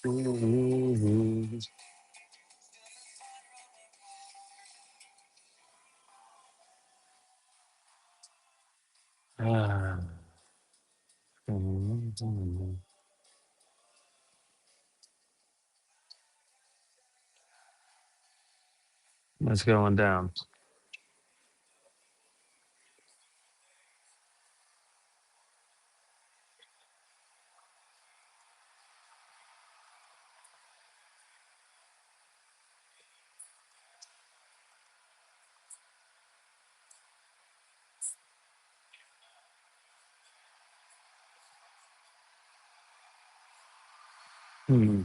Ah. What's going down? Hmm.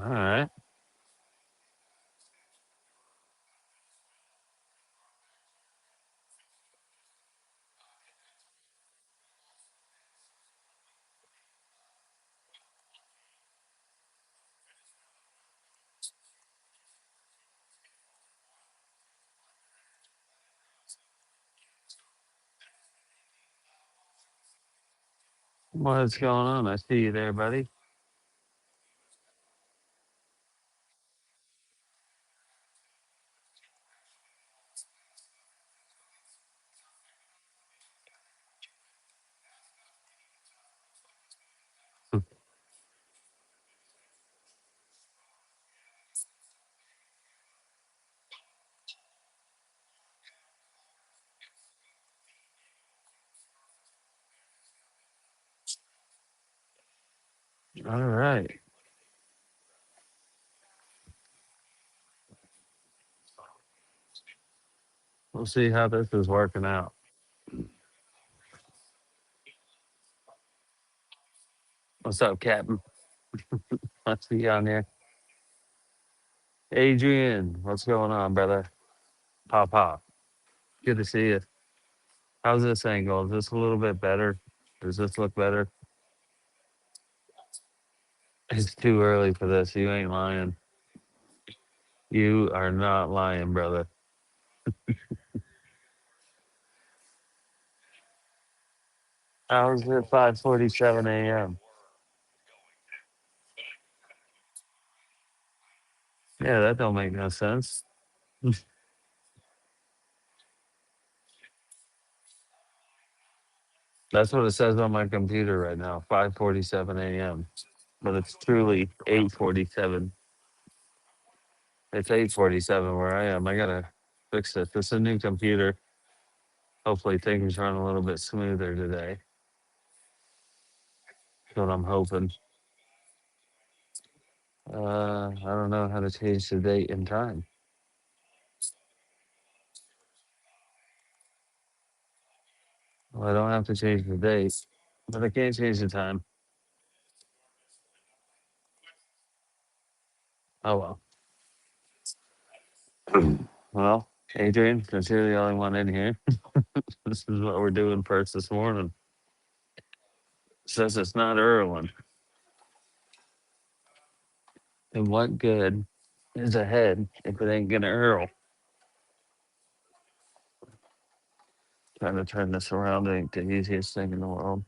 All right. What's going on? I see you there, buddy. All right. We'll see how this is working out. What's up, Captain? I see you on there. Adrian, what's going on, brother? Pop, pop. Good to see you. How's this angle? Is this a little bit better? Does this look better? It's too early for this. You ain't lying. You are not lying, brother. How's it 5:47 a.m.? Yeah, that don't make no sense. That's what it says on my computer right now, 5:47 a.m. But it's truly 8:47. It's 8:47 where I am. I gotta fix this. It's a new computer. Hopefully things run a little bit smoother today. That's what I'm hoping. I don't know how to change the date and time. Well, I don't have to change the date, but I can't change the time. Oh well. Well, Adrian, since you're the only one in here, this is what we're doing first this morning. Says it's not Erlen. And what good is ahead if it ain't gonna Earl? Trying to turn this around ain't the easiest thing in the world.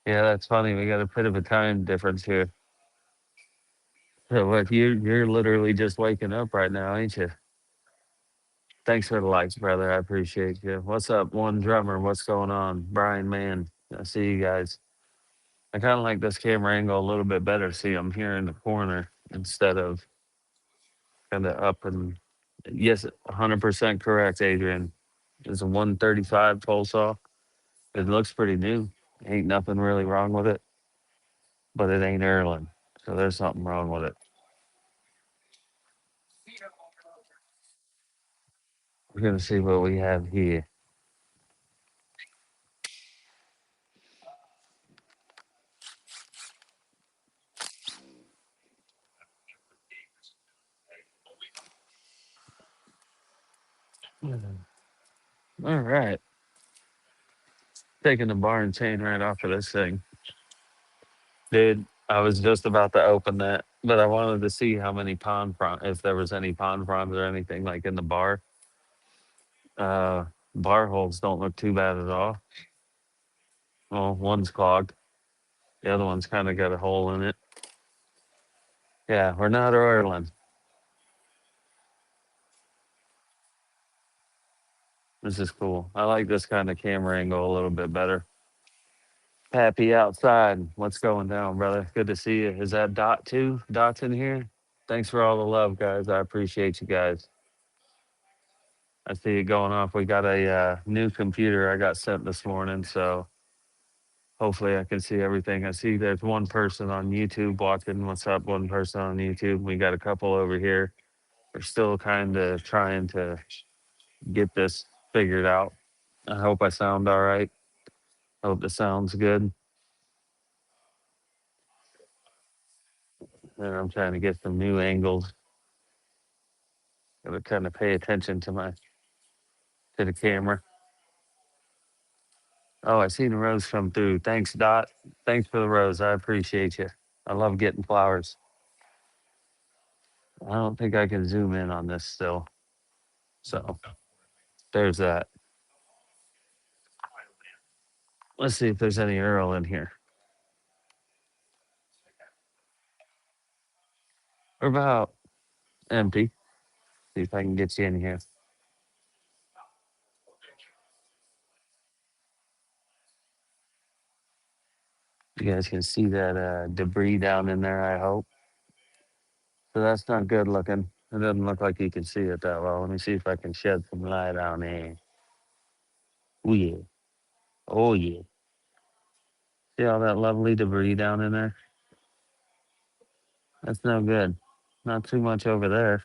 Yeah, that's funny. We got a bit of a time difference here. So what you're literally just waking up right now, ain't you? Thanks for the likes, brother. I appreciate you. What's up, one drummer? What's going on? Brian Man. I see you guys. I kind of like this camera angle a little bit better. See, I'm here in the corner instead of kind of up and yes, 100% correct, Adrian. It's a 135 pole saw. It looks pretty new. Ain't nothing really wrong with it, but it ain't Erlen. So there's something wrong with it. We're gonna see what we have here. All right. Taking the bar and chain right off of this thing. Dude, I was just about to open that, but I wanted to see how many pond prawns, if there was any pond prawns or anything like in the bar. Uh, bar holes don't look too bad at all. Well, one's clogged. The other one's kind of got a hole in it. Yeah, we're not oiling. This is cool. I like this kind of camera angle a little bit better. Happy outside. What's going down, brother? Good to see you. Is that Dot too? Dot's in here? Thanks for all the love, guys. I appreciate you guys. I see it going off. We got a new computer I got sent this morning, so hopefully I can see everything. I see there's one person on YouTube watching. What's up? One person on YouTube. We got a couple over here. We're still kind of trying to get this figured out. I hope I sound all right. Hope the sound's good. And I'm trying to get some new angles. Gotta kind of pay attention to the camera. Oh, I seen the rose come through. Thanks, Dot. Thanks for the rose. I appreciate you. I love getting flowers. I don't think I can zoom in on this still. So there's that. Let's see if there's any Earl in here. We're about empty. See if I can get you in here. You guys can see that debris down in there, I hope. So that's not good looking. It doesn't look like you can see it that well. Let me see if I can shed some light on it. Oh yeah. Oh yeah. See all that lovely debris down in there? That's no good. Not too much over there,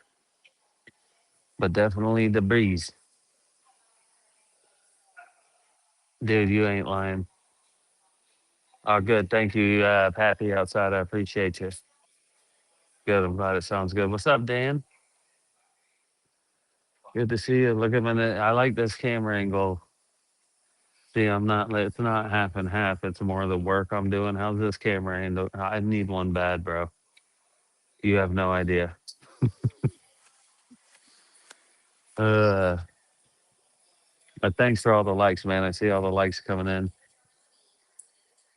but definitely debris. Dude, you ain't lying. Oh, good. Thank you, Pappy outside. I appreciate you. Good. I'm glad it sounds good. What's up, Dan? Good to see you. Look at my. I like this camera angle. See, I'm not. It's not half and half. It's more of the work I'm doing. How's this camera angle? I need one bad, bro. You have no idea. Uh, but thanks for all the likes, man. I see all the likes coming in.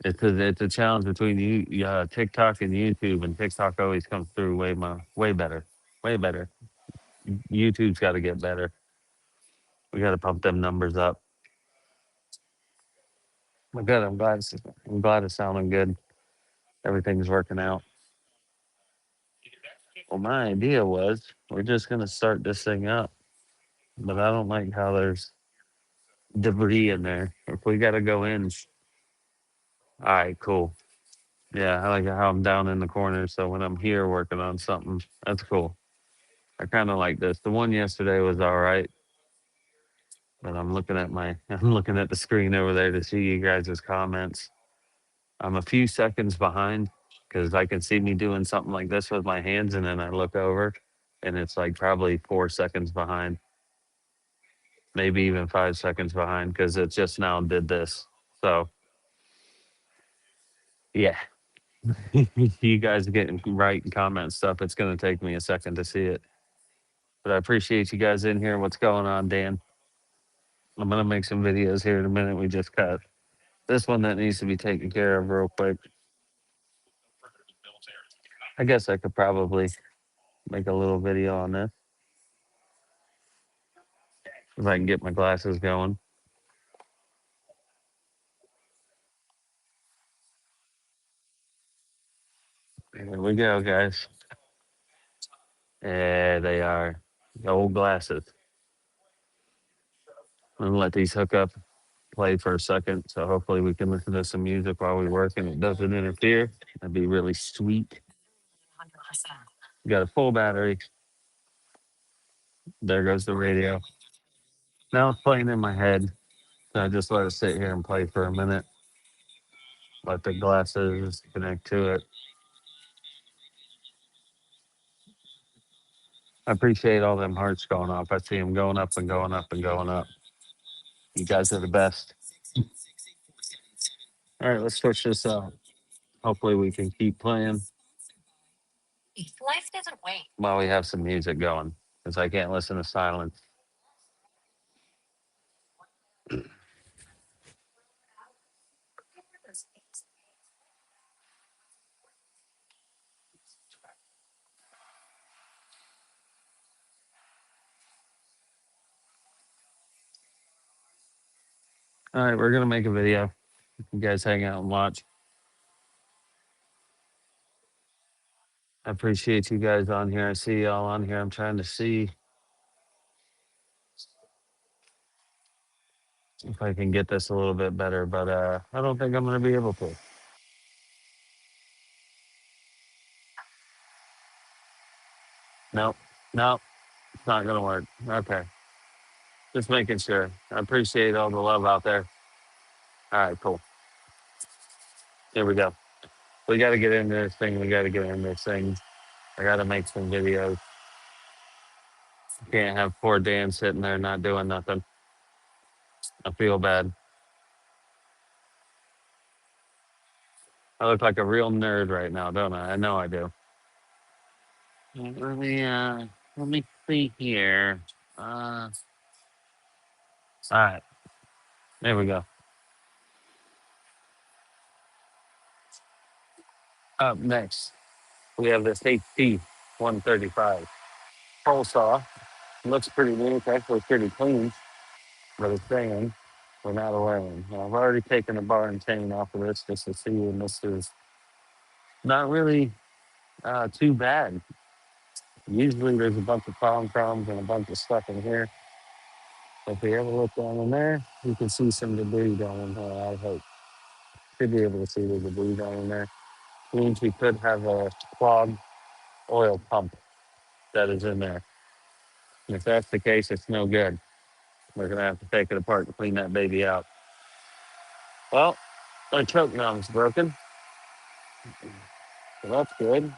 It's a challenge between you, TikTok and YouTube, and TikTok always comes through way better, way better. YouTube's got to get better. We got to pump them numbers up. But good. I'm glad it's sounding good. Everything's working out. Well, my idea was we're just gonna start this thing up, but I don't like how there's debris in there. If we got to go in, all right, cool. Yeah, I like how I'm down in the corner. So when I'm here working on something, that's cool. I kind of like this. The one yesterday was all right, but I'm looking at I'm looking at the screen over there to see you guys' comments. I'm a few seconds behind because I can see me doing something like this with my hands, and then I look over, and it's like probably 4 seconds behind, maybe even 5 seconds behind because it just now did this. So yeah, you guys are getting right and comment stuff. It's gonna take me a second to see it, but I appreciate you guys in here. What's going on, Dan? I'm gonna make some videos here in a minute. We just cut this one that needs to be taken care of real quick. I guess I could probably make a little video on this if I can get my glasses going. Here we go, guys. Yeah, they are the old glasses. I'm gonna let these hook up, play for a second, so hopefully we can listen to some music while we work and it doesn't interfere. That'd be really sweet. Got a full battery. There goes the radio. Now it's playing in my head. So I just let it sit here and play for a minute. Let the glasses connect to it. I appreciate all them hearts going off. I see them going up and going up and going up. You guys are the best. All right, let's switch this out. Hopefully, we can keep playing while we have some music going, because I can't listen to silence. All right, we're gonna make a video. You guys hang out and watch. I appreciate you guys on here. I see y'all on here. I'm trying to see if I can get this a little bit better, but I don't think I'm gonna be able to. Nope, nope, it's not gonna work. Okay, just making sure. I appreciate all the love out there. All right, cool. Here we go. We got to get into this thing. We got to get into this thing. I got to make some videos. Can't have poor Dan sitting there not doing nothing. I feel bad. I look like a real nerd right now, don't I? I know I do. Let me see here. All right, there we go. Up next, we have this HP 135 pole saw. Looks pretty new. It's actually pretty clean, but it's saying we're not oiling. Now, I've already taken the bar and chain off of this just to see, and this is not really too bad. Usually there's a bunch of problems and a bunch of stuff in here. If we ever look down in there, you can see some debris down in there. I hope should be able to see the debris down in there. Means we could have a clogged oil pump that is in there. And if that's the case, it's no good. We're gonna have to take it apart to clean that baby out. Well, my choke knob broken, so that's good.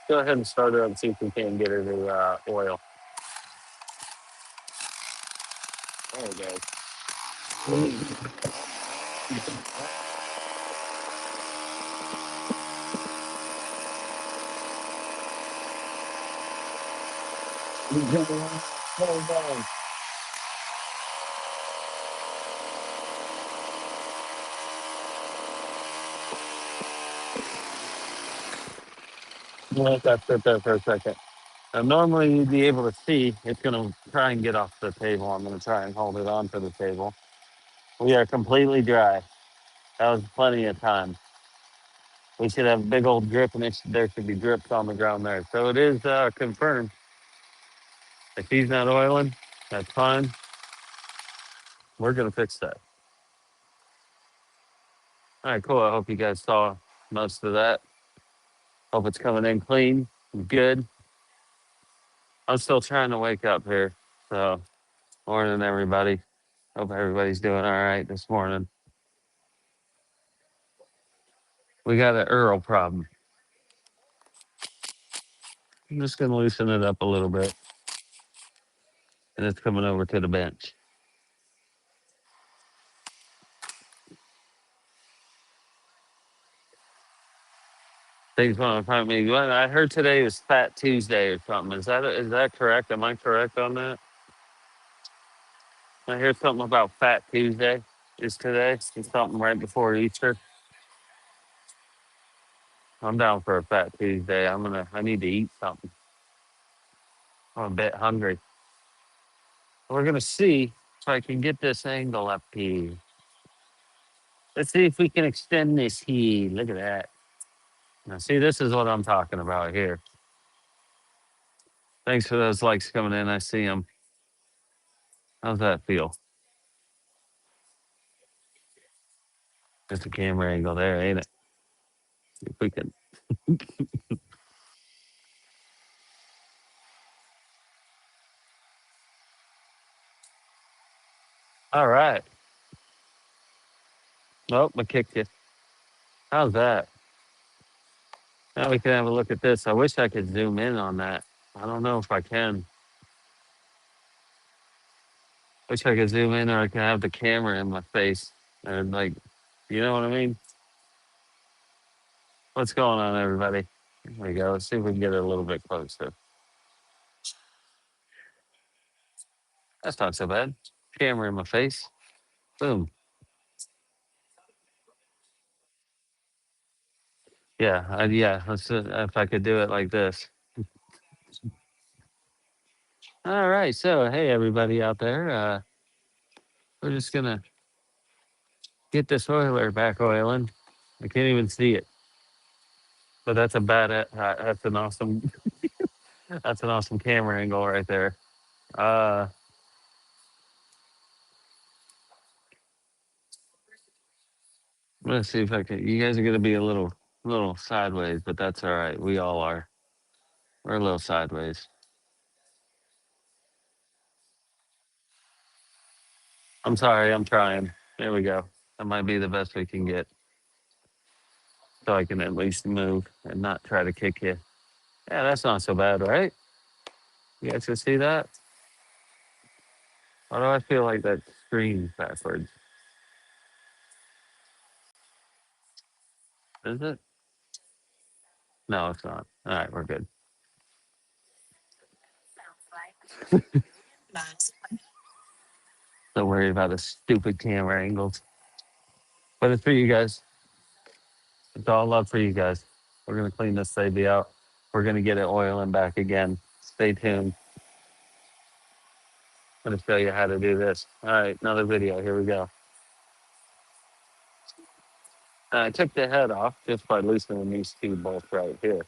Go ahead and start her up and see if we can get her to oil. There we go. Hold on. Let that sit there for a second. Now, normally you'd be able to see it's going to try and get off the table. I'm going to try and hold it onto the table. We are completely dry. That was plenty of time. We should have a big old drip, and there should be drips on the ground there. So it is confirmed. If he's not oiling, that's fine. We're going to fix that. All right, cool. I hope you guys saw most of that. Hope it's coming in clean, good. I'm still trying to wake up here. So, morning, everybody. Hope everybody's doing all right this morning. We got an Earl problem. I'm just going to loosen it up a little bit. And it's coming over to the bench. Things want to find me. Well, I heard today is Fat Tuesday or something. Is that correct? Am I correct on that? I hear something about Fat Tuesday is today. It's something right before Easter. I'm down for a Fat Tuesday. I need to eat something. I'm a bit hungry. We're gonna see if I can get this angle up here. Let's see if we can extend this here. Look at that. Now, see, this is what I'm talking about here. Thanks for those likes coming in. I see them. How's that feel? Just a camera angle there, ain't it? If we can. All right. Oh, I kicked you. How's that? Now we can have a look at this. I wish I could zoom in on that. I don't know if I can. Wish I could zoom in, or I can have the camera in my face, and like, you know what I mean? What's going on, everybody? There we go. Let's see if we can get it a little bit closer. That's not so bad. Camera in my face. Boom. Yeah, yeah. Let's if I could do it like this. All right. So, hey, everybody out there. We're just gonna get this oiler back oiling. I can't even see it, but that's a bad. That's an awesome. That's an awesome camera angle right there. Uh, I'm gonna see if I can. You guys are gonna be a little sideways, but that's all right. We all are. We're a little sideways. I'm sorry. I'm trying. There we go. That might be the best we can get, so I can at least move and not try to kick you. Yeah, that's not so bad, right? You guys can see that? Why do I feel like that screen backwards? Is it? No, it's not. All right, we're good. Don't worry about the stupid camera angles. But it's for you guys. It's all love for you guys. We're gonna clean this baby out. We're gonna get it oiling back again. Stay tuned. I'm gonna show you how to do this. All right, another video. Here we go. I took the head off just by loosening these two bolts right here.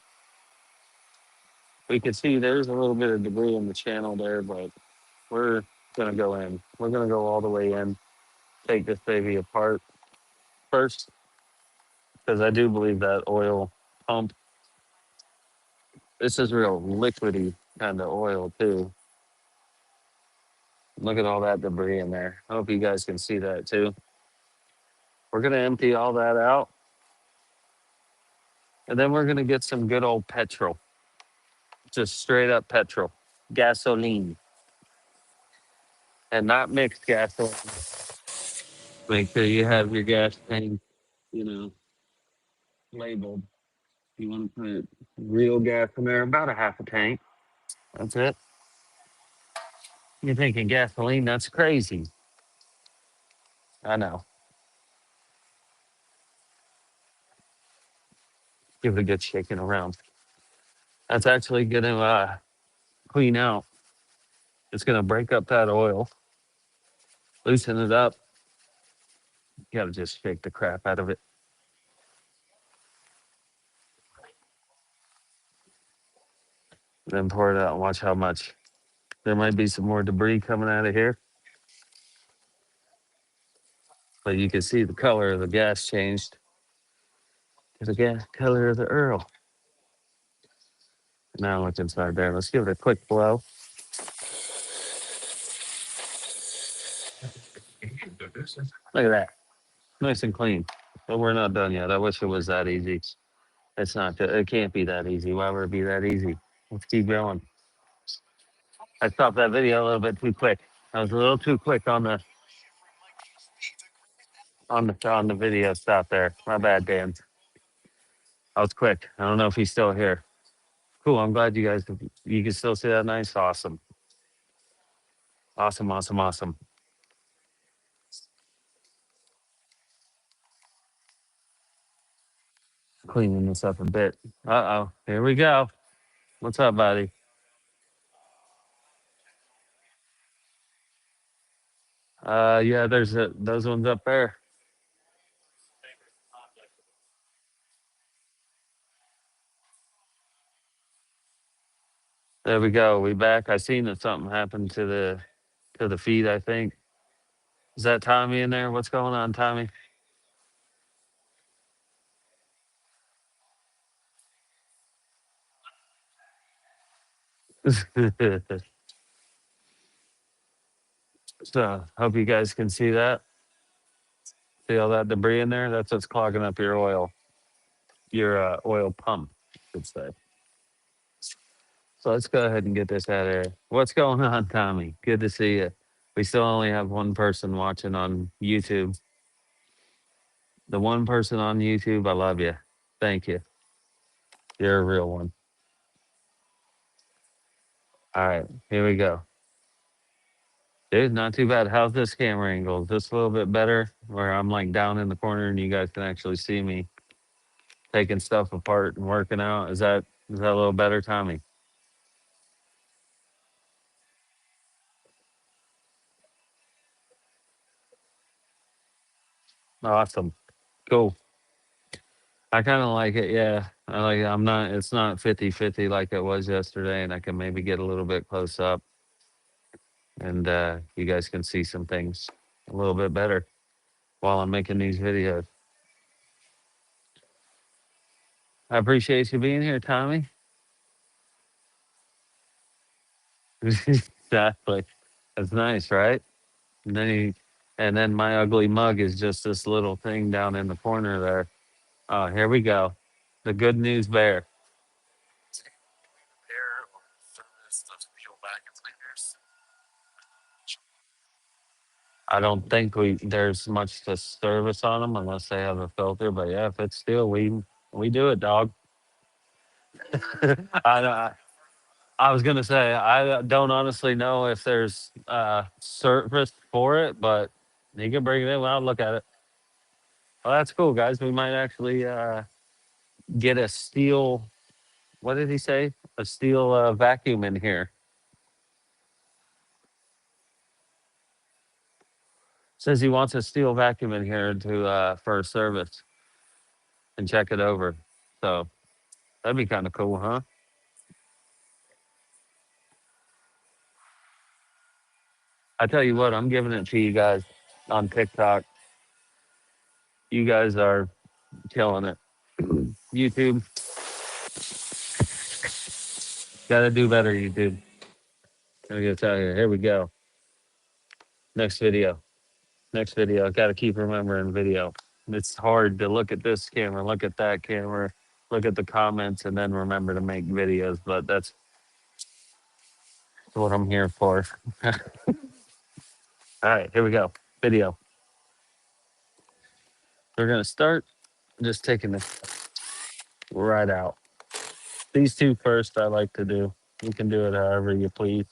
We can see there's a little bit of debris in the channel there, but we're gonna go in. We're gonna go all the way in, take this baby apart first, because I do believe that oil pump. This is real liquidy kind of oil too. Look at all that debris in there. I hope you guys can see that too. We're gonna empty all that out, and then we're gonna get some good old petrol, just straight up petrol, gasoline, and not mixed gasoline. Make sure you have your gas tank, you know, labeled. You want to put real gas in there, about a half a tank. That's it. You're thinking gasoline? That's crazy. I know. Give it a good shaking around. That's actually going to clean out. It's going to break up that oil, loosen it up. You got to just shake the crap out of it. Then pour it out and watch how much. There might be some more debris coming out of here, but you can see the color of the gas changed to the gas color of the Earl. Now look inside there. Let's give it a quick blow. Look at that. Nice and clean. But we're not done yet. I wish it was that easy. It's not. It can't be that easy. Why would it be that easy? Let's keep going. I stopped that video a little bit too quick. I was a little too quick on the video stop there. My bad, Dan. I was quick. I don't know if he's still here. Cool. I'm glad you can still see that nice. Awesome. Awesome. Awesome. Awesome. Cleaning this up a bit. Uh oh. Here we go. What's up, buddy? Yeah. Those ones up there. There we go. We back. I seen that something happened to the feed. I think. Is that Tommy in there? What's going on, Tommy? So hope you guys can see that. See all that debris in there? That's what's clogging up your oil pump, I should say. So let's go ahead and get this out of there. What's going on, Tommy? Good to see you. We still only have one person watching on YouTube. The one person on YouTube, I love you. Thank you. You're a real one. All right, here we go. Dude, not too bad. How's this camera angle? Is this a little bit better where I'm like down in the corner and you guys can actually see me taking stuff apart and working out? Is that a little better, Tommy? Awesome. Cool. I kind of like it. Yeah. I'm not, it's not 50-50 like it was yesterday. And I can maybe get a little bit close up and you guys can see some things a little bit better while I'm making these videos. I appreciate you being here, Tommy. Exactly. That's nice, right? And then my ugly mug is just this little thing down in the corner there. Oh, here we go. The good news bear. I don't think there's much to service on them unless they have a filter. But yeah, if it's steel, we do it, dog. I I was gonna say I don't honestly know if there's service for it, but you can bring it in. I'll look at it. Well, that's cool, guys. We might actually get a steel. What did he say? A steel vacuum in here. Says he wants a steel vacuum in here to for a service and check it over. So that'd be kind of cool, huh? I tell you what, I'm giving it to you guys on TikTok. You guys are killing it. YouTube, gotta do better, YouTube. I'm gonna tell you. Here we go. Next video. Next video. Gotta keep remembering video. It's hard to look at this camera, look at that camera, look at the comments, and then remember to make videos. But that's what I'm here for. All right, here we go. Video. We're gonna start just taking this right out. These two first, I like to do. You can do it however you please.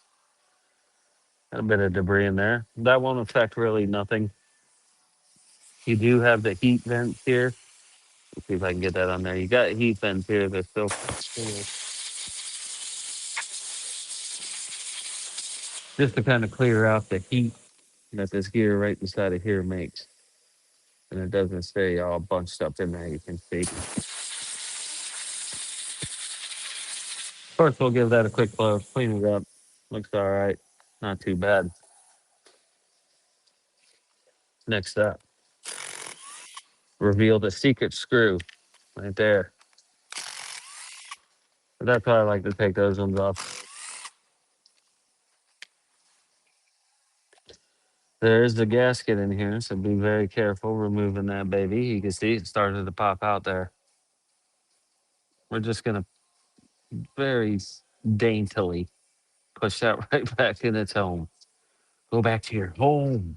A bit of debris in there. That won't affect really nothing. You do have the heat vents here. Let's see if I can get that on there. You got heat vents here. They're still just to kind of clear out the heat that this gear right inside of here makes. And it doesn't stay all bunched up in there, you can see. Of course, we'll give that a quick blow, clean it up. Looks all right. Not too bad. Next up, reveal the secret screw right there. That's why I like to take those ones off. There's the gasket in here, so be very careful removing that baby. You can see it started to pop out there. We're just gonna very daintily push that right back in its home. Go back to your home.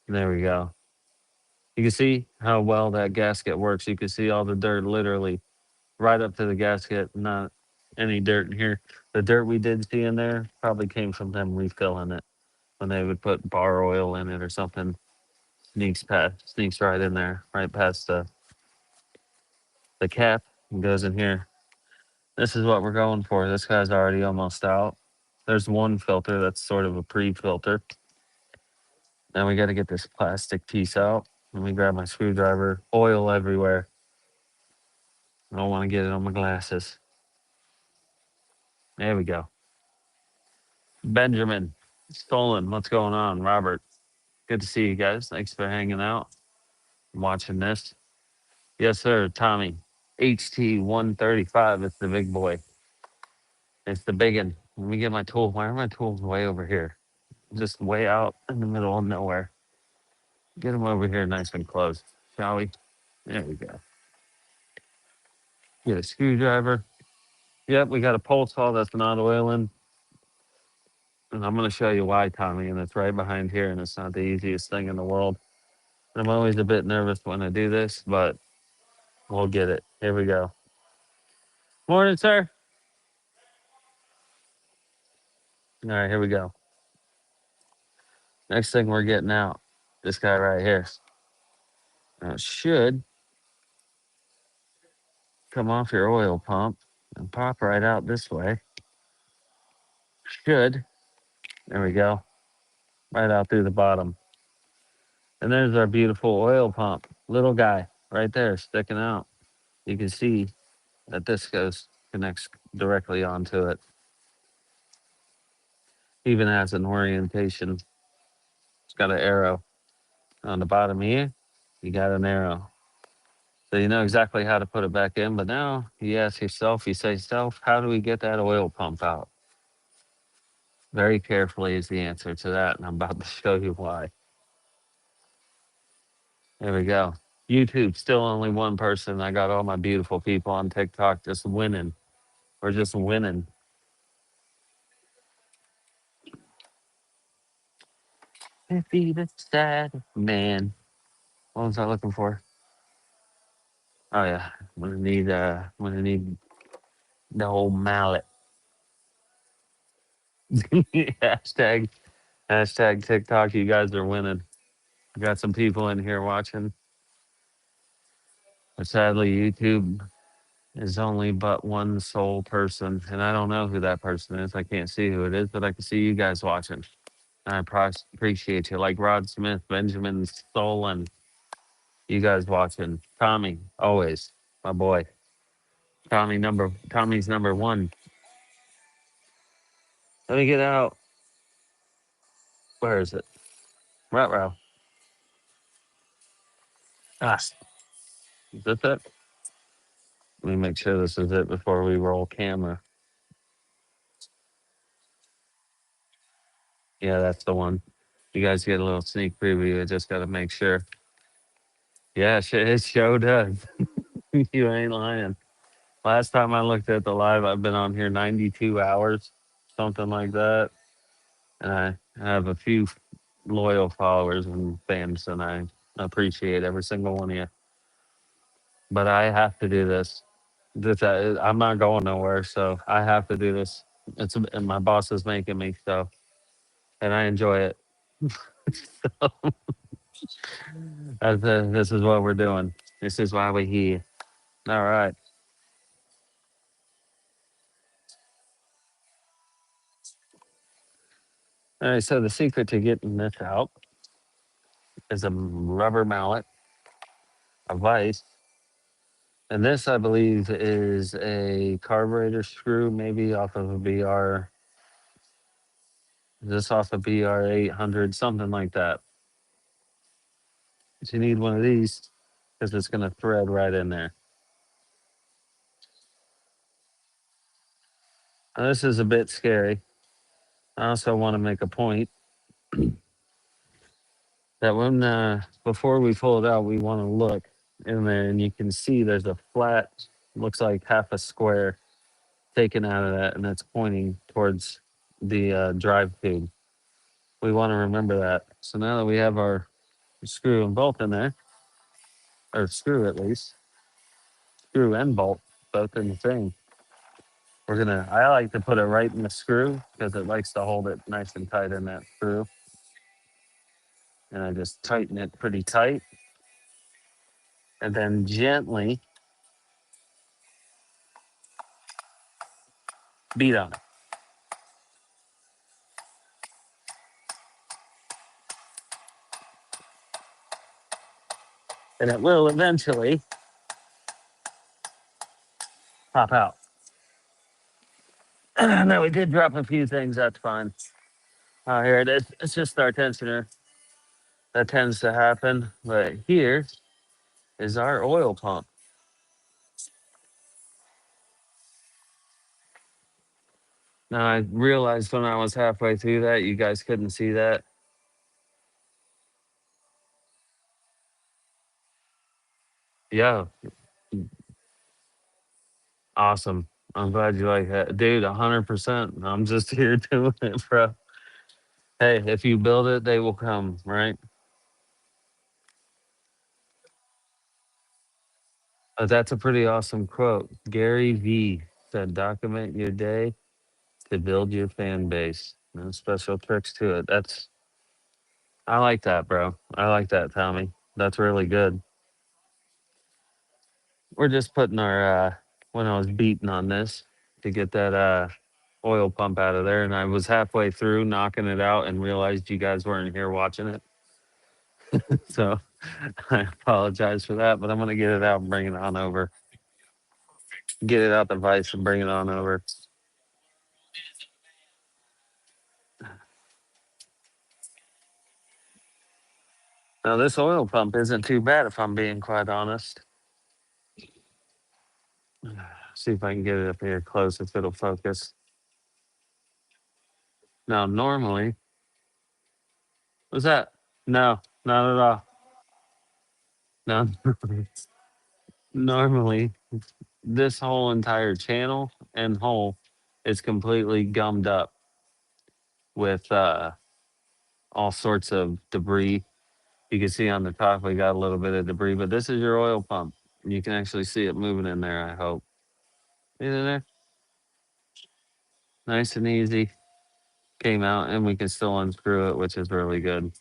There we go. You can see how well that gasket works. You can see all the dirt literally right up to the gasket, not any dirt in here. The dirt we did see in there probably came from them refilling it when they would put bar oil in it or something. Sneaks right in there, right past the cap and goes in here. This is what we're going for. This guy's already almost out. There's one filter that's sort of a pre-filter. Now we got to get this plastic piece out. Let me grab my screwdriver. Oil everywhere. I don't want to get it on my glasses. There we go. Benjamin, Stolen, what's going on? Robert, good to see you guys. Thanks for hanging out and watching this. Yes, sir. Tommy, HT 135. It's the big boy. It's the big one. Let me get my tool. Why are my tools way over here? Just way out in the middle of nowhere. Get them over here nice and close, shall we? There we go. Get a screwdriver. Yep, we got a pole saw that's not oiling. And I'm going to show you why, Tommy. And it's right behind here. And it's not the easiest thing in the world. And I'm always a bit nervous when I do this, but we'll get it. Here we go. Morning, sir. All right, here we go. Next thing we're getting out, this guy right here. Now it should come off your oil pump and pop right out this way. Should. There we go. Right out through the bottom. And there's our beautiful oil pump. Little guy right there sticking out. You can see that this connects directly onto it. Even has an orientation. It's got an arrow on the bottom here. You got an arrow. So you know exactly how to put it back in. But now you ask yourself, you say, self, how do we get that oil pump out? Very carefully is the answer to that. And I'm about to show you why. There we go. YouTube, still only one person. I got all my beautiful people on TikTok just winning. We're just winning. Be the sad man. What was I looking for? Oh yeah, I'm gonna need the whole mallet. hashtag TikTok. You guys are winning. I got some people in here watching. But sadly, YouTube is only but one sole person, and I don't know who that person is. I can't see who it is, but I can see you guys watching. I appreciate you, like Rod Smith, Benjamin Stolen. You guys watching? Tommy, always my boy. Tommy's number one. Let me get out. Where is it? Row. Ah, is this it? Let me make sure this is it before we roll camera. Yeah, that's the one. You guys get a little sneak preview. I just got to make sure. Yeah, it show does. You ain't lying. Last time I looked at the live, I've been on here 92 hours, something like that. And I have a few loyal followers and fans, and I appreciate every single one of you. But I have to do this. I'm not going nowhere, so I have to do this. And my boss is making me so, and I enjoy it. This is what we're doing. This is why we're here. All right. All right. So the secret to getting this out is a rubber mallet, a vise, and this I believe is a carburetor screw, maybe off of a BR. This off a BR 800, something like that. But you need one of these because it's going to thread right in there. Now, this is a bit scary. I also want to make a point that when before we pull it out, we want to look in there, and you can see there's a flat, looks like half a square taken out of that, and it's pointing towards the drive tube. We want to remember that. So now that we have our screw and bolt in there, or screw at least, screw and bolt, both in the thing. I like to put it right in the screw because it likes to hold it nice and tight in that screw. And I just tighten it pretty tight and then gently beat on it. And it will eventually pop out. No, we did drop a few things. That's fine. Oh, here it is. It's just our tensioner. That tends to happen. But here is our oil pump. Now, I realized when I was halfway through that, you guys couldn't see that. Yeah, awesome. I'm glad you like that. Dude, 100%. I'm just here doing it, bro. Hey, if you build it, they will come, right? That's a pretty awesome quote. Gary V said, "Document your day to build your fan base. No special tricks to it." I like that, bro. I like that, Tommy. That's really good. We're just putting our when I was beating on this to get that oil pump out of there, and I was halfway through knocking it out and realized you guys weren't here watching it. So I apologize for that, but I'm gonna get it out and bring it on over. Get it out the vise and bring it on over. Now this oil pump isn't too bad if I'm being quite honest. See if I can get it up here close if it'll focus. Now normally, what's that? No, not at all. No, normally this whole entire channel and hole is completely gummed up with all sorts of debris. You can see on the top we got a little bit of debris, but this is your oil pump. You can actually see it moving in there, I hope. See it in there? Nice and easy. Came out and we can still unscrew it, which is really good.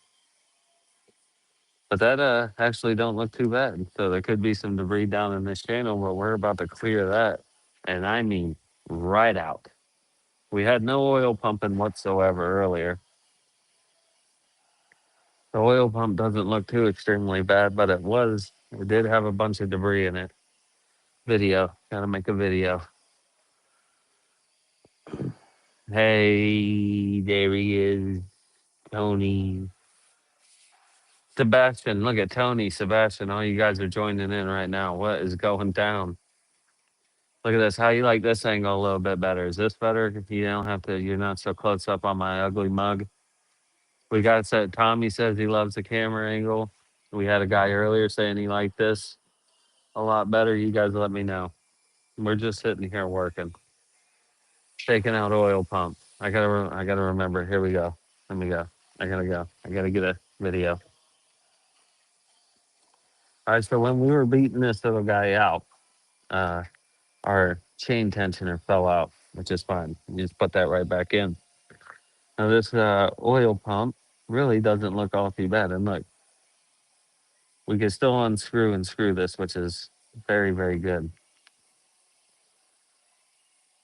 But that actually don't look too bad. So there could be some debris down in this channel, but we're about to clear that. And I mean right out. We had no oil pumping whatsoever earlier. The oil pump doesn't look too extremely bad, but it did have a bunch of debris in it. Video. Gotta make a video. Hey, there he is. Tony. Sebastian. Look at Tony, Sebastian. All you guys are joining in right now. What is going down? Look at this. How you like this angle a little bit better? Is this better? You don't have to, you're not so close up on my ugly mug. We got said Tommy says he loves the camera angle. We had a guy earlier saying he liked this a lot better. You guys let me know. We're just sitting here working, taking out oil pump. I gotta remember. Here we go. Let me go. I gotta go. I gotta get a video. All right. So when we were beating this little guy out, uh, our chain tensioner fell out, which is fine. You just put that right back in. Now this oil pump really doesn't look all too bad. And look, we can still unscrew and screw this, which is very, very good.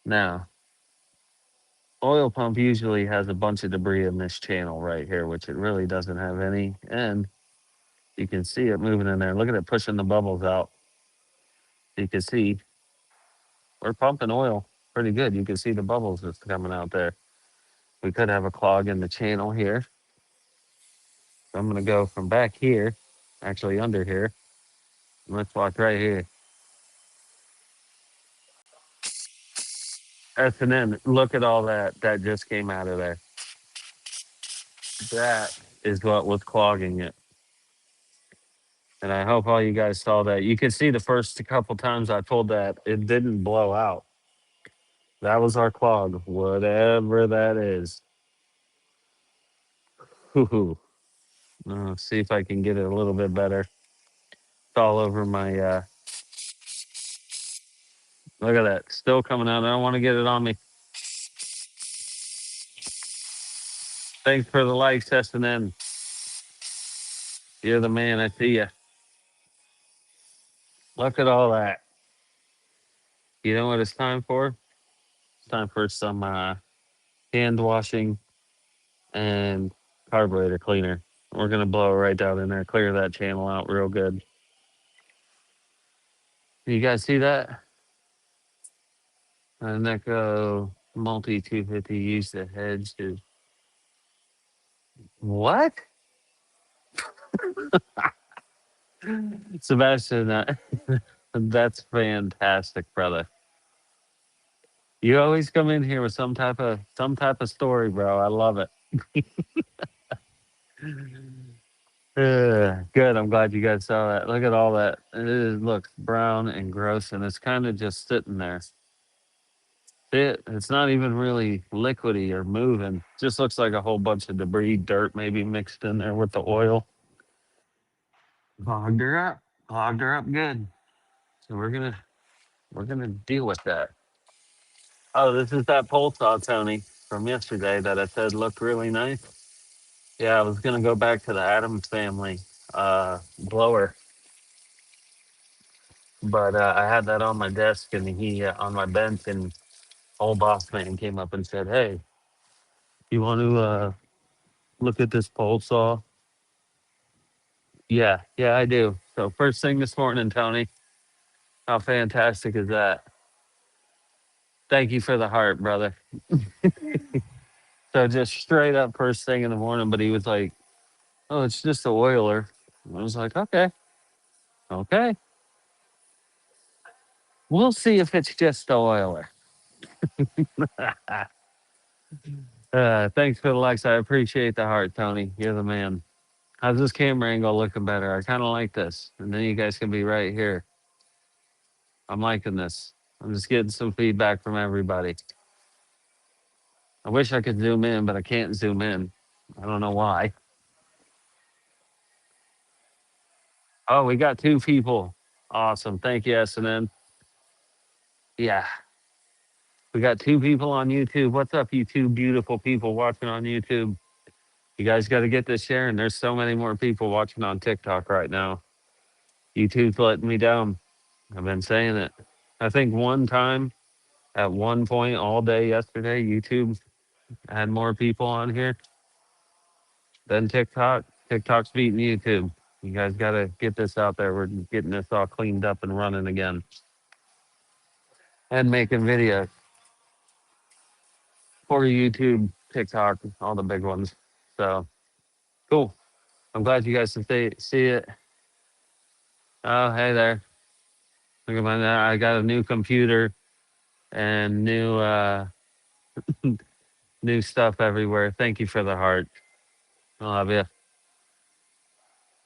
Now, oil pump usually has a bunch of debris in this channel right here, which it really doesn't have any. And you can see it moving in there. Look at it pushing the bubbles out. You can see we're pumping oil pretty good. You can see the bubbles that's coming out there. We could have a clog in the channel here. So I'm going to go from back here, actually under here. Let's walk right here. S&N, look at all that just came out of there. That is what was clogging it. And I hope all you guys saw that. You could see the first couple times I pulled that, it didn't blow out. That was our clog, whatever that is. Hoo-hoo. See if I can get it a little bit better. It's all over my, look at that. Still coming out. I don't want to get it on me. Thanks for the likes, S&N. You're the man. I see you. Look at all that. You know what it's time for? It's time for some hand washing and carburetor cleaner. We're gonna blow it right down in there, clear that channel out real good. You guys see that? Neko multi 250 used the hedge to what? Sebastian, that's fantastic, brother. You always come in here with some type of story, bro. I love it. Good. I'm glad you guys saw that. Look at all that. Looks brown and gross, and it's kind of just sitting there. it. It's not even really liquidy or moving. Just looks like a whole bunch of debris, dirt maybe mixed in there with the oil. Clogged her up. Clogged her up good. So we're gonna deal with that. Oh, this is that pole saw, Tony, from yesterday that I said looked really nice. Yeah, I was gonna go back to the Adams family blower, but I had that on my desk and he on my bench, and old boss man came up and said, "Hey, you want to look at this pole saw?" Yeah, yeah, I do. So first thing this morning, Tony, how fantastic is that? Thank you for the heart, brother. So just straight up first thing in the morning, but he was like, "Oh, it's just a oiler." I was like, "Okay, okay, we'll see if it's just a oiler." Thanks for the likes. I appreciate the heart, Tony. You're the man. How's this camera angle looking better? I kind of like this, and then you guys can be right here. I'm liking this. I'm just getting some feedback from everybody. I wish I could zoom in, but I can't zoom in. I don't know why. Oh, we got two people. Awesome. Thank you, SNN. Yeah, we got two people on YouTube. What's up, you two beautiful people watching on YouTube? You guys got to get this sharing. There's so many more people watching on TikTok right now. YouTube's letting me down. I've been saying it. I think one time at one point all day yesterday, YouTube had more people on here than TikTok. TikTok's beating YouTube. You guys got to get this out there. We're getting this all cleaned up and running again and making videos for YouTube, TikTok, all the big ones. So cool. I'm glad you guys can see it. Oh, hey there. Look at my, I got a new computer and new stuff everywhere. Thank you for the heart. I love you.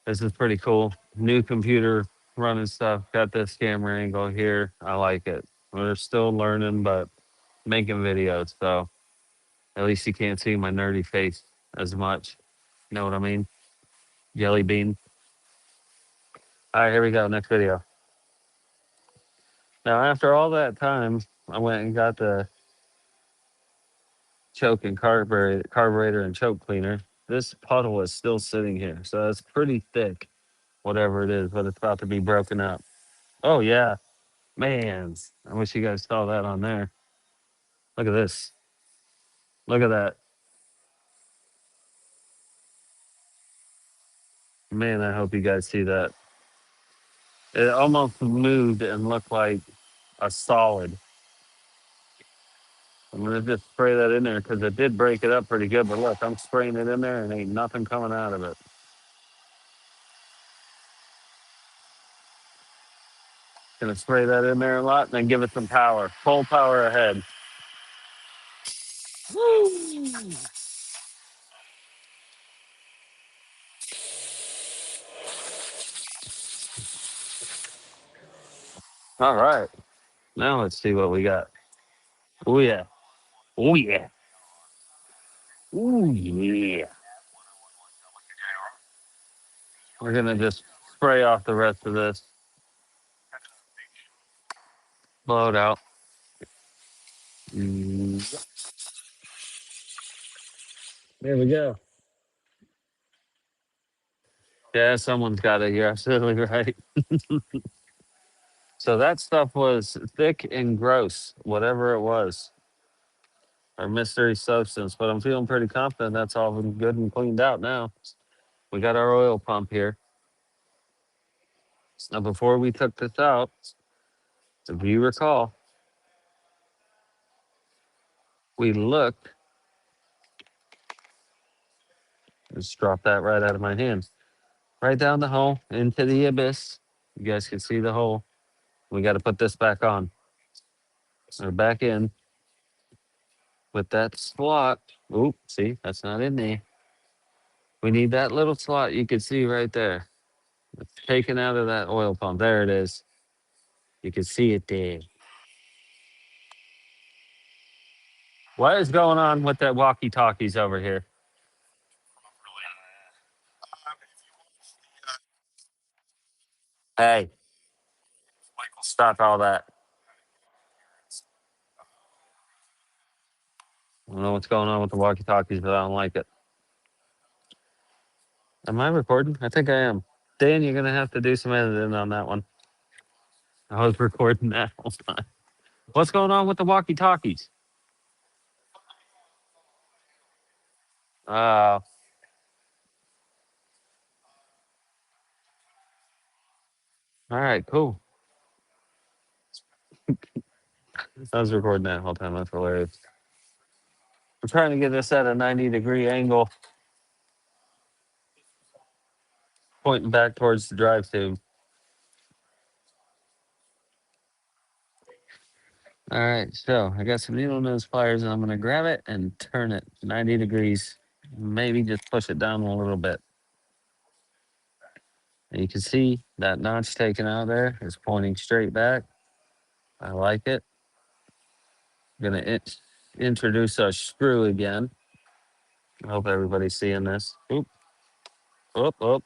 This is pretty cool. New computer running stuff. Got this camera angle here. I like it. We're still learning, but making videos. So at least you can't see my nerdy face as much. You know what I mean? Jelly bean. All right, here we go. Next video. Now, after all that time, I went and got the choke and carburetor and choke cleaner. This puddle is still sitting here. So it's pretty thick, whatever it is, but it's about to be broken up. Oh, yeah. Man, I wish you guys saw that on there. Look at this. Look at that. Man, I hope you guys see that. It almost moved and looked like a solid. I'm gonna just spray that in there because it did break it up pretty good. But look, I'm spraying it in there and ain't nothing coming out of it. Gonna spray that in there a lot and then give it some power. Full power ahead. Woo! All right. Now let's see what we got. Oh yeah. Oh yeah. Oh yeah. We're gonna just spray off the rest of this. Blow it out. Mm, there we go. Yeah, someone's got it. You're absolutely right. So that stuff was thick and gross, whatever it was, or mystery substance. But I'm feeling pretty confident that's all been good and cleaned out now. We got our oil pump here. Now, before we took this out, if you recall, we looked. Let's drop that right out of my hands. Right down the hole into the abyss. You guys can see the hole. We got to put this back on or back in with that slot. Oop, see, that's not in there. We need that little slot you can see right there. It's taken out of that oil pump. There it is. You can see it there. What is going on with the walkie-talkies over here? Hey, stop all that. I don't know what's going on with the walkie-talkies, but I don't like it. Am I recording? I think I am. Dan, you're gonna have to do some editing on that one. I was recording that whole time. What's going on with the walkie-talkies? Uh, all right, cool. I was recording that whole time. That's hilarious. We're trying to get this at a 90-degree angle, pointing back towards the drive tube. All right, so I got some needle nose pliers, and I'm gonna grab it and turn it 90 degrees. Maybe just push it down a little bit. And you can see that notch taken out there is pointing straight back. I like it. I'm gonna introduce our screw again. I hope everybody's seeing this. Oop, oop, oop.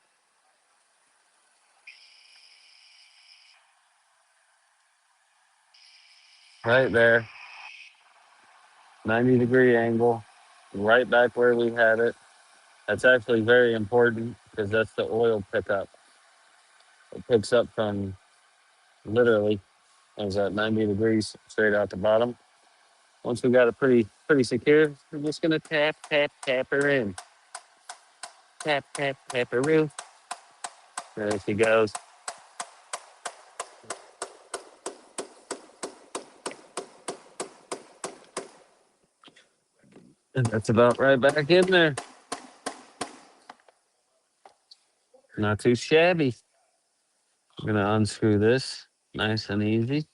Right there, 90-degree angle, right back where we had it. That's actually very important because that's the oil pickup. It picks up from literally, is at 90 degrees straight out the bottom. Once we got it pretty secure, we're just gonna tap, tap, tap her in. Tap, tap, tap her in. There she goes. And that's about right back in there. Not too shabby. I'm gonna unscrew this nice and easy.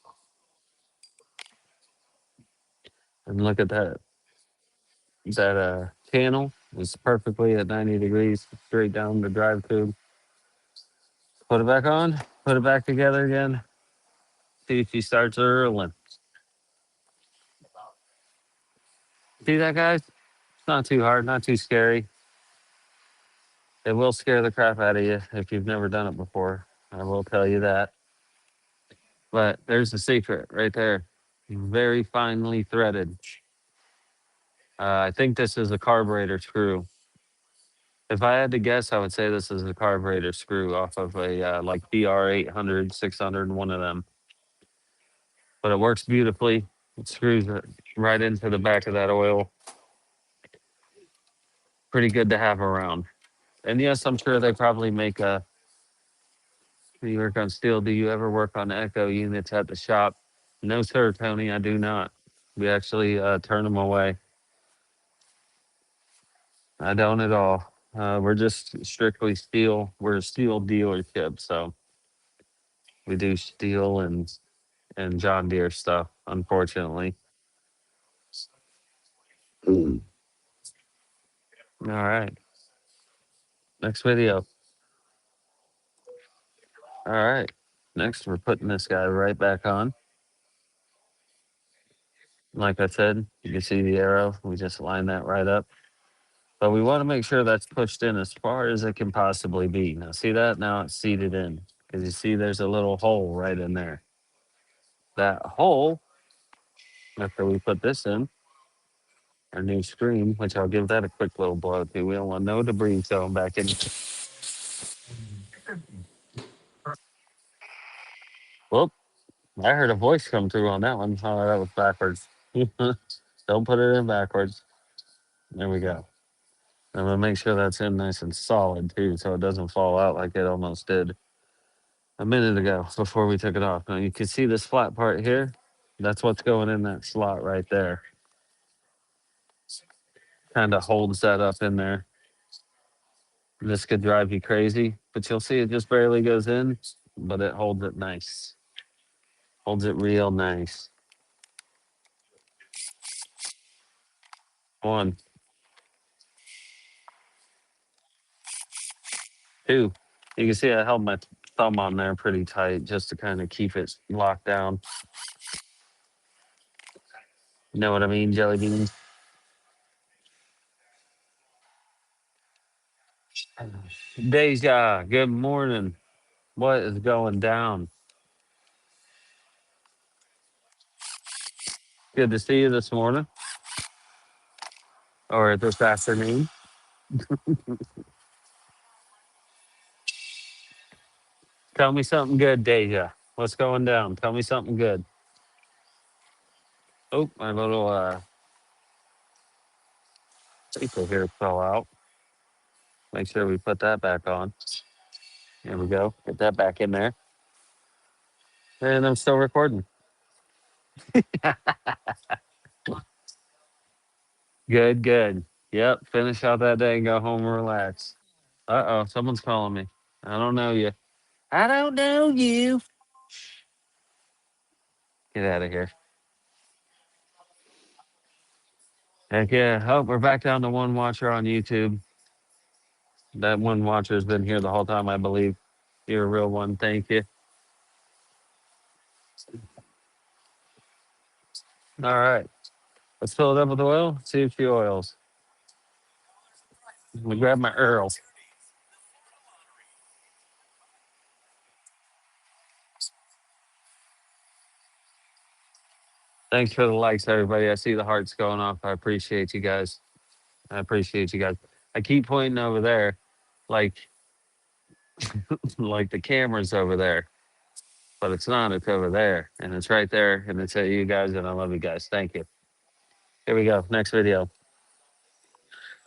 And look at that. That channel is perfectly at 90 degrees straight down the drive tube. Put it back on, put it back together again. See if she starts earling. See that, guys? It's not too hard, not too scary. It will scare the crap out of you if you've never done it before. I will tell you that. But there's the secret right there. Very finely threaded. I think this is a carburetor screw. If I had to guess, I would say this is a carburetor screw off of a like BR 800, 600, one of them. But it works beautifully. It screws it right into the back of that oil. Pretty good to have around. And yes, I'm sure they probably make a. You work on steel. Do you ever work on echo units at the shop? No, sir, Tony. I do not. We actually turn them away. I don't at all. We're just strictly steel. We're a steel dealership, so we do steel and John Deere stuff. Unfortunately. All right. Next video. All right. Next, we're putting this guy right back on. Like I said, you can see the arrow. We just line that right up. But we want to make sure that's pushed in as far as it can possibly be. Now, see that? Now it's seated in. Because you see there's a little hole right in there. That hole, after we put this in, our new screen, which I'll give that a quick little blow to. We don't want no debris going back in. Whoop. I heard a voice come through on that one. Oh, that was backwards. Don't put it in backwards. There we go. I'm gonna make sure that's in nice and solid too, so it doesn't fall out like it almost did a minute ago before we took it off. Now you can see this flat part here. That's what's going in that slot right there. Kind of holds that up in there. This could drive you crazy, but you'll see it just barely goes in, but it holds it nice. Holds it real nice. One, two. You can see I held my thumb on there pretty tight just to kind of keep it locked down. You know what I mean, jelly beans? Deja, good morning. What is going down? Good to see you this morning or this afternoon. Tell me something good, Deja. What's going down? Tell me something good. Oh, my little speaker here fell out. Make sure we put that back on. There we go. Get that back in there. And I'm still recording. Good, good. Yep. Finish out that day and go home and relax. Uh oh, someone's calling me. I don't know you. I don't know you. Get out of here. Heck yeah. Oh, we're back down to one watcher on YouTube. That one watcher has been here the whole time, I believe. You're a real one. Thank you. All right. Let's fill it up with oil. See a few oils. Let me grab my Earl. Thanks for the likes, everybody. I see the hearts going off. I appreciate you guys. I appreciate you guys. I keep pointing over there, like like the camera's over there, but it's not. It's over there, and it's right there, and it's at you guys, and I love you guys. Thank you. Here we go. Next video.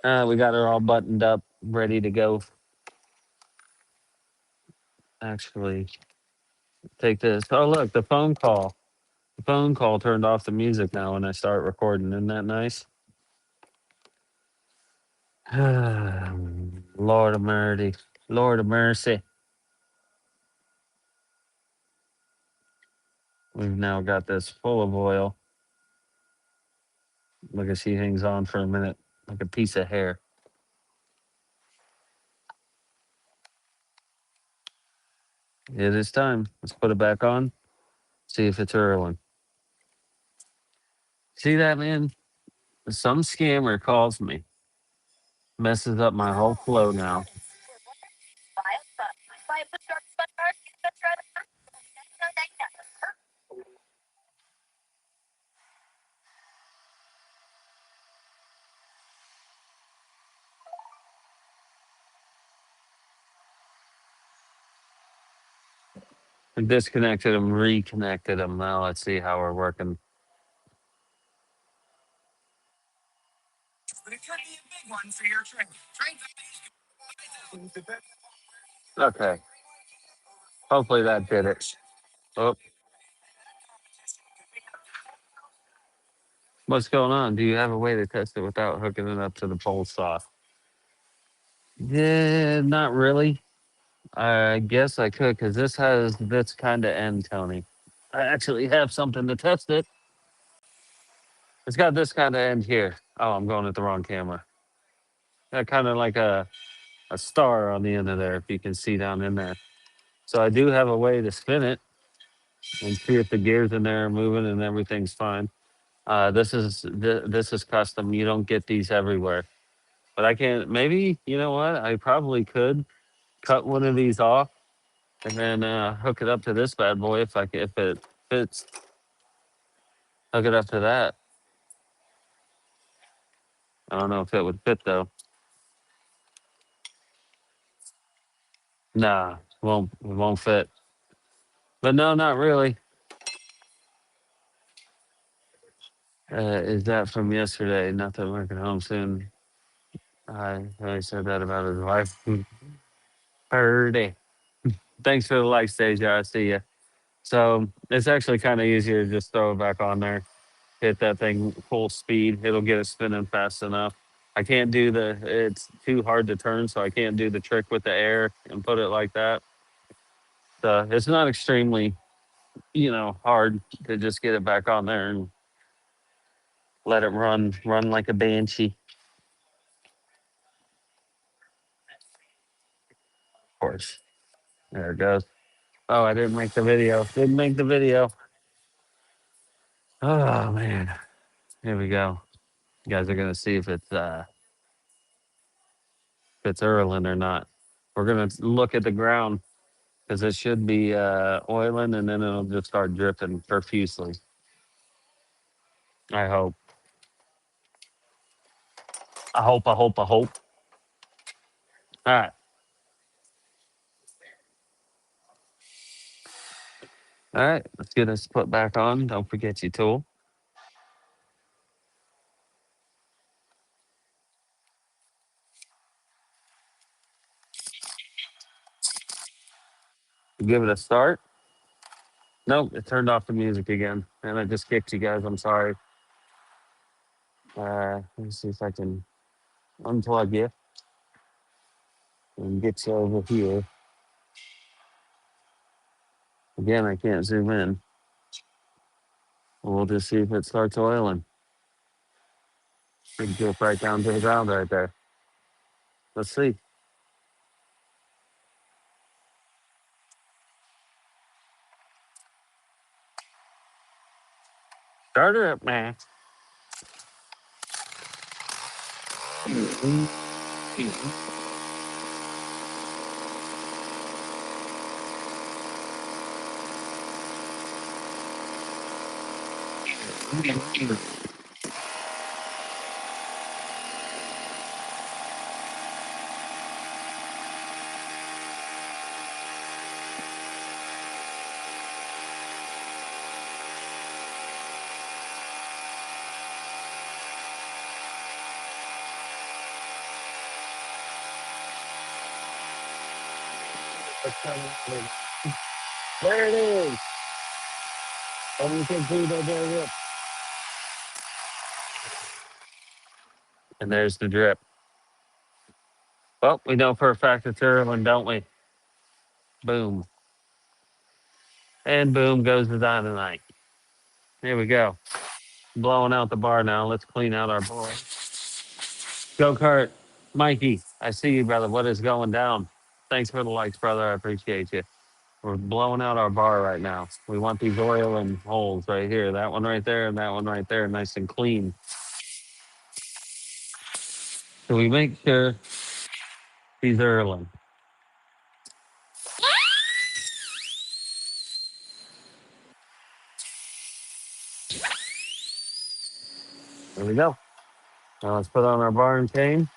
We got her all buttoned up, ready to go. Actually, take this. Oh, look, the phone call. The phone call turned off the music now when I start recording. Isn't that nice? Lord of mercy. Lord of mercy. We've now got this full of oil. Look at she hangs on for a minute like a piece of hair. It is time. Let's put it back on. See if it's Erwin. See that, man? Some scammer calls me, messes up my whole flow now. I disconnected them, reconnected them. Now let's see how we're working. Okay. Hopefully that did it. Oh, what's going on? Do you have a way to test it without hooking it up to the pole saw? Yeah, not really. I guess I could because this has this kind of end, Tony. I actually have something to test it. It's got this kind of end here. Oh, I'm going at the wrong camera. Got kind of like a star on the end of there, if you can see down in there. So I do have a way to spin it and see if the gears in there are moving and everything's fine. This is custom. You don't get these everywhere. But I can maybe, you know what? I probably could cut one of these off and then hook it up to this bad boy if it fits. Hook it up to that. I don't know if it would fit though. Nah, it won't fit. But no, not really. Is that from yesterday? Not that working home soon. I said that about his wife. Purdy. Thanks for the likes, Deja. I see you. So it's actually kind of easier to just throw it back on there, hit that thing full speed. It'll get it spinning fast enough. I can't do it's too hard to turn, so I can't do the trick with the air and put it like that. So it's not extremely, hard to just get it back on there and let it run like a banshee. Of course. There it goes. Oh, I didn't make the video. Didn't make the video. Oh man. Here we go. You guys are gonna see if it's it's Erlen or not. We're gonna look at the ground because it should be oiling, and then it'll just start dripping profusely. I hope. I hope. I hope. I hope. All right. All right. Let's get us put back on. Don't forget your tool. Give it a start. Nope, it turned off the music again, and I just kicked you guys. I'm sorry. Let me see if I can unplug you and get you over here. Again, I can't zoom in. We'll just see if it starts oiling. It goes right down to the ground right there. Let's see. Start her up, man. There it is. And you can see that there it. And there's the drip. Well, we know for a fact it's Erlen, don't we? Boom. And boom goes the dynamite. Here we go. Blowing out the bar now. Let's clean out our bar. Go kart. Mikey, I see you, brother. What is going down? Thanks for the likes, brother. I appreciate you. We're blowing out our bar right now. We want these oil and holes right here. That one right there and that one right there, nice and clean. So we make sure he's Erlen. There we go. Now let's put on our bar and chain.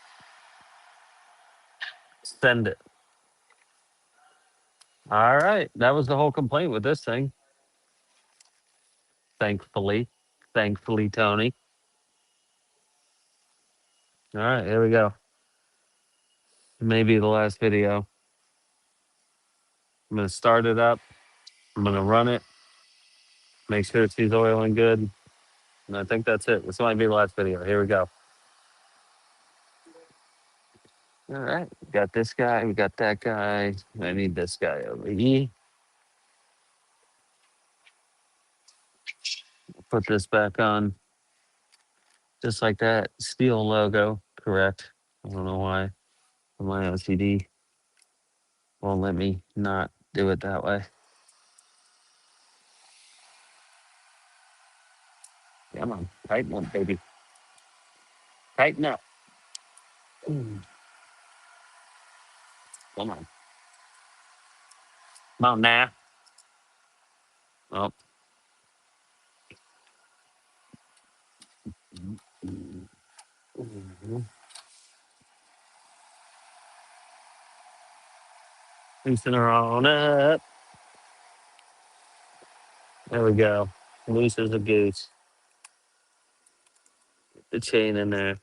Send it. All right. That was the whole complaint with this thing. Thankfully. Thankfully, Tony. All right. Here we go. Maybe the last video. I'm going to start it up. I'm going to run it. Make sure she's oiling good. And I think that's it. This might be the last video. Here we go. All right. We got this guy. We got that guy. I need this guy over here. Put this back on. Just like that. Steel logo. Correct. I don't know why. My OCD won't let me not do it that way. Come on. Tighten up, baby. Tighten up. Come on. Come on now. Oh. Loosen her on up. There we go. Loose as a goose. The chain in there.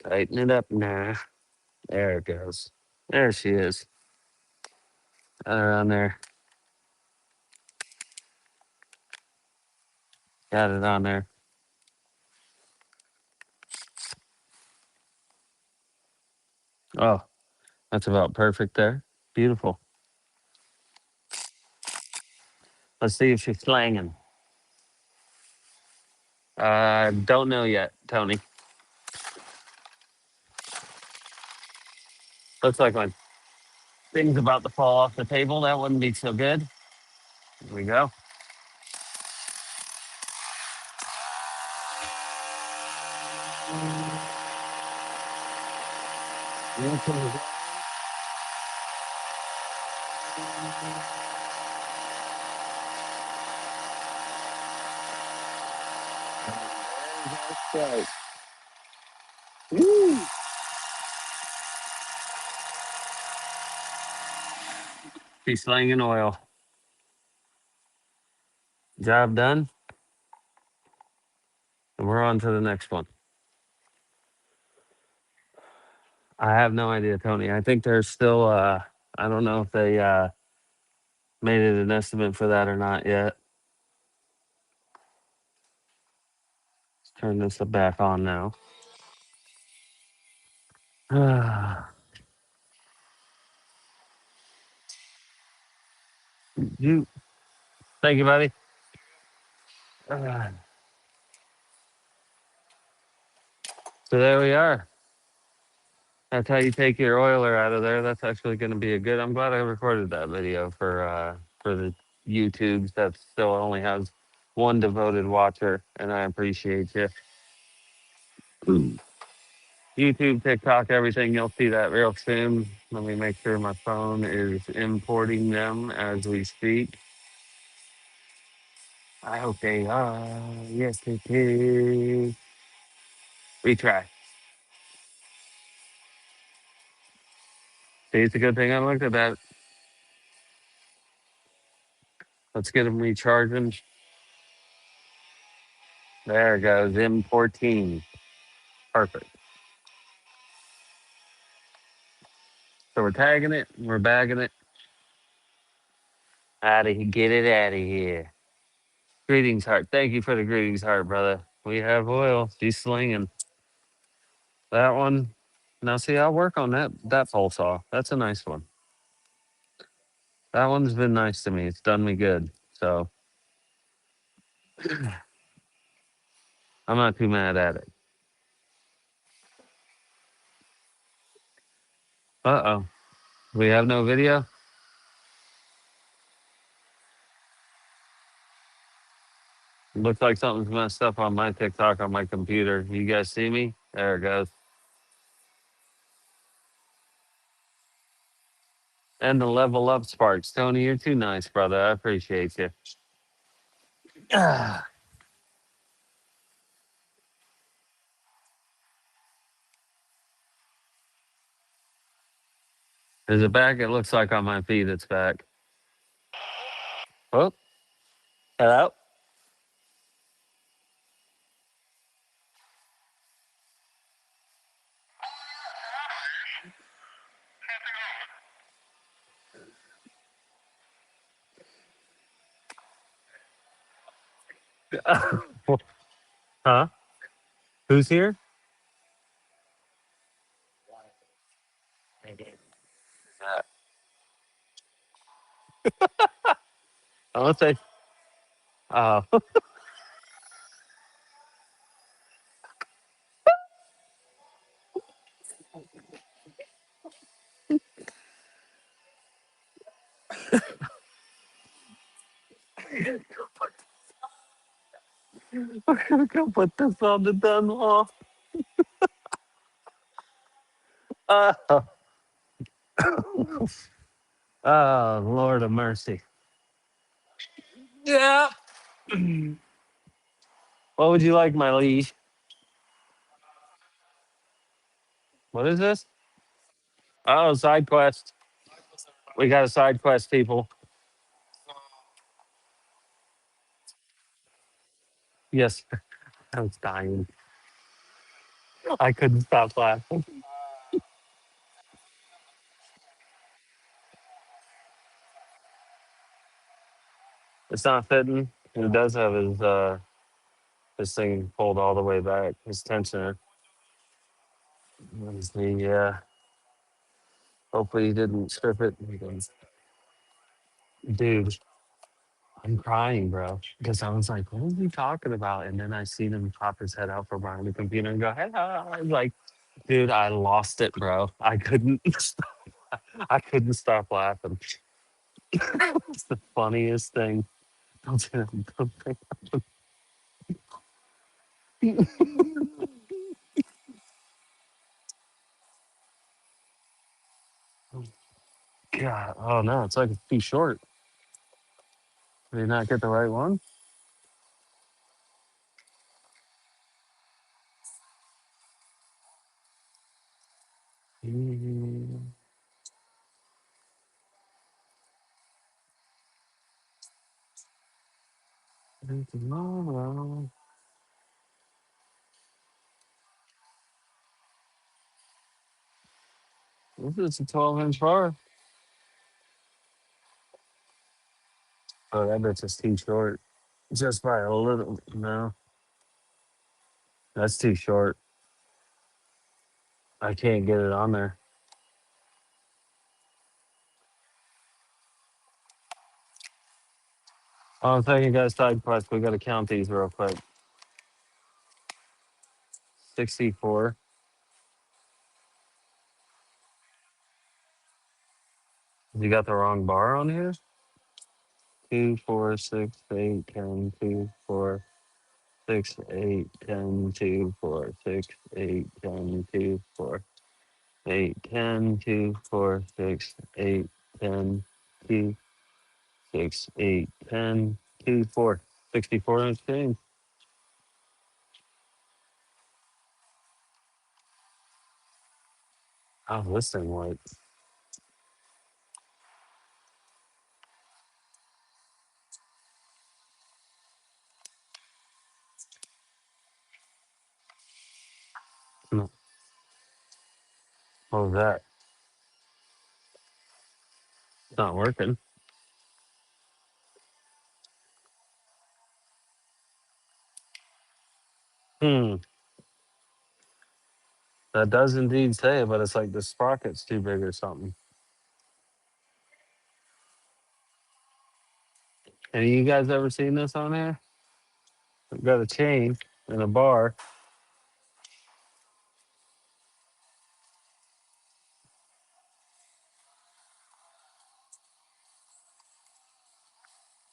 Tighten it up now. There it goes. There she is. Got her on there. Got it on there. Oh, that's about perfect there. Beautiful. Let's see if she's slanging. Don't know yet, Tony. Looks like my thing's about to fall off the table. That wouldn't be so good. Here we go. She's slinging oil. Job done. And we're on to the next one. I have no idea, Tony. I think there's still I don't know if they made it an estimate for that or not yet. Let's turn this back on now. you thank you, buddy. So there we are. That's how you take your oiler out of there. That's actually going to be a good. I'm glad I recorded that video for the YouTubes that still only has one devoted watcher, and I appreciate you. YouTube, TikTok, everything. You'll see that real soon. Let me make sure my phone is importing them as we speak. I hope they are. Yes, it is. Retry. See, it's a good thing I looked at that. Let's get them recharging. There it goes. M14. Perfect. So we're tagging it. We're bagging it. Get it out of here. Greetings, heart. Thank you for the greetings, heart, brother. We have oil. She's slinging that one. Now, see, I'll work on that pole saw. That's a nice one. That one's been nice to me. It's done me good. So I'm not too mad at it. Uh-oh. We have no video? Looks like something's messed up on my TikTok on my computer. You guys see me? There it goes. And the level up sparks. Tony, you're too nice, brother. I appreciate you. Is it back? It looks like on my feed it's back. Oh, hello? Huh? Who's here? I want to say, oh, we're going to go put this on the done wall. Oh, oh, Lord of mercy. Yeah. What would you like, my liege? What is this? Oh, side quest. We got a side quest, people. Yes, I was dying. I couldn't stop laughing. It's not fitting. He does have his thing pulled all the way back. His tensioner. Let me see. Yeah. Hopefully he didn't strip it. Dude, I'm crying, bro. Because I was like, what was he talking about? And then I seen him pop his head out from behind the computer and go, hello. I was like, dude, I lost it, bro. I couldn't I couldn't stop laughing. It's the funniest thing. Don't God, oh no, it's like it's too short. Did you not get the right one? Tomorrow. This is a 12-inch bar. Oh, that bitch is too short. Just by a little. No, that's too short. I can't get it on there. Oh, thank you guys, side quest. We got to count these real quick. 64. You got the wrong bar on here? 2, 4, 6, 8, 10, 2, 4, 6, 8, 10, 2, 4, 6, 8, 10, 2, 4, 8, 10, 2, 4, 6, 8, 10, 2, 6, 8, 10, 2, 4. 64 inch change. Oh, this thing like, no, what was that? It's not working. Hmm. That does indeed say it, but it's like the sprocket's too big or something. Have you guys ever seen this on here? We've got a chain and a bar.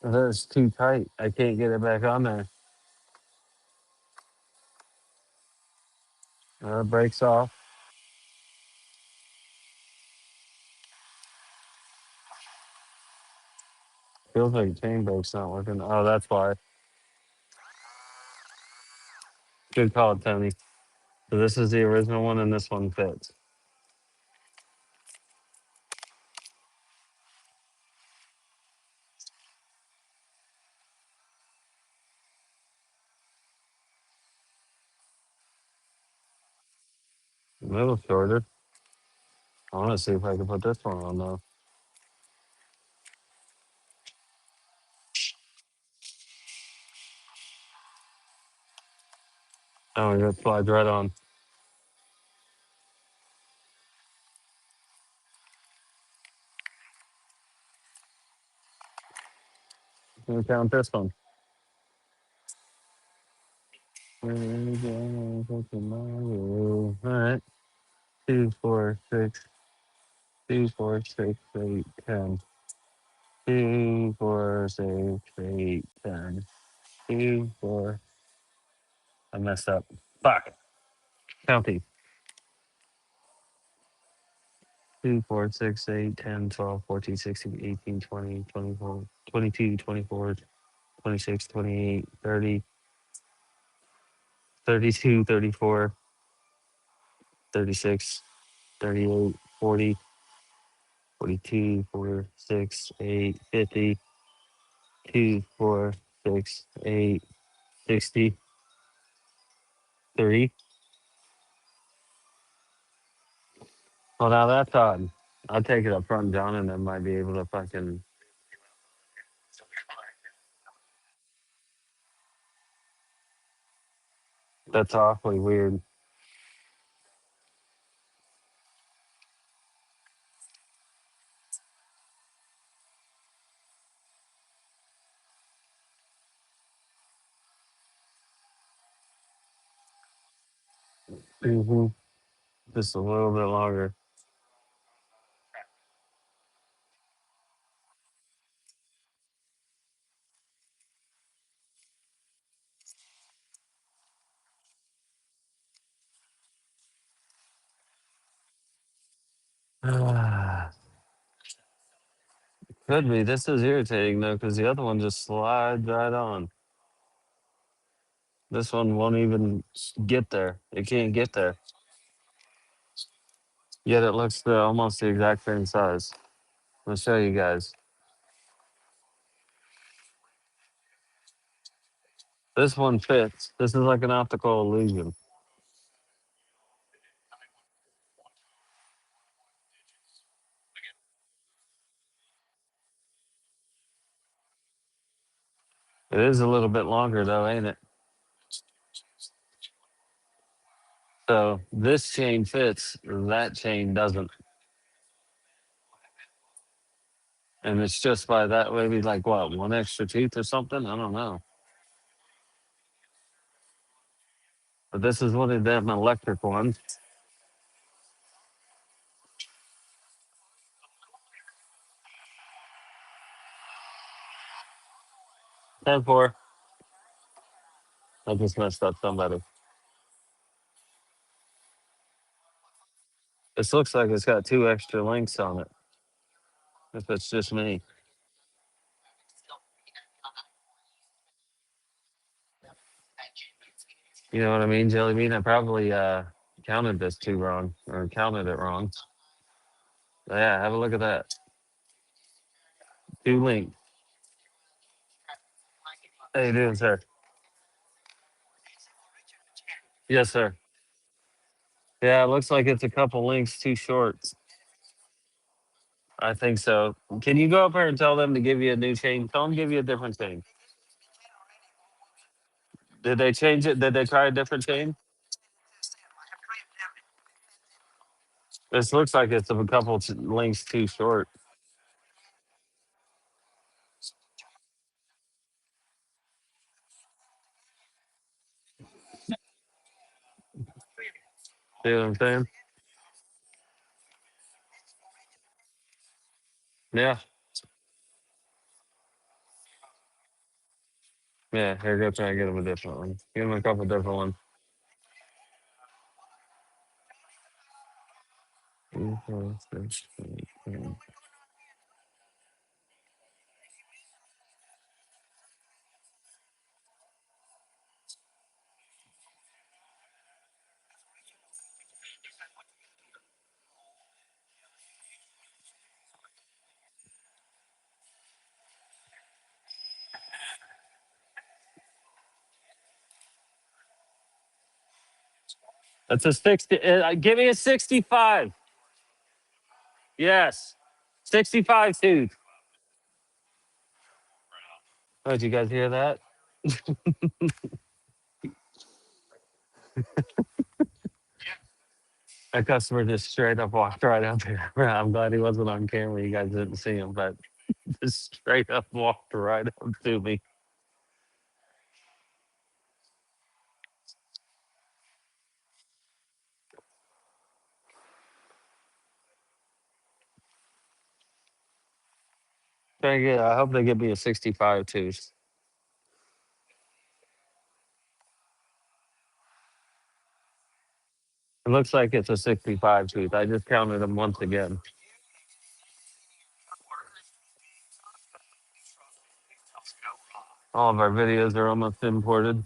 That's too tight. I can't get it back on there. It breaks off. Feels like the chain brake's not working. Oh, that's why. Good call, Tony. So this is the original one, and this one fits. A little shorter. I want to see if I can put this one on though. Oh, it slides right on. Let me count this one. All right. 2, 4, 6, 2, 4, 6, 8, 10. 2, 4, 6, 8, 10. 2, 4. I messed up. Fuck. Counting. 2, 4, 6, 8, 10, 12, 14, 16, 18, 20, 24, 22, 24, 26, 28, 30, 32, 34, 36, 38, 40, 42, 4, 6, 8, 50, 2, 4, 6, 8, 60, 3. Well, now that's odd. I'll take it up front, John, and then might be able to fucking. That's awfully weird. Hmm. Just a little bit longer. Could be. This is irritating though, because the other one just slides right on. This one won't even get there. It can't get there. Yet it looks almost the exact same size. I'll show you guys. This one fits. This is like an optical illusion. It is a little bit longer though, ain't it? So this chain fits, that chain doesn't. And it's just by that, maybe like what, one extra tooth or something? I don't know. But this is one of them electric ones. 10-4. I just messed up somebody. This looks like it's got two extra links on it. If it's just me. You know what I mean, Jelly Bean? I probably counted this too wrong or counted it wrong. Yeah, have a look at that. Two links. How you doing, sir? Yes, sir. Yeah, it looks like it's a couple links too short. I think so. Can you go up here and tell them to give you a new chain? Tell them to give you a different chain. Did they change it? Did they try a different chain? This looks like it's a couple links too short. See what I'm saying? Yeah. Yeah. Here, go try and get them a different one. Get them a couple different ones. That's a 60. Give me a 65. Yes. 65 tooth. Oh, did you guys hear that? A customer just straight up walked right up here. I'm glad he wasn't on camera. You guys didn't see him, but just straight up walked right up to me. I hope they give me a 65 tooth. It looks like it's a 65 tooth. I just counted them once again. All of our videos are almost imported.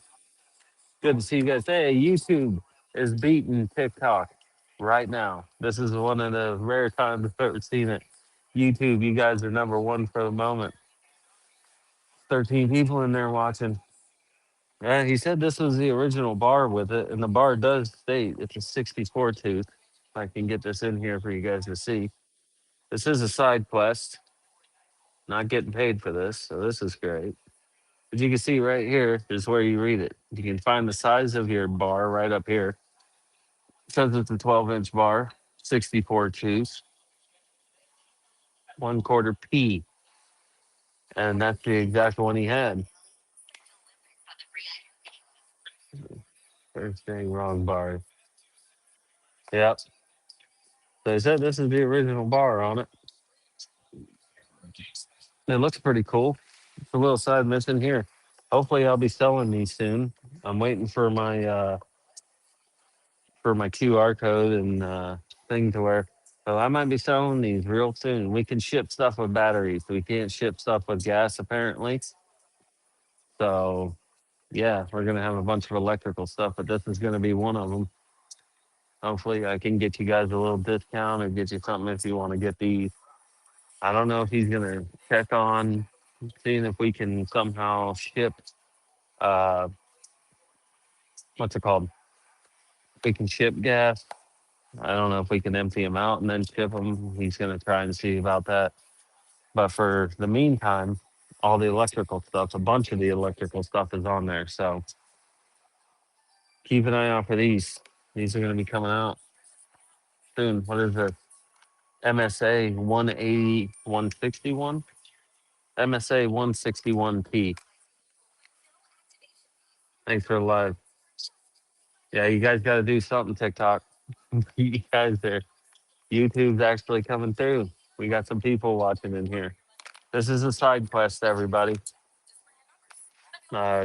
Good to see you guys. Hey, YouTube is beating TikTok right now. This is one of the rare times I've ever seen it. YouTube, you guys are number one for the moment. 13 people in there watching. Yeah, he said this was the original bar with it, and the bar does state it's a 64 tooth. I can get this in here for you guys to see. This is a side quest. Not getting paid for this, so this is great. But you can see right here is where you read it. You can find the size of your bar right up here. It says it's a 12-inch bar, 64 tooth, 1/4 P, and that's the exact one he had. First thing wrong bar. Yep. So he said this is the original bar on it. It looks pretty cool. It's a little side mission here. Hopefully I'll be selling these soon. I'm waiting for my QR code and thing to wear. So I might be selling these real soon. We can ship stuff with batteries. We can't ship stuff with gas apparently. So yeah, we're gonna have a bunch of electrical stuff, but this is gonna be one of them. Hopefully, I can get you guys a little discount or get you something if you want to get these. I don't know if he's gonna check on seeing if we can somehow ship. Uh, what's it called? We can ship gas. I don't know if we can empty them out and then ship them. He's gonna try and see about that. But for the meantime, all the electrical stuff, a bunch of the electrical stuff is on there. So keep an eye out for these. These are gonna be coming out soon. What is it? MSA 180 161? MSA 161P. Thanks for the live. Yeah, you guys got to do something, TikTok. You guys are, YouTube's actually coming through. We got some people watching in here. This is a side quest, everybody.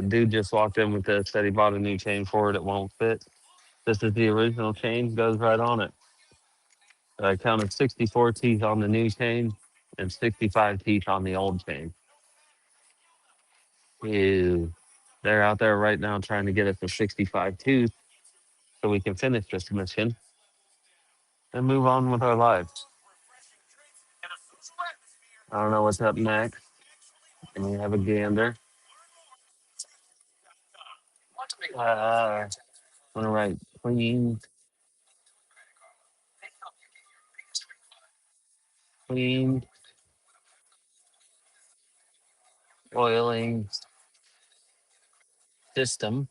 Dude just walked in with this, said he bought a new chain for it. It won't fit. This is the original chain, goes right on it. I counted 64 teeth on the new chain and 65 teeth on the old chain. Ew. They're out there right now trying to get us to 65 tooth so we can finish this mission and move on with our lives. I don't know what's up next. And we have a gander. I'm gonna write clean oiling system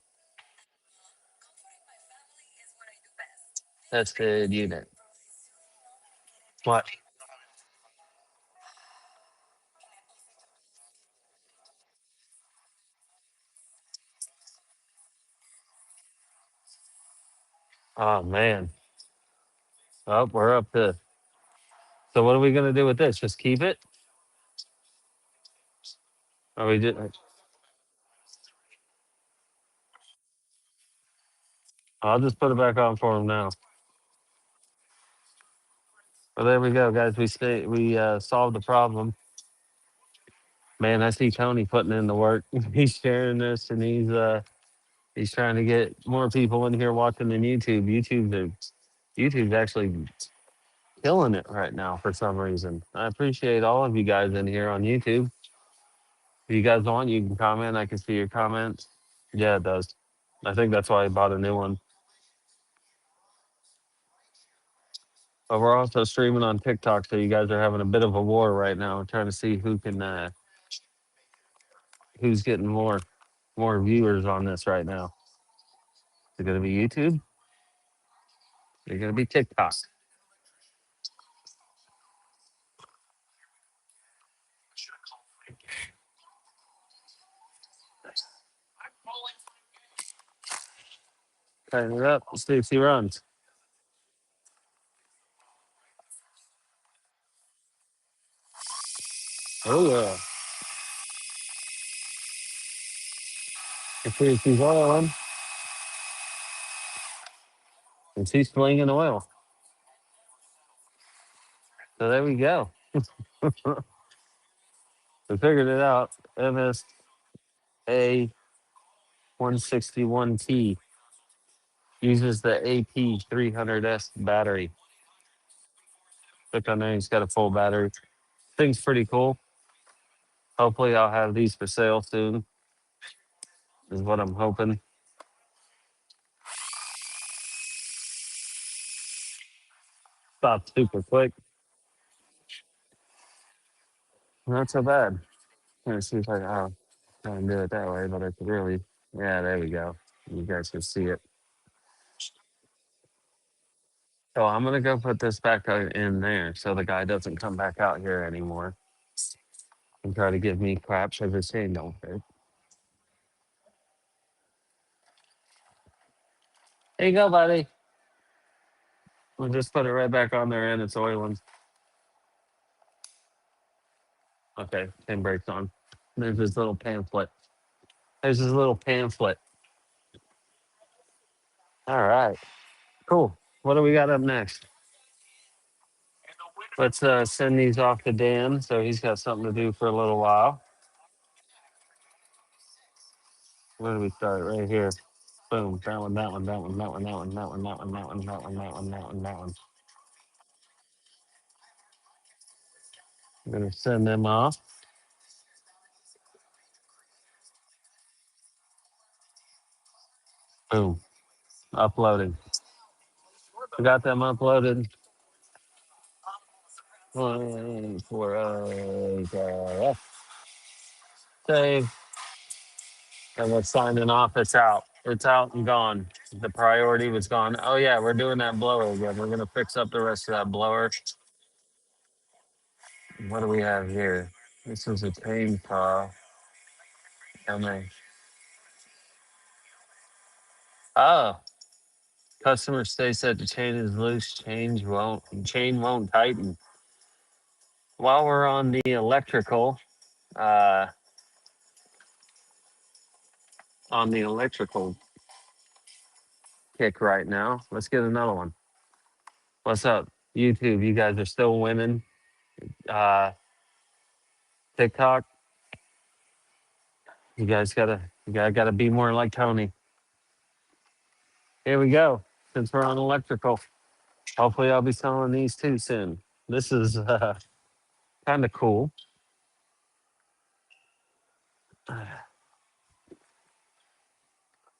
tested unit. What? Oh man. Oh, we're up to. So what are we gonna do with this? Just keep it? Or we just? I'll just put it back on for him now. Well, there we go, guys. We solved the problem. Man, I see Tony putting in the work. He's sharing this, and he's trying to get more people in here watching the YouTube. YouTube's actually killing it right now for some reason. I appreciate all of you guys in here on YouTube. If you guys want, you can comment. I can see your comments. Yeah, it does. I think that's why I bought a new one. But we're also streaming on TikTok, so you guys are having a bit of a war right now, trying to see who's getting more viewers on this right now. Is it gonna be YouTube? Is it gonna be TikTok? Tighten it up. Let's see if he runs. Oh yeah. Let's see if he's oiling. And he's slinging oil. So there we go. We figured it out. MSA 161T uses the AP 300S battery. Look on there, he's got a full battery. Thing's pretty cool. Hopefully, I'll have these for sale soon, is what I'm hoping. Stop super quick. Not so bad. Let's see if I can try and do it that way, but I could really. Yeah, there we go. You guys can see it. So I'm gonna go put this back in there so the guy doesn't come back out here anymore and try to give me crap because his chain don't fit. There you go, buddy. We'll just put it right back on there and it's oiling. Okay, chain brake's on. There's his little pamphlet. There's his little pamphlet. All right, cool. What do we got up next? Let's send these off to Dan so he's got something to do for a little while. Where do we start? Right here. Boom. That one, that one, that one, that one, that one, that one, that one, that one, that one, that one, that one, that one. I'm gonna send them off. Boom. Uploading. We got them uploaded. For save. And we're signing off. It's out. It's out and gone. The priority was gone. Oh yeah, we're doing that blower again. We're gonna fix up the rest of that blower. What do we have here? This is a chainsaw. MA. Oh, customer stay said the chain is loose. Chain won't tighten. While we're on the electrical, uh, on the electrical kick right now, let's get another one. What's up, YouTube? You guys are still winning. Uh, TikTok, you guys gotta be more like Tony. Here we go. Since we're on electrical, hopefully I'll be selling these too soon. This is kind of cool. I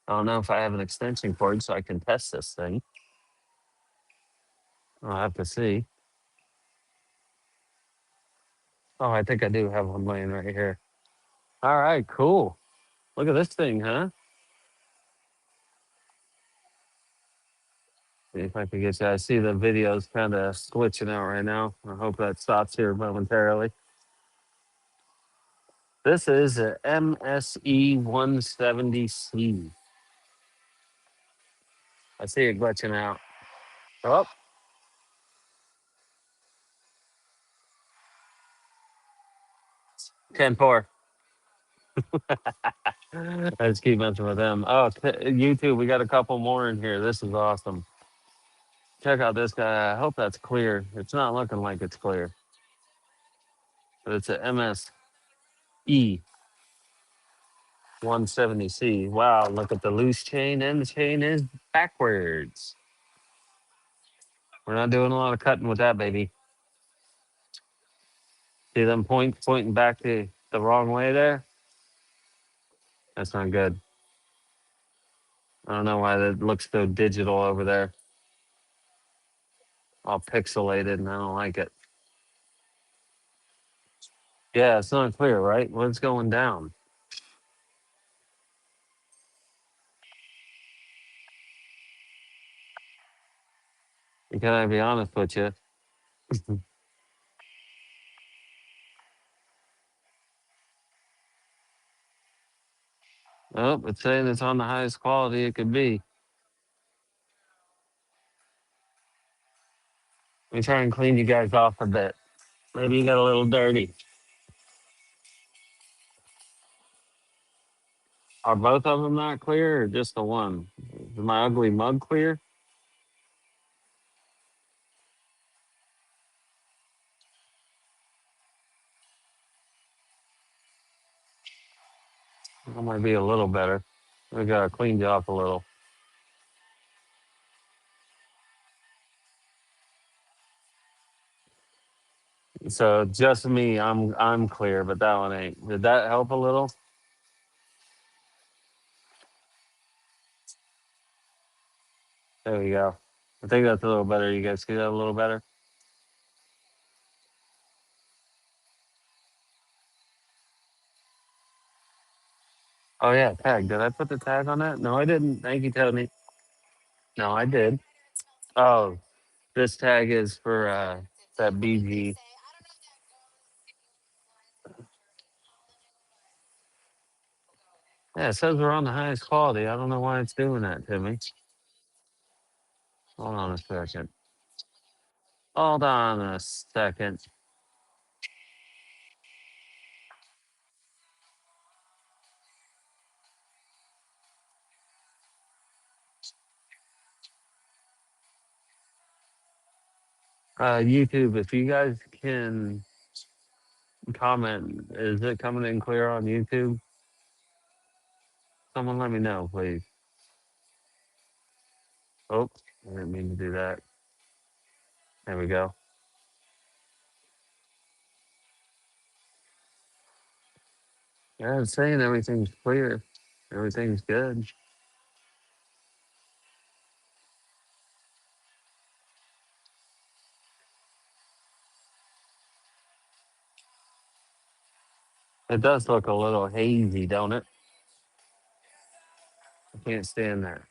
don't know if I have an extension cord so I can test this thing. I'll have to see. Oh, I think I do have one laying right here. All right, cool. Look at this thing, huh? See if I can get you. I see the video's kind of glitching out right now. I hope that stops here momentarily. This is a MSE 170C. I see it glitching out. Oh, 10-4. I just keep messing with them. Oh, YouTube, we got a couple more in here. This is awesome. Check out this guy. I hope that's clear. It's not looking like it's clear, but it's a MSE 170C. Wow, look at the loose chain, and the chain is backwards. We're not doing a lot of cutting with that, baby. See them points pointing back the wrong way there? That's not good. I don't know why that looks so digital over there. All pixelated, and I don't like it. Yeah, it's not clear, right? What's going down? Can I be honest with you? Oh, it's saying it's on the highest quality it could be. Let me try and clean you guys off a bit. Maybe you got a little dirty. Are both of them not clear or just the one? Is my ugly mug clear? That might be a little better. We gotta clean you off a little. So just me, I'm clear, but that one ain't. Did that help a little? There we go. I think that's a little better. You guys see that a little better? Oh yeah, tag. Did I put the tag on that? No, I didn't. Thank you, Tony. No, I did. Oh, this tag is for that BG. Yeah, it says we're on the highest quality. I don't know why it's doing that to me. Hold on a second. Hold on a second. YouTube, if you guys can comment, is it coming in clear on YouTube? Someone let me know, please. Oh, I didn't mean to do that. There we go. Yeah, it's saying everything's clear. Everything's good. It does look a little hazy, don't it? I can't stand that.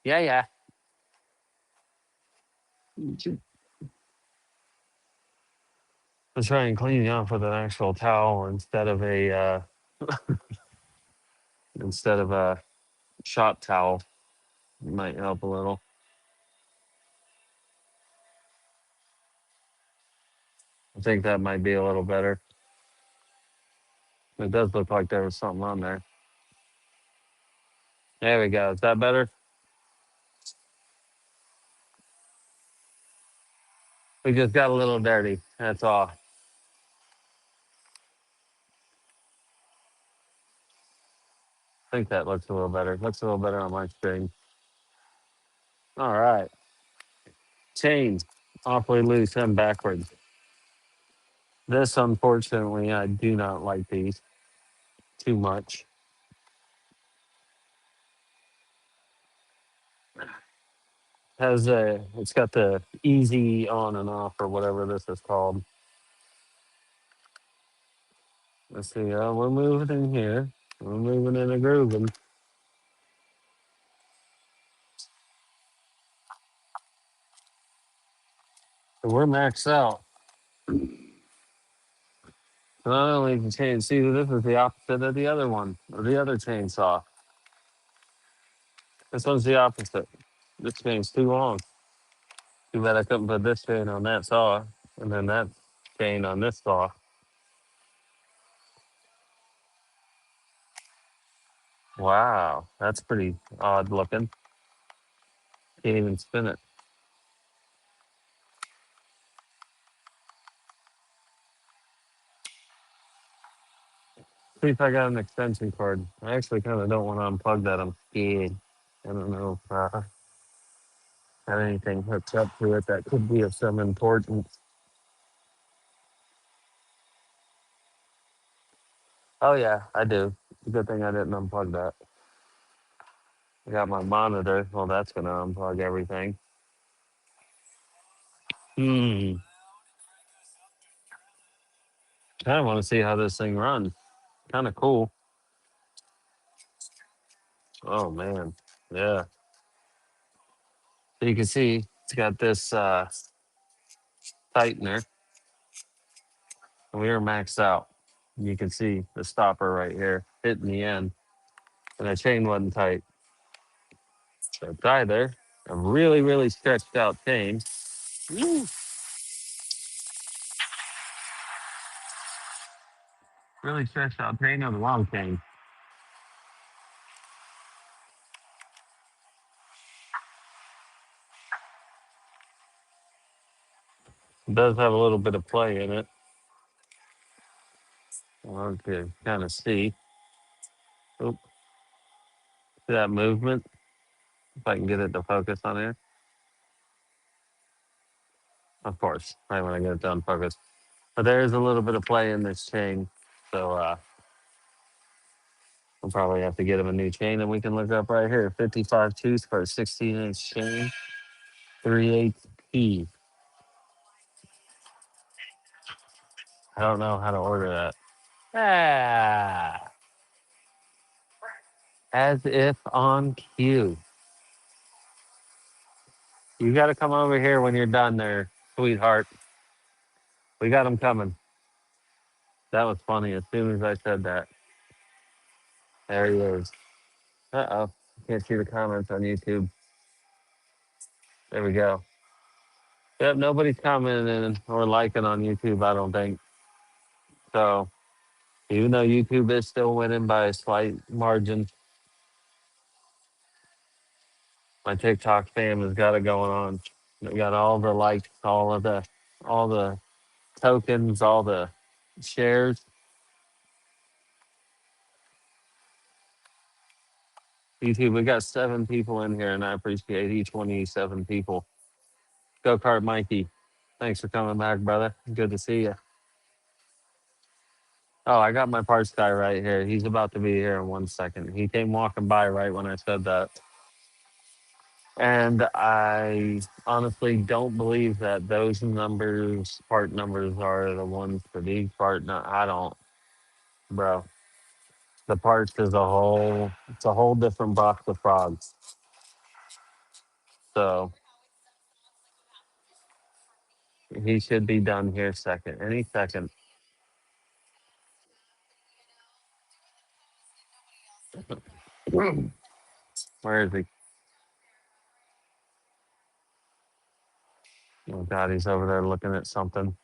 Yeah, yeah. Let's try and clean you off with an actual towel instead of a shop towel. It might help a little. I think that might be a little better. It does look like there was something on there. There we go. Is that better? We just got a little dirty. That's all. I think that looks a little better. Looks a little better on my screen. All right. Chains awfully loose and backwards. This, unfortunately, I do not like these too much. It's got the easy on and off or whatever this is called. Let's see. We're moving in here. We're moving in a grooving. So we're maxed out. So not only the chain, see, this is the opposite of the other one, or the other chainsaw. This one's the opposite. This chain's too long. Too bad I couldn't put this chain on that saw, and then that chain on this saw. Wow, that's pretty odd looking. Can't even spin it. See if I got an extension cord. I actually kind of don't want to unplug that. I'm scared. I don't know if got anything hooked up to it that could be of some importance. Oh yeah, I do. It's a good thing I didn't unplug that. I got my monitor. Well, that's gonna unplug everything. Hmm. Kind of want to see how this thing runs. Kind of cool. Oh man. Yeah. So you can see it's got this tightener. We are maxed out. You can see the stopper right here hitting the end, and the chain wasn't tight. So it's either a really, really stretched out chain, really stretched out chain, or the wrong chain. It does have a little bit of play in it. Okay, kind of see. Oop, see that movement? If I can get it to focus on here. Of course, right when I get it to unfocus. But there is a little bit of play in this chain. So we'll probably have to get him a new chain, and we can look up right here. 55 tooth for a 16-inch chain, 3/8 P. I don't know how to order that. Ah, as if on cue. You got to come over here when you're done there, sweetheart. We got him coming. That was funny. As soon as I said that, there he is. Uh-oh. Can't see the comments on YouTube. There we go. Yep, nobody's commenting or liking on YouTube, I don't think. So even though YouTube is still winning by a slight margin, My TikTok fam has got it going on. They got all the likes, all the tokens, all the shares. YouTube, we got 7 people in here, and I appreciate each one of you 7 people. Go Kart Mikey. Thanks for coming back, brother. Good to see you. Oh, I got my parts guy right here. He's about to be here in 1 second. He came walking by right when I said that. And I honestly don't believe that those numbers, part numbers, are the ones for these part. No, I don't, bro. The parts is it's a whole different box of frogs. So he should be done here any second. Where is he? Oh God, he's over there looking at something.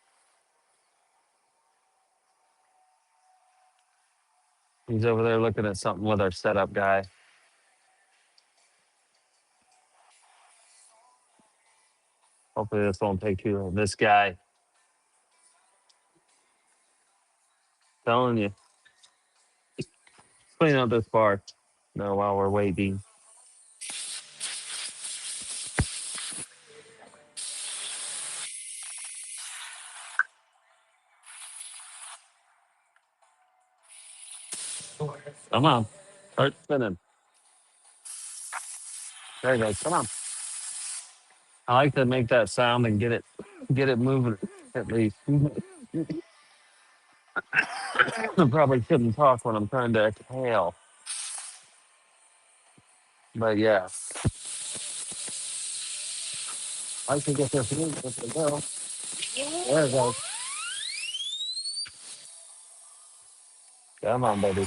He's over there looking at something with our setup guy. Hopefully this won't take too long. This guy, telling you, clean out this bar. No, while we're waiting. Come on, start spinning. There you go. Come on. I like to make that sound and get it moving at least. I probably shouldn't talk when I'm trying to exhale, but yeah, I can get this moving if it will. There it goes. Come on, baby.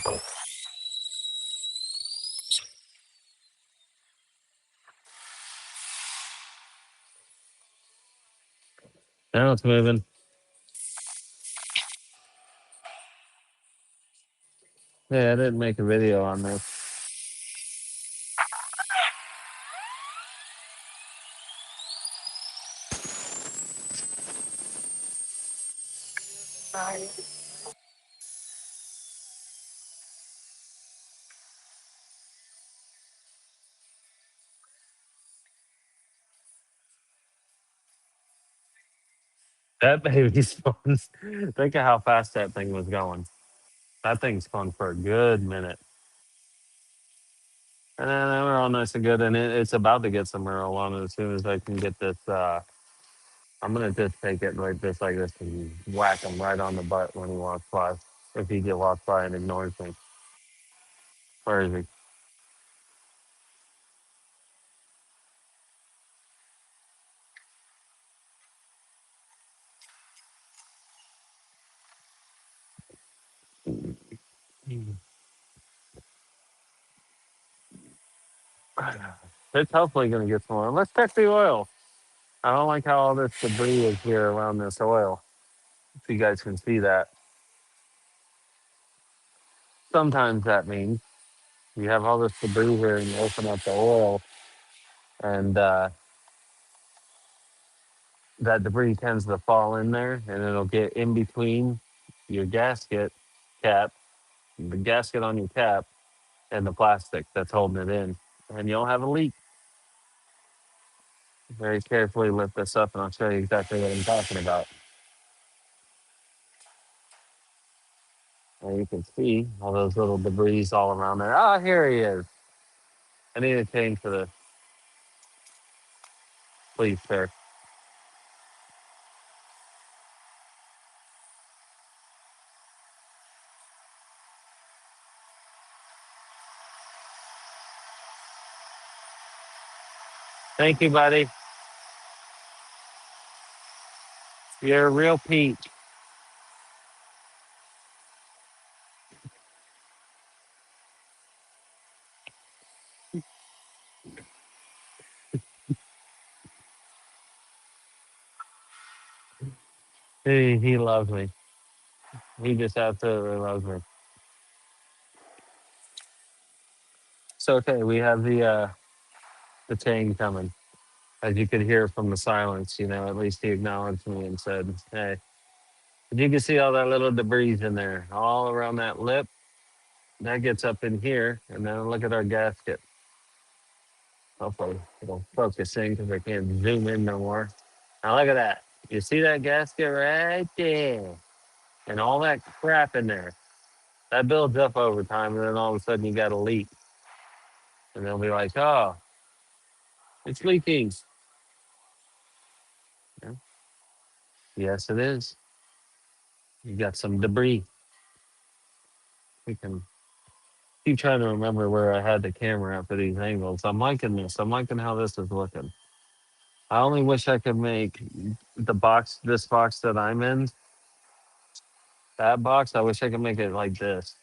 Now it's moving. Yeah, I didn't make a video on this. That baby's fun. Think of how fast that thing was going. That thing's fun for a good minute. And then we're all nice and good, and it's about to get somewhere along as soon as I can get this. I'm gonna just take it like this, and whack him right on the butt when he walks by. If he get walks by and ignores me, where is he? It's hopefully gonna get somewhere. Let's check the oil. I don't like how all this debris is here around this oil. If you guys can see that, sometimes that means you have all this debris here, and you open up the oil, and that debris tends to fall in there, and it'll get in between your gasket cap, the gasket on your cap, and the plastic that's holding it in, and you'll have a leak. Very carefully lift this up, and I'll show you exactly what I'm talking about. And you can see all those little debris all around there. Ah, here he is. I need to change for this, please, sir. Thank you, buddy. You're a real peach. He loves me. He just absolutely loves me. So okay, we have the the chain coming. As you could hear from the silence, at least he acknowledged me and said, "Hey." But you can see all that little debris in there, all around that lip. That gets up in here, and then look at our gasket. Hopefully it'll focus in because I can't zoom in no more. Now look at that. You see that gasket right there, and all that crap in there. That builds up over time, and then all of a sudden you got a leak, and they'll be like, "Oh, it's leaking." Yeah. Yes, it is. You got some debris. We can keep trying to remember where I had the camera at for these angles. I'm liking this. I'm liking how this is looking. I only wish I could make this box that I'm in, that box. I wish I could make it like this.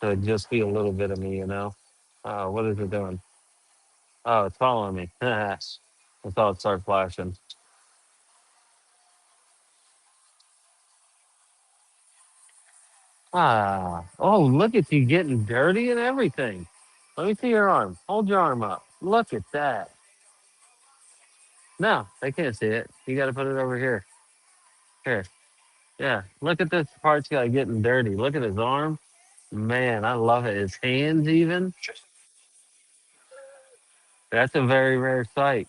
So it'd just be a little bit of me. Oh, what is it doing? Oh, it's following me. I thought it started flashing. Oh, look at you getting dirty and everything. Let me see your arm. Hold your arm up. Look at that. No, they can't see it. You got to put it over here. Here. Yeah. Look at this part's guy getting dirty. Look at his arm. Man, I love it. His hands, even. That's a very rare sight.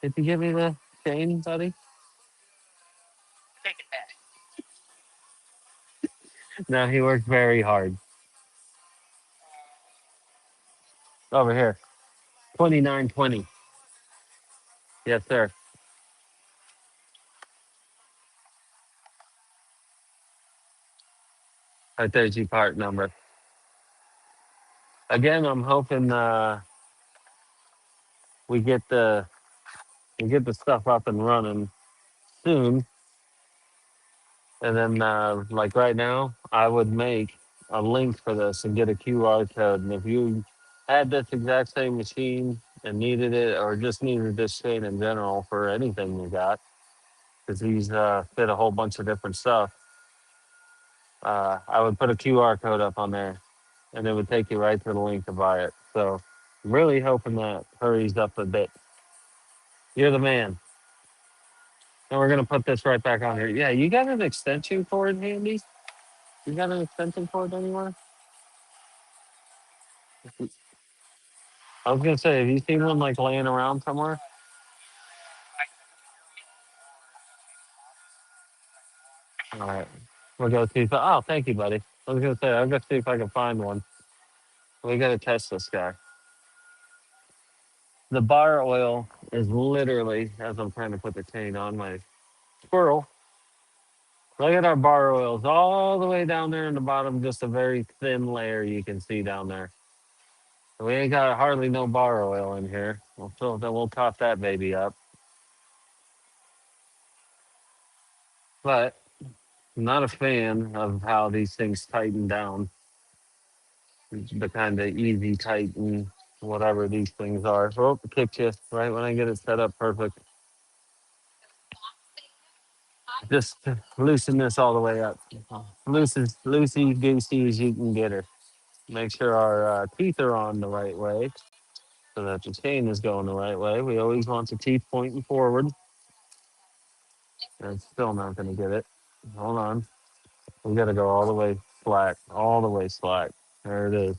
Did you give me the chain, buddy? No, he worked very hard. Over here. 2920. Yes, sir. Right there's your part number. Again, I'm hoping we get the we get the stuff up and running soon. And then, like right now, I would make a link for this and get a QR code. And if you had this exact same machine and needed it, or just needed this chain in general for anything you got, because these fit a whole bunch of different stuff, I would put a QR code up on there, and it would take you right to the link to buy it. So, really hoping that hurries up a bit. You're the man. And we're gonna put this right back on here. Yeah, you got an extension cord handy? You got an extension cord anywhere? I was gonna say, have you seen one like laying around somewhere? All right, we'll go see. Oh, thank you, buddy. I was gonna say, I'll go see if I can find one. We gotta test this guy. The bar oil is literally, as I'm trying to put the chain on my squirrel. Look at our bar oils all the way down there in the bottom, just a very thin layer you can see down there. We ain't got hardly no bar oil in here. We'll top that baby up. But I'm not a fan of how these things tighten down. The kind of easy tighten, whatever these things are. Oh, kicked you right when I get it set up perfect. Just loosen this all the way up. Loosey goosey as you can get her. Make sure our teeth are on the right way so that the chain is going the right way. We always want the teeth pointing forward. And still not going to get it. Hold on. We got to go all the way slack. All the way slack. There it is.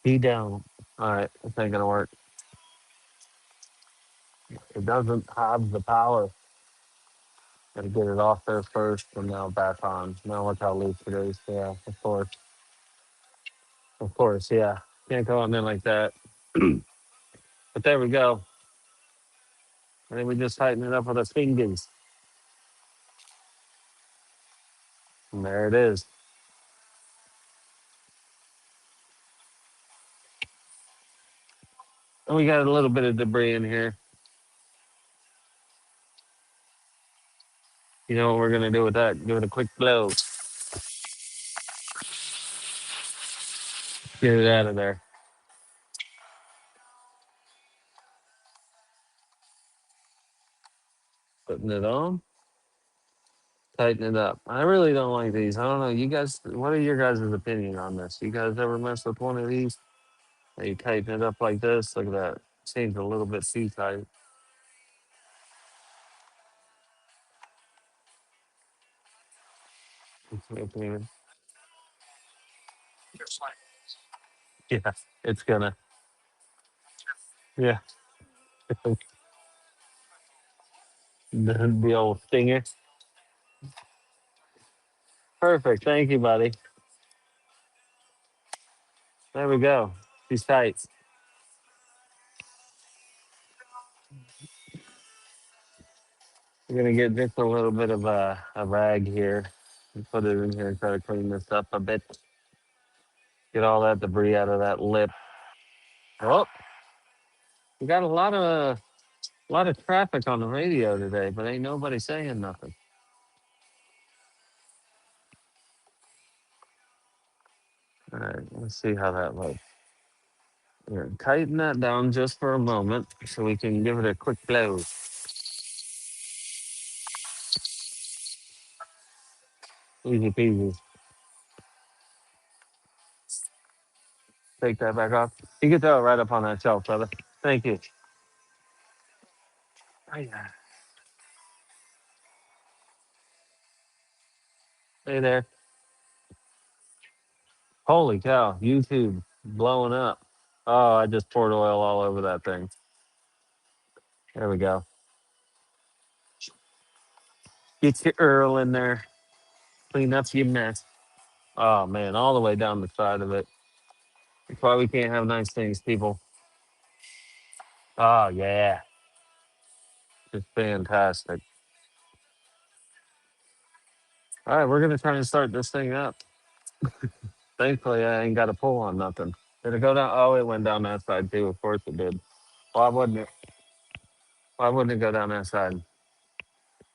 He down. All right. This ain't going to work. It doesn't have the power. Got to get it off there first and now back on. Now look how loose it is. Yeah, of course. Of course, yeah. Can't go on there like that. But there we go. And then we just tighten it up with our fingers. And there it is. And we got a little bit of debris in here. You know what we're going to do with that? Give it a quick blow. Get it out of there. Putting it on. Tighten it up. I really don't like these. I don't know. You guys, what are your guys' opinion on this? You guys ever mess with one of these? You tighten it up like this. Look at that. Seems a little bit too tight. Yeah, it's gonna. Yeah, the old stinger. Perfect. Thank you, buddy. There we go. She's tight. We're gonna get just a little bit of a rag here and put it in here and try to clean this up a bit. Get all that debris out of that lip. Oh, we got a lot of traffic on the radio today, but ain't nobody saying nothing. All right, let's see how that looks. We're gonna tighten that down just for a moment so we can give it a quick blow. Easy peasy. Take that back off. You can throw it right up on that shelf, brother. Thank you. Oh, yeah. Hey there. Holy cow, YouTube blowing up. Oh, I just poured oil all over that thing. There we go. Get your Earl in there. Clean up your mess. Oh, man, all the way down the side of it. That's why we can't have nice things, people. Oh, yeah. Just fantastic. All right, we're going to try and start this thing up. Thankfully, I ain't got to pull on nothing. Did it go down? Oh, it went down that side, too. Of course it did. Why wouldn't it? Why wouldn't it go down that side?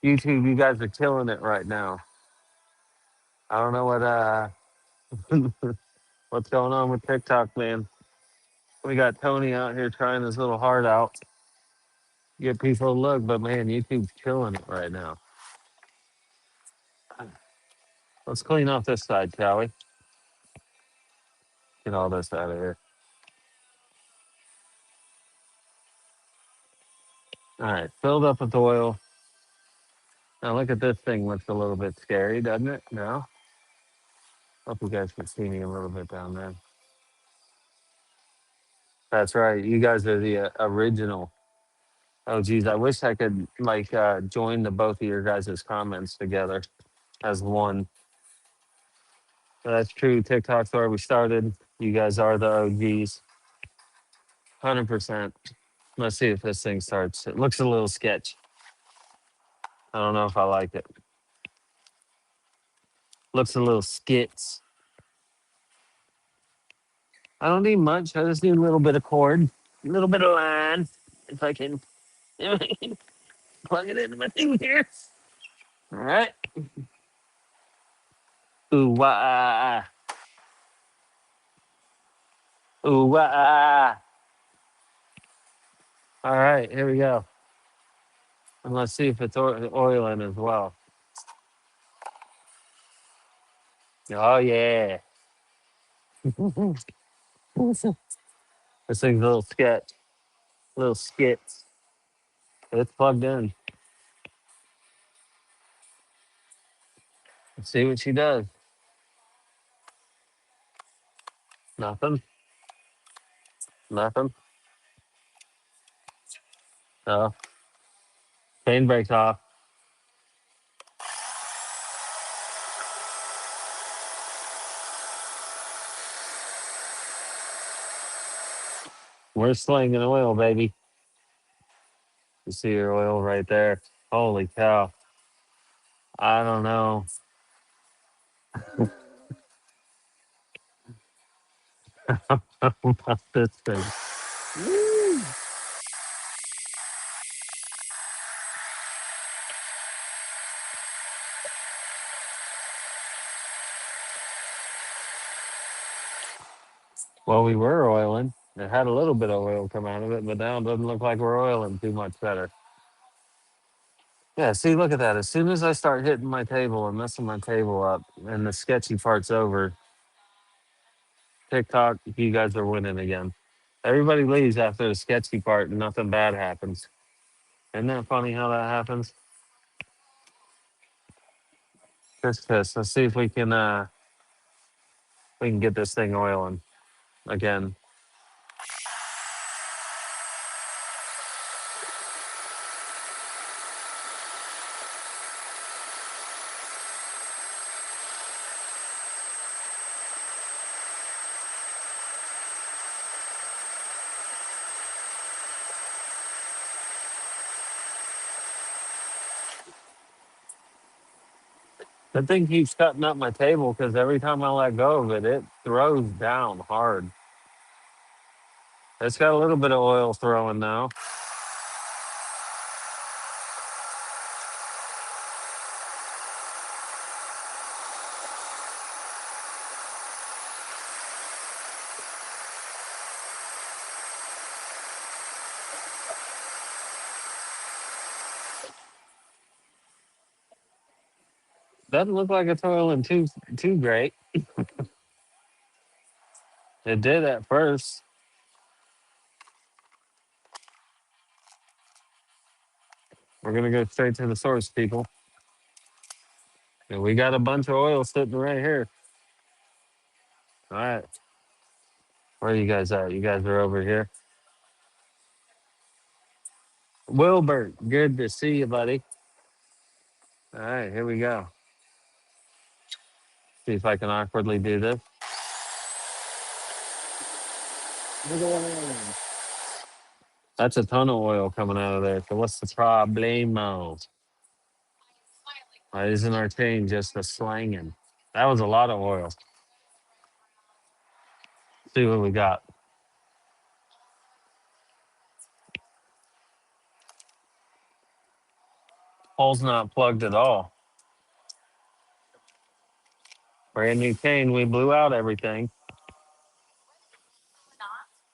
YouTube, you guys are killing it right now. I don't know what's going on with TikTok, man. We got Tony out here trying his little heart out, get people to look, but man, YouTube's killing it right now. Let's clean off this side, shall we? Get all this out of here. All right, filled up with oil. Now look at this thing. Looks a little bit scary, doesn't it? No. Hope you guys can see me a little bit down there. That's right. You guys are the original. Oh, geez. I wish I could like join the both of your guys' comments together as one. That's true. TikTok's where we started. You guys are the OGs. 100%. Let's see if this thing starts. It looks a little sketch. I don't know if I like it. Looks a little skits. I don't need much. I just need a little bit of cord, a little bit of line. If I can plug it into my thing here. All right. Ooh, wah, ooh, wah. All right, here we go. And let's see if it's oiling as well. Oh, yeah. This thing's a little sketch, little skits. It's plugged in. Let's see what she does. Nothing. Nothing. No. Chain breaks off. We're slinging oil, baby. You see your oil right there. Holy cow. I don't know about this thing. Well, we were oiling. It had a little bit of oil come out of it, but now it doesn't look like we're oiling too much better. Yeah, see, look at that. As soon as I start hitting my table and messing my table up and the sketchy part's over, TikTok, you guys are winning again. Everybody leaves after the sketchy part and nothing bad happens. Isn't that funny how that happens? Just piss. Let's see if we can get this thing oiling again. The thing keeps cutting up my table because every time I let go of it, it throws down hard. It's got a little bit of oil throwing now. Doesn't look like it's oiling too great. It did at first. We're gonna go straight to the source, people. And we got a bunch of oil sitting right here. All right. Where are you guys at? You guys are over here. Wilbert, good to see you, buddy. All right, here we go. See if I can awkwardly do this. That's a ton of oil coming out of there. So what's the problemo? Why isn't our chain just a slanging? That was a lot of oil. See what we got. Hole's not plugged at all. Brand new chain. We blew out everything.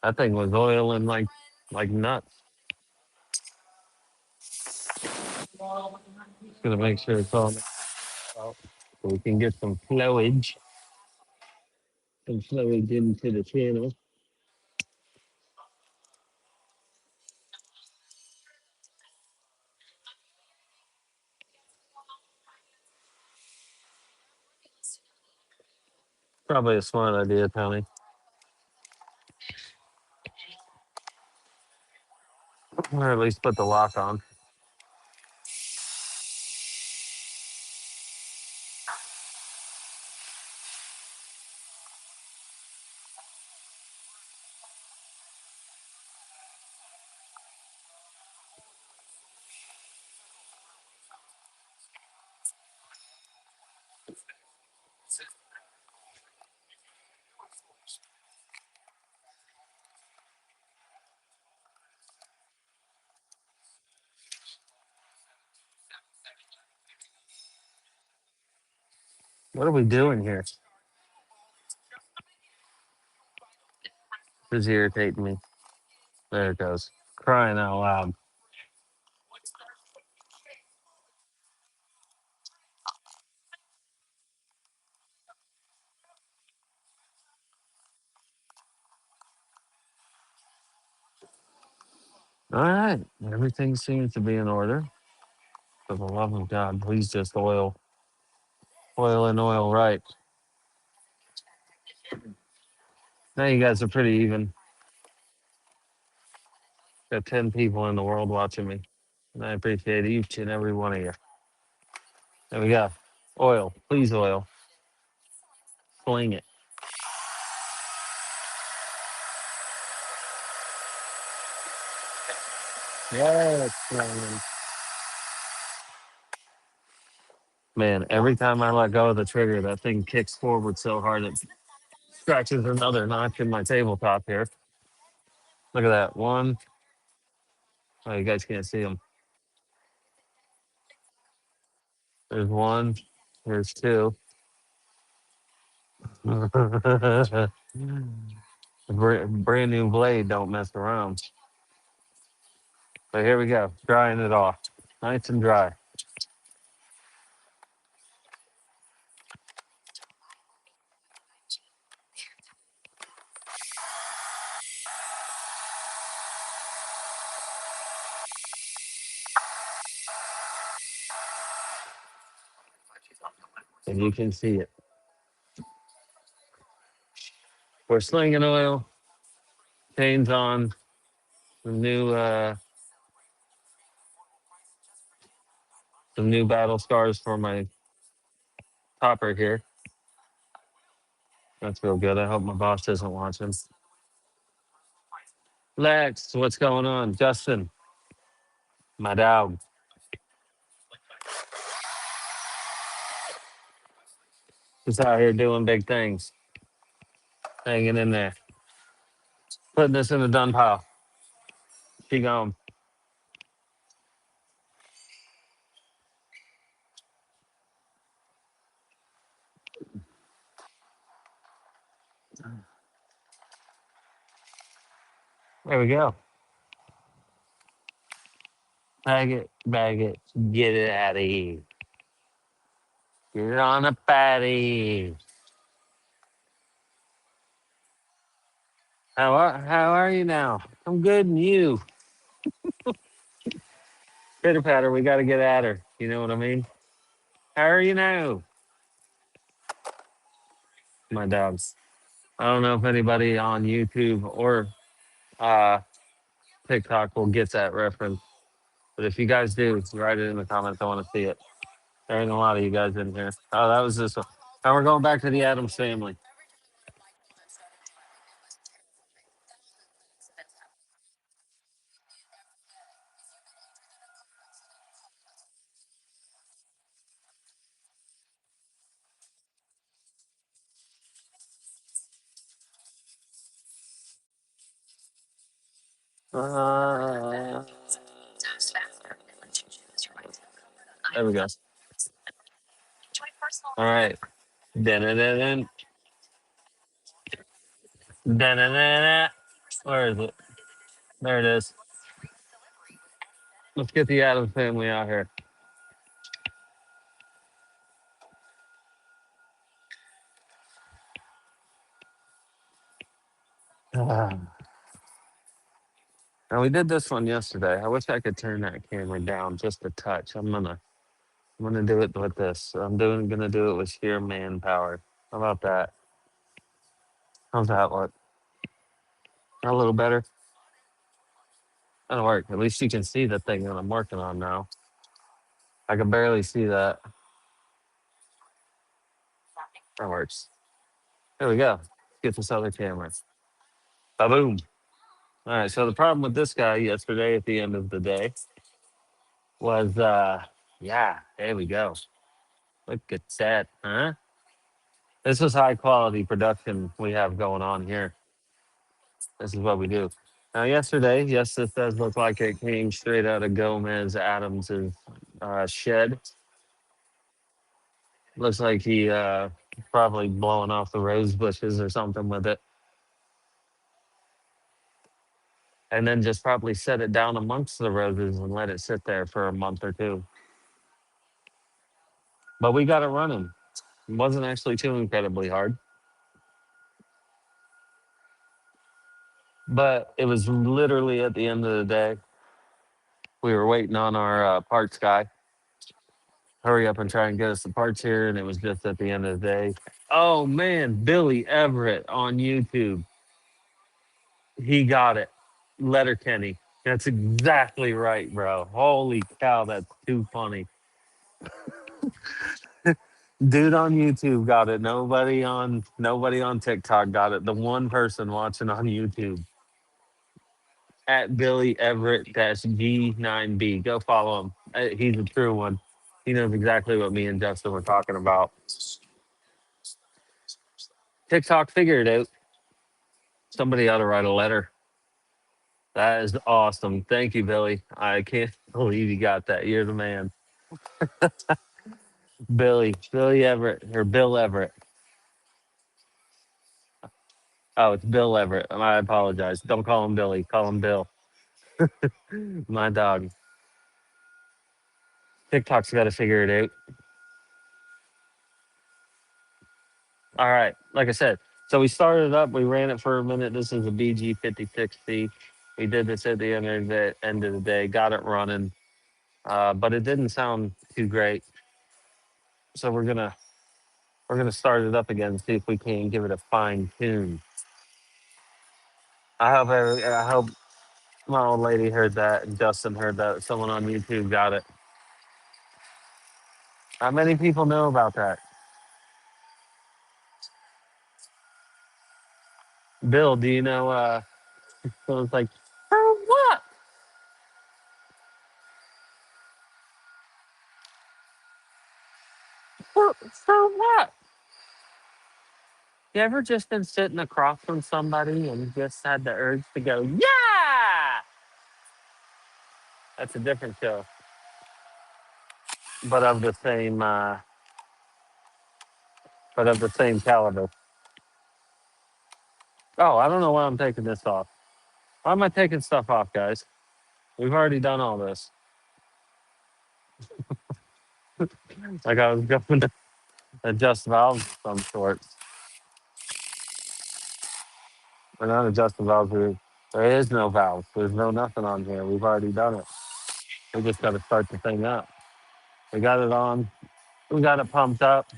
That thing was oiling like nuts. Just gonna make sure it's all out so we can get some flowage. Some flowage into the channel. Probably a smart idea, Tony. Or at least put the lock on. What are we doing here? This is irritating me. There it goes. Crying out loud. All right. Everything seems to be in order. For the love of God, please just oil and oil right. Now you guys are pretty even. Got 10 people in the world watching me. And I appreciate each and every one of you. There we go. Oil. Please oil. Fling it. Yeah, it's flinging. Man, every time I let go of the trigger, that thing kicks forward so hard it scratches another notch in my tabletop here. Look at that. One. Oh, you guys can't see them. There's one. There's two. Brand new blade, don't mess around. But here we go, drying it off. Nice and dry. and you can see it. We're slinging oil, chains on, some new battle scars for my topper here. That's real good. I hope my boss doesn't watch him. Lex, what's going on? Justin, my dog, is out here doing big things, hanging in there, putting this in the done pile. She gone. There we go. Bag it, get it out of here. Get it on a patty. How are you now? I'm good, and you? Pitter patter, we got to get at her. You know what I mean? How are you now? My dogs. I don't know if anybody on YouTube or uh, TikTok will get that reference, but if you guys do, write it in the comments. I want to see it. There ain't a lot of you guys in here. Oh, that was this one. Now we're going back to the Adams family. Uh, there we go. All right. Dun-dun-dun-dun. Dun-dun-dun-dun. Where is it? There it is. Let's get the Adams family out here. Ah. Now we did this one yesterday. I wish I could turn that camera down just a touch. I'm gonna do it with this. Gonna do it with sheer manpower. How about that? How's that look? A little better. That'll work. At least you can see the thing that I'm working on now. I can barely see that. That works. There we go. Get this other camera. Ba boom. All right. So the problem with this guy yesterday at the end of the day was, yeah, there we go. Look at that, huh? This is high quality production we have going on here. This is what we do. Now, yesterday, yes, this does look like it came straight out of Gomez Adams's shed. Looks like he probably blowing off the rose bushes or something with it, and then just probably set it down amongst the roses and let it sit there for a month or two. But we got it running. It wasn't actually too incredibly hard, but it was literally at the end of the day. We were waiting on our parts guy. Hurry up and try and get us the parts here, and it was just at the end of the day. Oh man, Billy Everett on YouTube. He got it. Letterkenny. That's exactly right, bro. Holy cow, that's too funny. Dude on YouTube got it. Nobody on TikTok got it. The one person watching on YouTube at Billy Everett G9B. Go follow him. He's a true one. He knows exactly what me and Justin were talking about. TikTok figured it out. Somebody ought to write a letter. That is awesome. Thank you, Billy. I can't believe you got that. You're the man. Billy Everett, or Bill Everett. Oh, it's Bill Everett. I apologize. Don't call him Billy. Call him Bill. My dog. TikTok's got to figure it out. All right. Like I said, so we started up. We ran it for a minute. This is a BG56C. We did this at the end of the day. Got it running, but it didn't sound too great. So we're gonna We're gonna start it up again and see if we can give it a fine tune. I hope my old lady heard that and Justin heard that. Someone on YouTube got it. Not many people know about that. Bill, do you know? So it's like, for what? For what? You ever just been sitting across from somebody and just had the urge to go, yeah? That's a different show, but of the same, caliber. Oh, I don't know why I'm taking this off. Why am I taking stuff off, guys? We've already done all this. Like I was going to adjust valves of some sorts. We're not adjusting valves. There is no valves. There's no nothing on here. We've already done it. We just got to start the thing up. We got it on. We got it pumped up.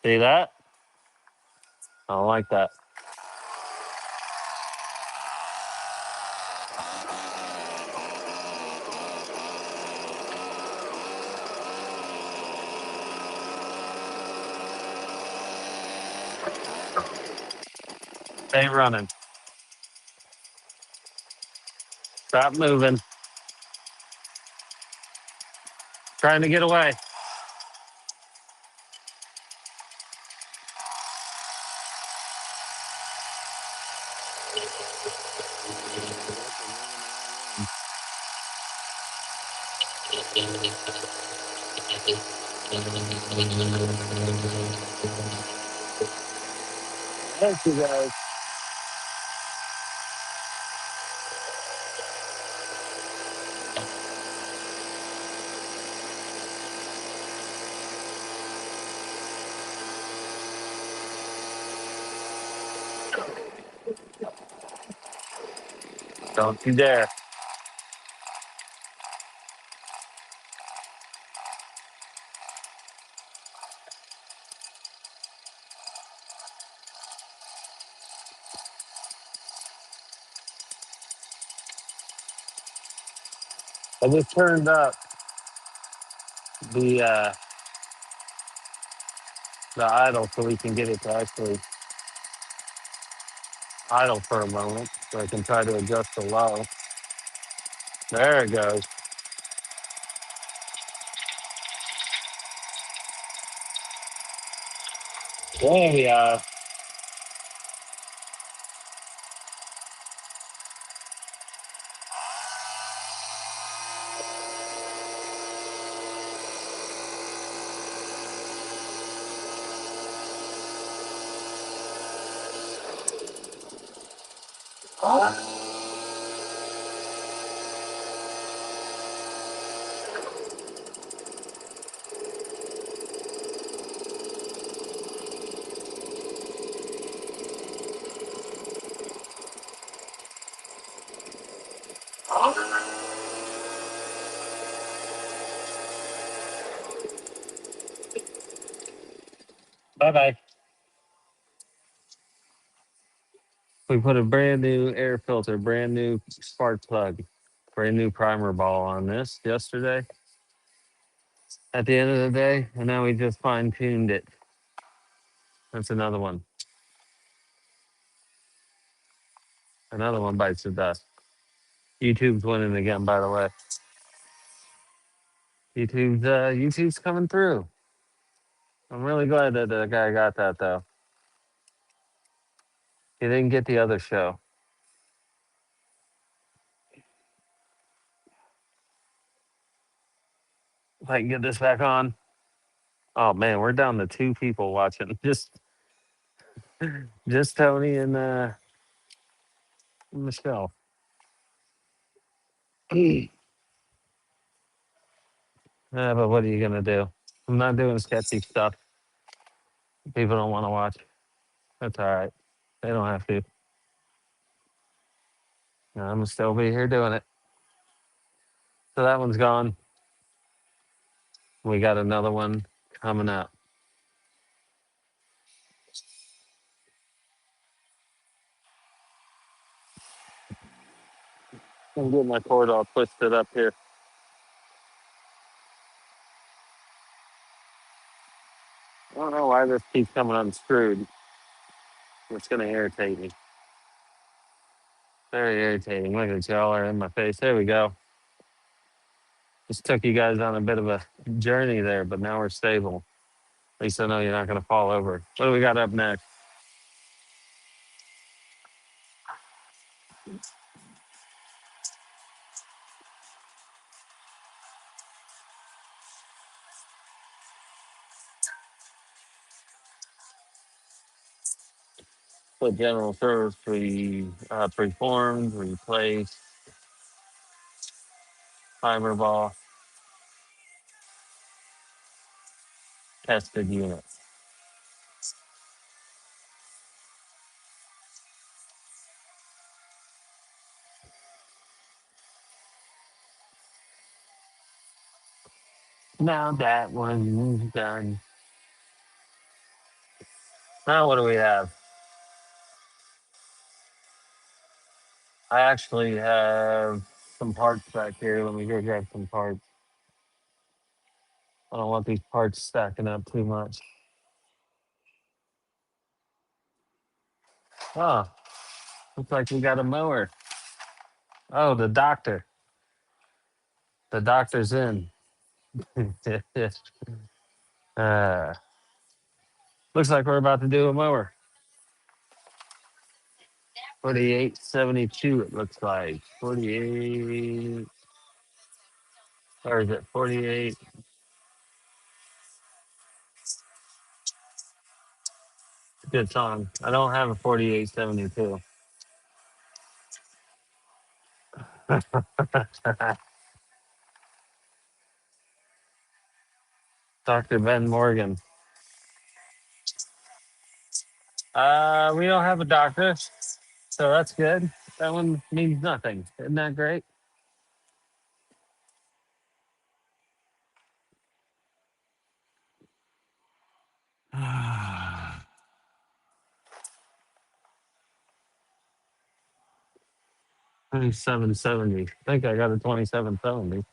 See that? I don't like that. Stay running. Stop moving. Trying to get away. Thank you guys. Don't you dare. I just turned up the uh, the idle so we can get it to actually idle for a moment so I can try to adjust the low. There it goes. There we are. Bye bye. We put a brand new air filter, brand new spark plug, brand new primer ball on this yesterday at the end of the day, and now we just fine tuned it. That's another one. Another one bites the dust. YouTube's winning again, by the way. YouTube's coming through. I'm really glad that the guy got that though. He didn't get the other show. If I can get this back on. Oh man, we're down to two people watching. Just Tony and Michelle. But what are you gonna do? I'm not doing sketchy stuff. People don't want to watch. That's all right. They don't have to. I'm gonna still be here doing it. So that one's gone. We got another one coming up. I'm getting my cord all twisted up here. I don't know why this keeps coming unscrewed. It's going to irritate me. Very irritating. Look at y'all are in my face. There we go. Just took you guys on a bit of a journey there, but now we're stable. At least I know you're not going to fall over. What do we got up next? Put general service preformed, replace, fiber ball, tested unit. Now that one's done. Now what do we have? I actually have some parts back here. Let me go grab some parts. I don't want these parts stacking up too much. Oh, looks like we got a mower. Oh, the doctor. The doctor's in. uh, looks like we're about to do a mower. 4872, it looks like. 48, or is it 48? Good song. I don't have a 4872. Dr. Ben Morgan. We don't have a doctor, so that's good. That one means nothing. Isn't that great? $27.70. I think I got a $27.70.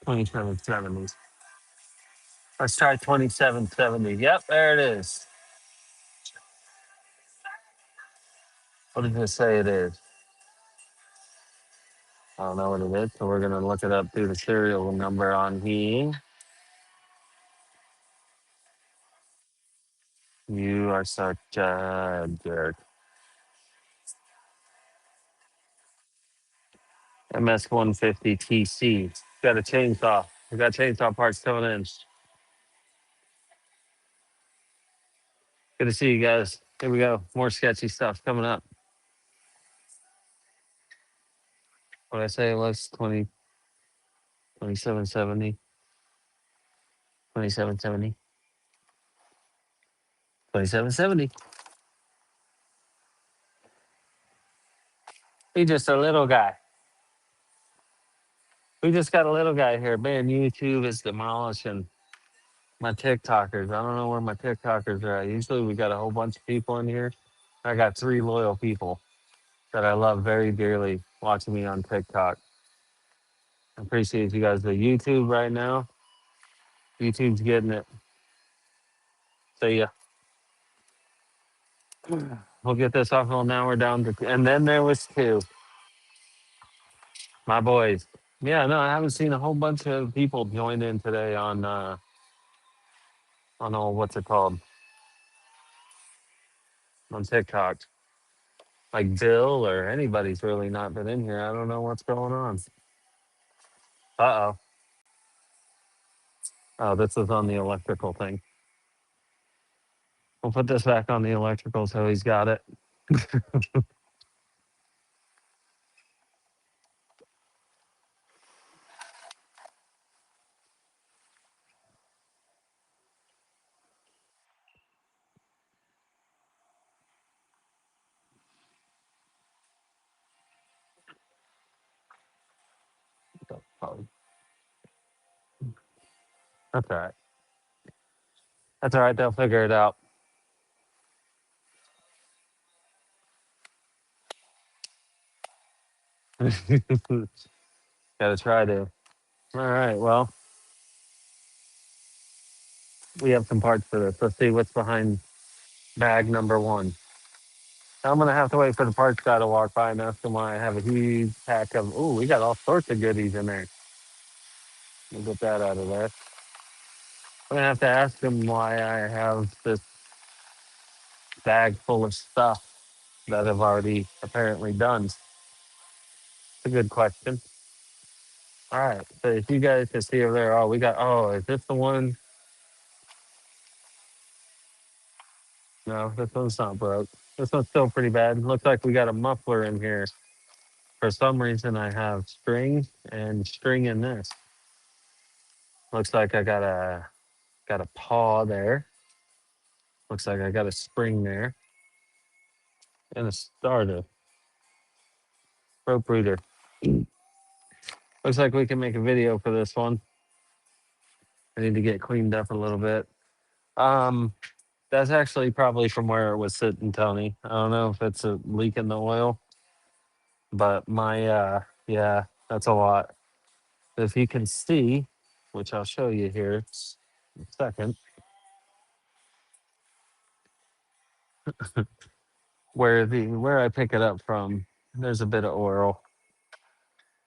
$27.70. Let's try $27.70. Yep, there it is. What does it say it is? I don't know what it is, so we're gonna look it up through the serial number on here. You are such a jerk. MS-150 TC. Got a chainsaw. We got chainsaw parts coming in. Good to see you guys. Here we go. More sketchy stuff coming up. What I say it was 2770, 2770, 2770. He's just a little guy. We just got a little guy here. Man, YouTube is demolishing my TikTokers. I don't know where my TikTokers are at. Usually we got a whole bunch of people in here. I got 3 loyal people that I love very dearly watching me on TikTok. I appreciate you guys. The YouTube right now, YouTube's getting it. See ya. We'll get this off. Well, now we're down to, and then there was 2. My boys. Yeah, no, I haven't seen a whole bunch of people join in today on all what's it called on TikTok. Like Bill or anybody's really not been in here. I don't know what's going on. Uh oh. Oh, this is on the electrical thing. We'll put this back on the electrical so he's got it. That's all right. That's all right. They'll figure it out. Gotta try to. All right. Well, we have some parts for this. Let's see what's behind bag number one. I'm gonna have to wait for the parts guy to walk by and ask him why I have a huge pack of. Oh, we got all sorts of goodies in there. We'll get that out of there. I'm gonna have to ask him why I have this bag full of stuff that I've already apparently done. It's a good question. All right. So if you guys can see over there, oh, we got. Oh, is this the one? No, this one's not broke. This one's still pretty bad. Looks like we got a muffler in here. For some reason, I have string in this. Looks like I got a paw there. Looks like I got a spring there and a starter rope rooter. Looks like we can make a video for this one. I need to get cleaned up a little bit. Um, that's actually probably from where it was sitting, Tony. I don't know if it's a leak in the oil, but yeah, that's a lot. If you can see, which I'll show you here in a second, where I pick it up from, there's a bit of oil.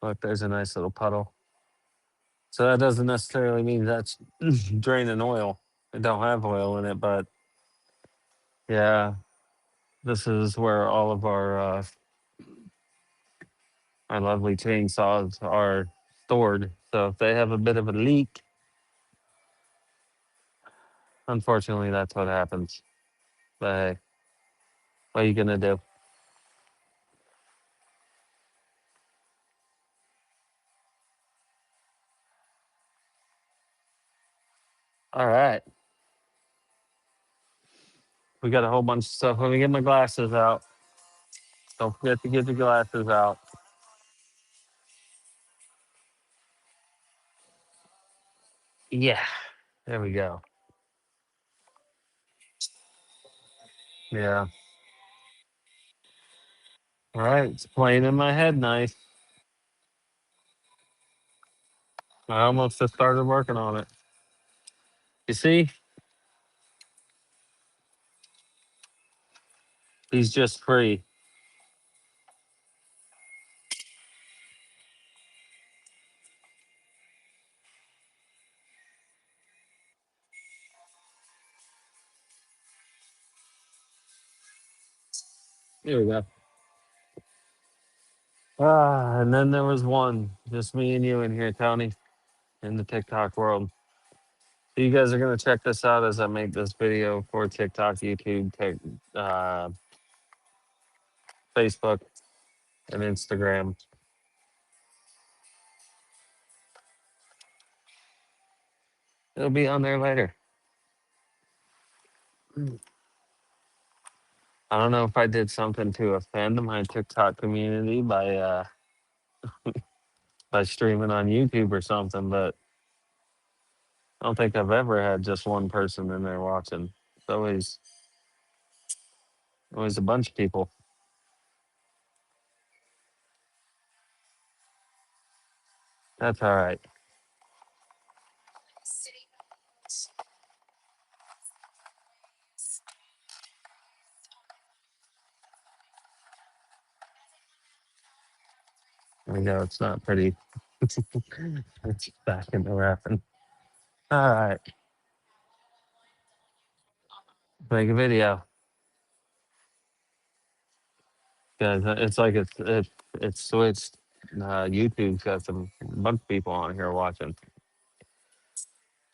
Look, there's a nice little puddle. So that doesn't necessarily mean that's draining oil. It don't have oil in it, but yeah, this is where all of our lovely chainsaws are stored. So if they have a bit of a leak, unfortunately, that's what happens. But hey, what are you gonna do? All right, we got a whole bunch of stuff. Let me get my glasses out. Don't forget to get your glasses out. Yeah, there we go. Yeah. All right, it's playing in my head nice. I almost just started working on it. You see, he's just free. Here we go. And then there was one, just me and you in here, Tony, in the TikTok world. So you guys are gonna check this out as I make this video for TikTok, YouTube, uh, Facebook, and Instagram. It'll be on there later. I don't know if I did something to offend my TikTok community by streaming on YouTube or something, but I don't think I've ever had just one person in there watching. It's always a bunch of people. That's all right. I know it's not pretty. It's back in the wrapping. All right, make a video, guys. It's switched. YouTube's got some bunch of people on here watching.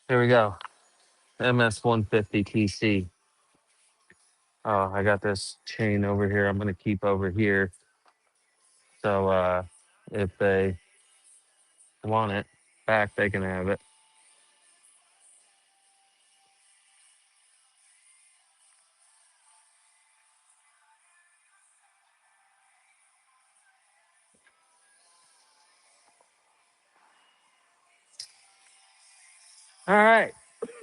Here we go. MS 150 TC. Oh, I got this chain over here. I'm gonna keep over here. So if they want it back, they can have it. All right,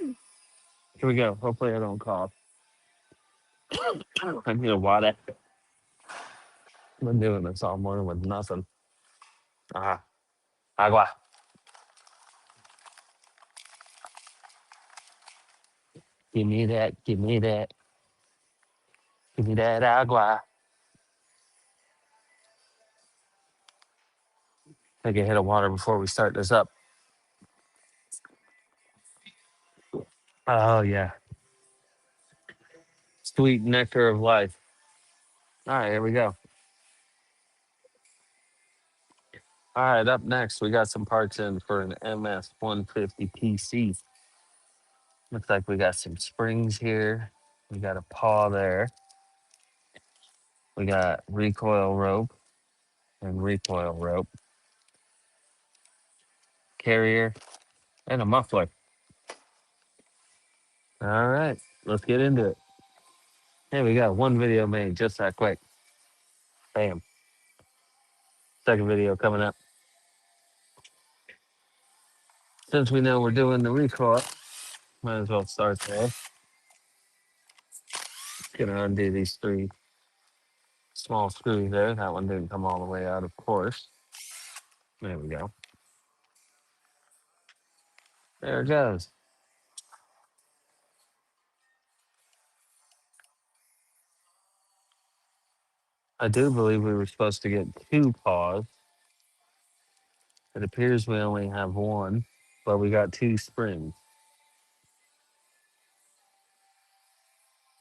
here we go. Hopefully I don't cough. I need a water. I've been doing this all morning with nothing. Ah, agua. Give me that. Give me that. Give me that agua. Take a hit of water before we start this up. Oh yeah, sweet nectar of life. All right, here we go. All right, up next, we got some parts in for an MS 150 PC. Looks like we got some springs here. We got a paw there. We got recoil rope and recoil rope, carrier, and a muffler. All right, let's get into it. Here we go. One video made just that quick. Bam. Second video coming up. Since we know we're doing the recoil, might as well start there. Gonna undo these three small screws there. That one didn't come all the way out, of course. There we go. There it goes. I do believe we were supposed to get two paws. It appears we only have one, but we got two springs.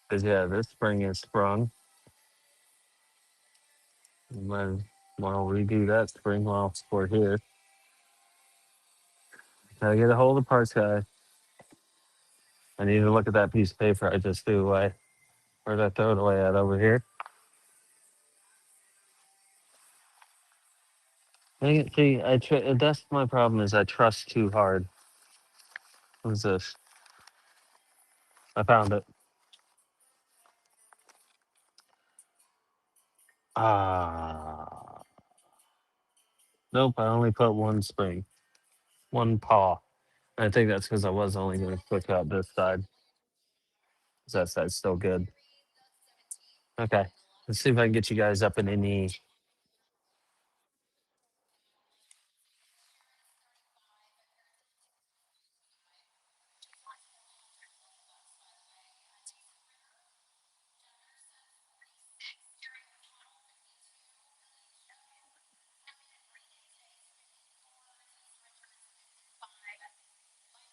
Because, yeah, this spring is sprung. We might as well redo that spring while we're here. Gotta get a hold of the parts guy. I need to look at that piece of paper I just threw away. Where'd I throw it away at? Over here? Dang it, see, that's my problem is I trust too hard. What's this? I found it. Ah. Nope, I only put one spring. One paw. I think that's because I was only going to push out this side. 'Cause that side's still good. Okay. Let's see if I can get you guys up in any.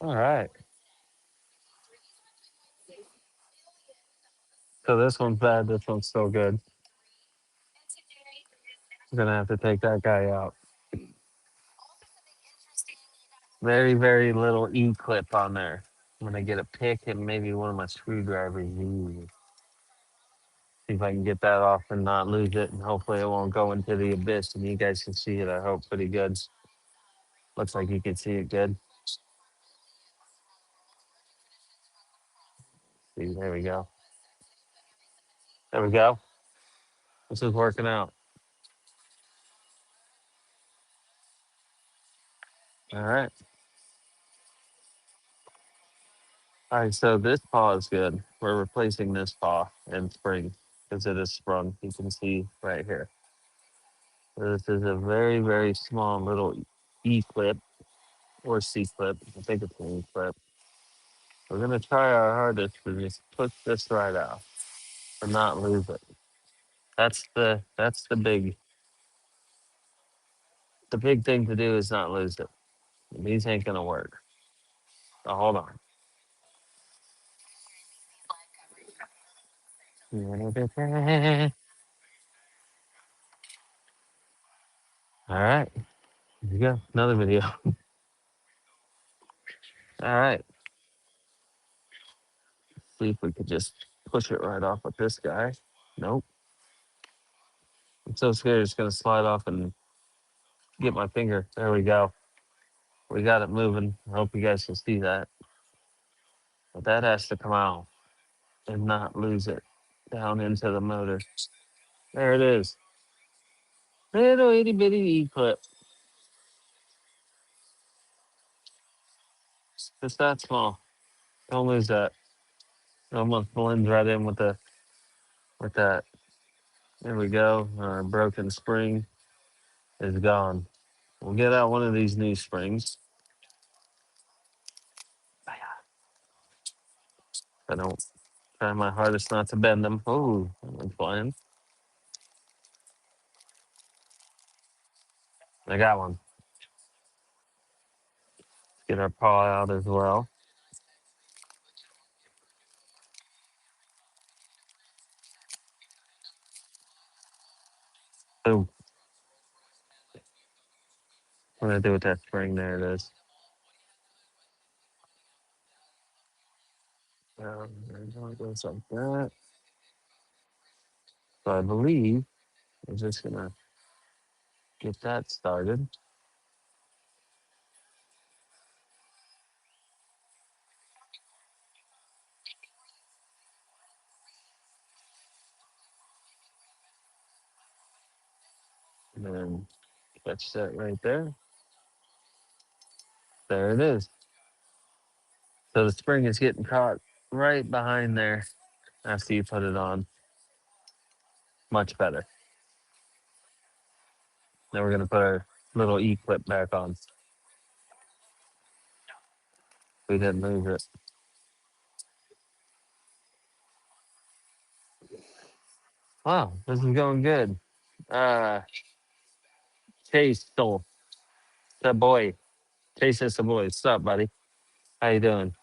All right. So this one's bad. This one's still good. I'm going to have to take that guy out. Very, very little E clip on there. I'm going to get a pick and maybe one of my screwdrivers. Ooh. See if I can get that off and not lose it. And hopefully it won't go into the abyss and you guys can see it, I hope, pretty good. Looks like you can see it good. See, there we go. There we go. This is working out. All right. All right, so this paw is good. We're replacing this paw and spring because it is sprung. You can see right here. This is a very, very small little E clip or C clip. I think it's an E clip. We're gonna try our hardest to just push this right out and not lose it. That's the big thing to do is not lose it. These ain't gonna work. So hold on. All right, here we go. Another video. All right. See if we could just push it right off with this guy. Nope. I'm so scared it's gonna slide off and get my finger. There we go. We got it moving. I hope you guys can see that. But that has to come out and not lose it down into the motor. There it is. Little itty bitty E clip. Just that small. Don't lose that. It almost blends right in with that. There we go. Our broken spring is gone. We'll get out one of these new springs. I don't try my hardest not to bend them. Oh, I'm flying. I got one. Get our paw out as well. Boom. What do I do with that spring? There it is. There it goes like that. So I believe I'm just gonna get that started. And then catch that right there. There it is. So the spring is getting caught right behind there after you put it on. Much better. Now we're gonna put our little E clip back on. We didn't move it. Wow, this is going good. Uh Chase stole the boy. Chase is the boy. What's up, buddy? How you doing?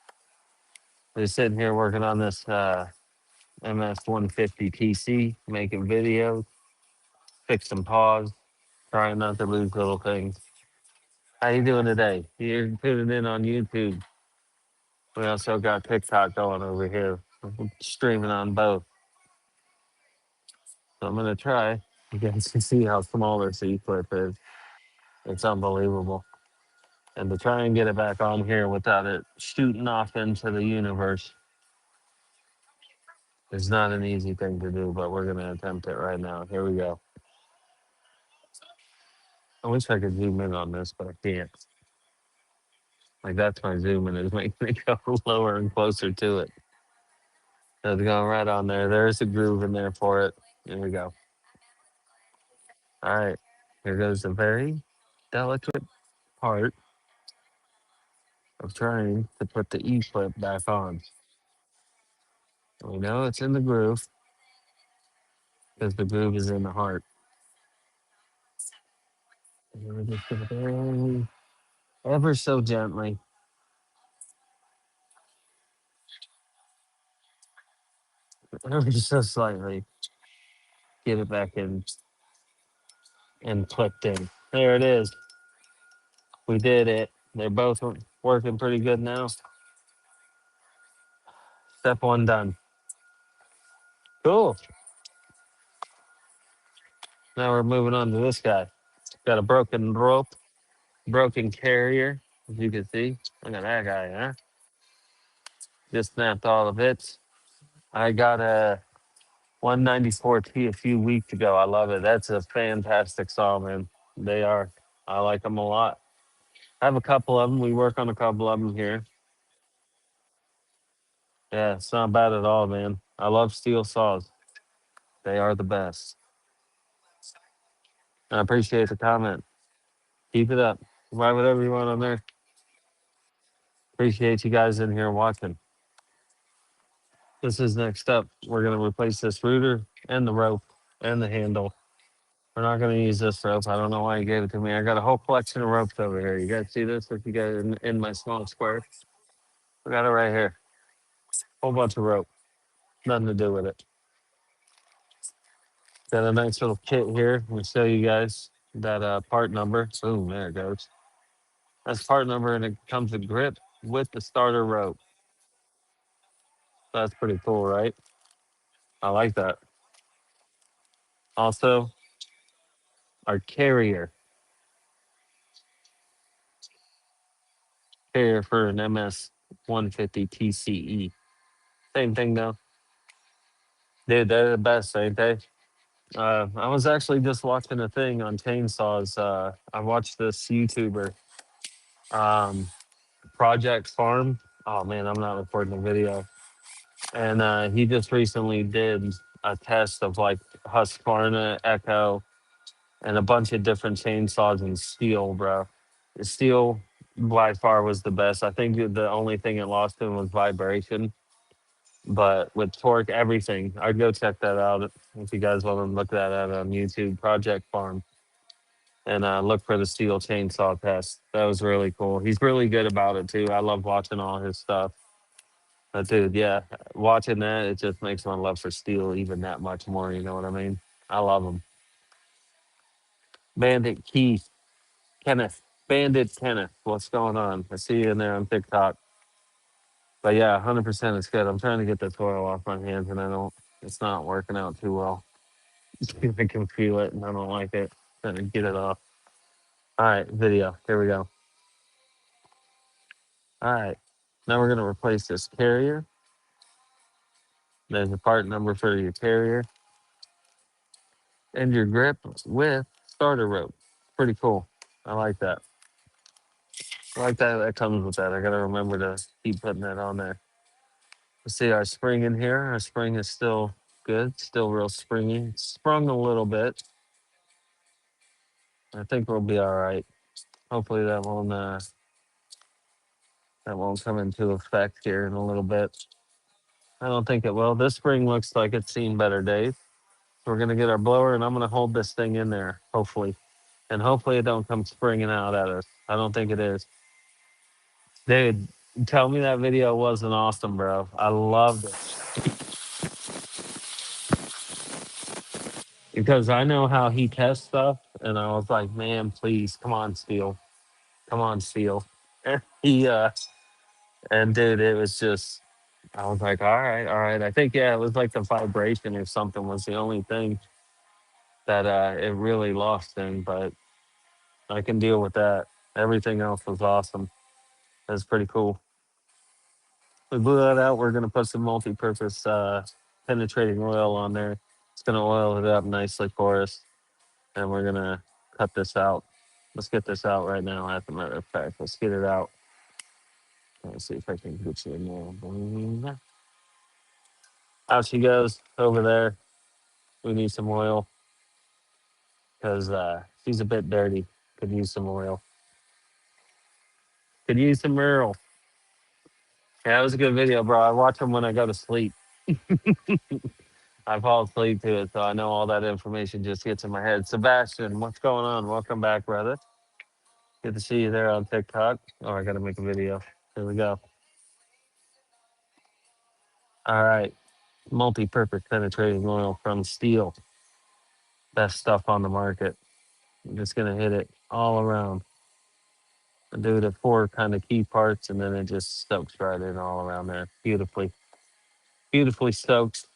We're sitting here working on this MS 150 PC, making videos, fixing paws, trying not to lose little things. How you doing today? You're tuning in on YouTube. We also got TikTok going over here, streaming on both. So I'm gonna try. You guys can see how small this E clip is. It's unbelievable. And to try and get it back on here without it shooting off into the universe is not an easy thing to do, but we're gonna attempt it right now. Here we go. I wish I could zoom in on this, but I can't. Like that's my zoom and it's making it go lower and closer to it. So it's going right on there. There's a groove in there for it. Here we go. All right. Here goes the very delicate part of trying to put the E clip back on. We know it's in the groove because the groove is in the heart. And we're just gonna very, ever so gently, ever so slightly, get it back in and clipped in. There it is. We did it. They're both working pretty good now. Step one done. Cool. Now we're moving on to this guy. Got a broken rope, broken carrier, as you can see. Look at that guy, huh? Just snapped all the bits. I got a 194T a few weeks ago. I love it. That's a fantastic saw, man. They are. I like them a lot. I have a couple of them. We work on a couple of them here. Yeah, it's not bad at all, man. I love steel saws. They are the best. I appreciate the comment. Keep it up. Write whatever you want on there. Appreciate you guys in here watching. This is next up. We're going to replace this router and the rope and the handle. We're not going to use this rope. I don't know why you gave it to me. I got a whole collection of ropes over here. You guys see this? If you got it in my small square, I got it right here. Whole bunch of rope. Nothing to do with it. Got a nice little kit here. We'll show you guys that part number. Boom, there it goes. That's part number, and it comes with grip with the starter rope. That's pretty cool, right? I like that. Also, our carrier for an MS 150 TCE. Same thing though. Dude, they're the best, ain't they? I was actually just watching a thing on chainsaws. I watched this YouTuber. Um, Project Farm. Oh man, I'm not recording the video. And he just recently did a test of like Husqvarna, Echo, and a bunch of different chainsaws and steel, bro. The steel by far was the best. I think the only thing it lost him was vibration, but with torque, everything. I'd go check that out if you guys want to look that at on YouTube, Project Farm, and look for the steel chainsaw test. That was really cool. He's really good about it too. I love watching all his stuff. But dude, yeah, watching that, it just makes my love for steel even that much more. You know what I mean? I love him. Bandit Keith, Kenneth, Bandit Kenneth, what's going on? I see you in there on TikTok. But yeah, 100% it's good. I'm trying to get the oil off my hands and I don't, it's not working out too well. I can feel it and I don't like it. Trying to get it off. All right, video. Here we go. All right. Now we're going to replace this carrier. There's a part number for your carrier and your grip with starter rope. Pretty cool. I like that. I like that. That comes with that. I got to remember to keep putting that on there. Let's see our spring in here. Our spring is still good, still real springy. Sprung a little bit. I think we'll be all right. Hopefully that won't come into effect here in a little bit. I don't think it will. This spring looks like it's seen better days. We're gonna get our blower and I'm gonna hold this thing in there, hopefully. And hopefully it don't come springing out at us. I don't think it is. Dude, tell me that video wasn't awesome, bro. I loved it. Because I know how he tests stuff, and I was like, man, please, come on, Steel. Come on, Steel. he and dude, it was just I was like, all right, all right. I think yeah, it was like the vibration or something was the only thing that it really lost in, but I can deal with that. Everything else was awesome. That's pretty cool. We blew that out. We're gonna put some multi-purpose penetrating oil on there. It's gonna oil it up nicely for us, and we're gonna cut this out. Let's get this out right now. As a matter of fact, let's get it out. Let's see if I can get you in there. Out she goes over there. We need some oil because she's a bit dirty. Could use some oil. Could use some Earl. Yeah, it was a good video, bro. I watch them when I go to sleep. I fall asleep to it, so I know all that information just gets in my head. Sebastian, what's going on? Welcome back, brother. Good to see you there on TikTok. Oh, I got to make a video. Here we go. All right. Multi-purpose penetrating oil from Steel. Best stuff on the market. I'm just going to hit it all around. I do the four kind of key parts, and then it just soaks right in all around there. Beautifully. Beautifully soaked.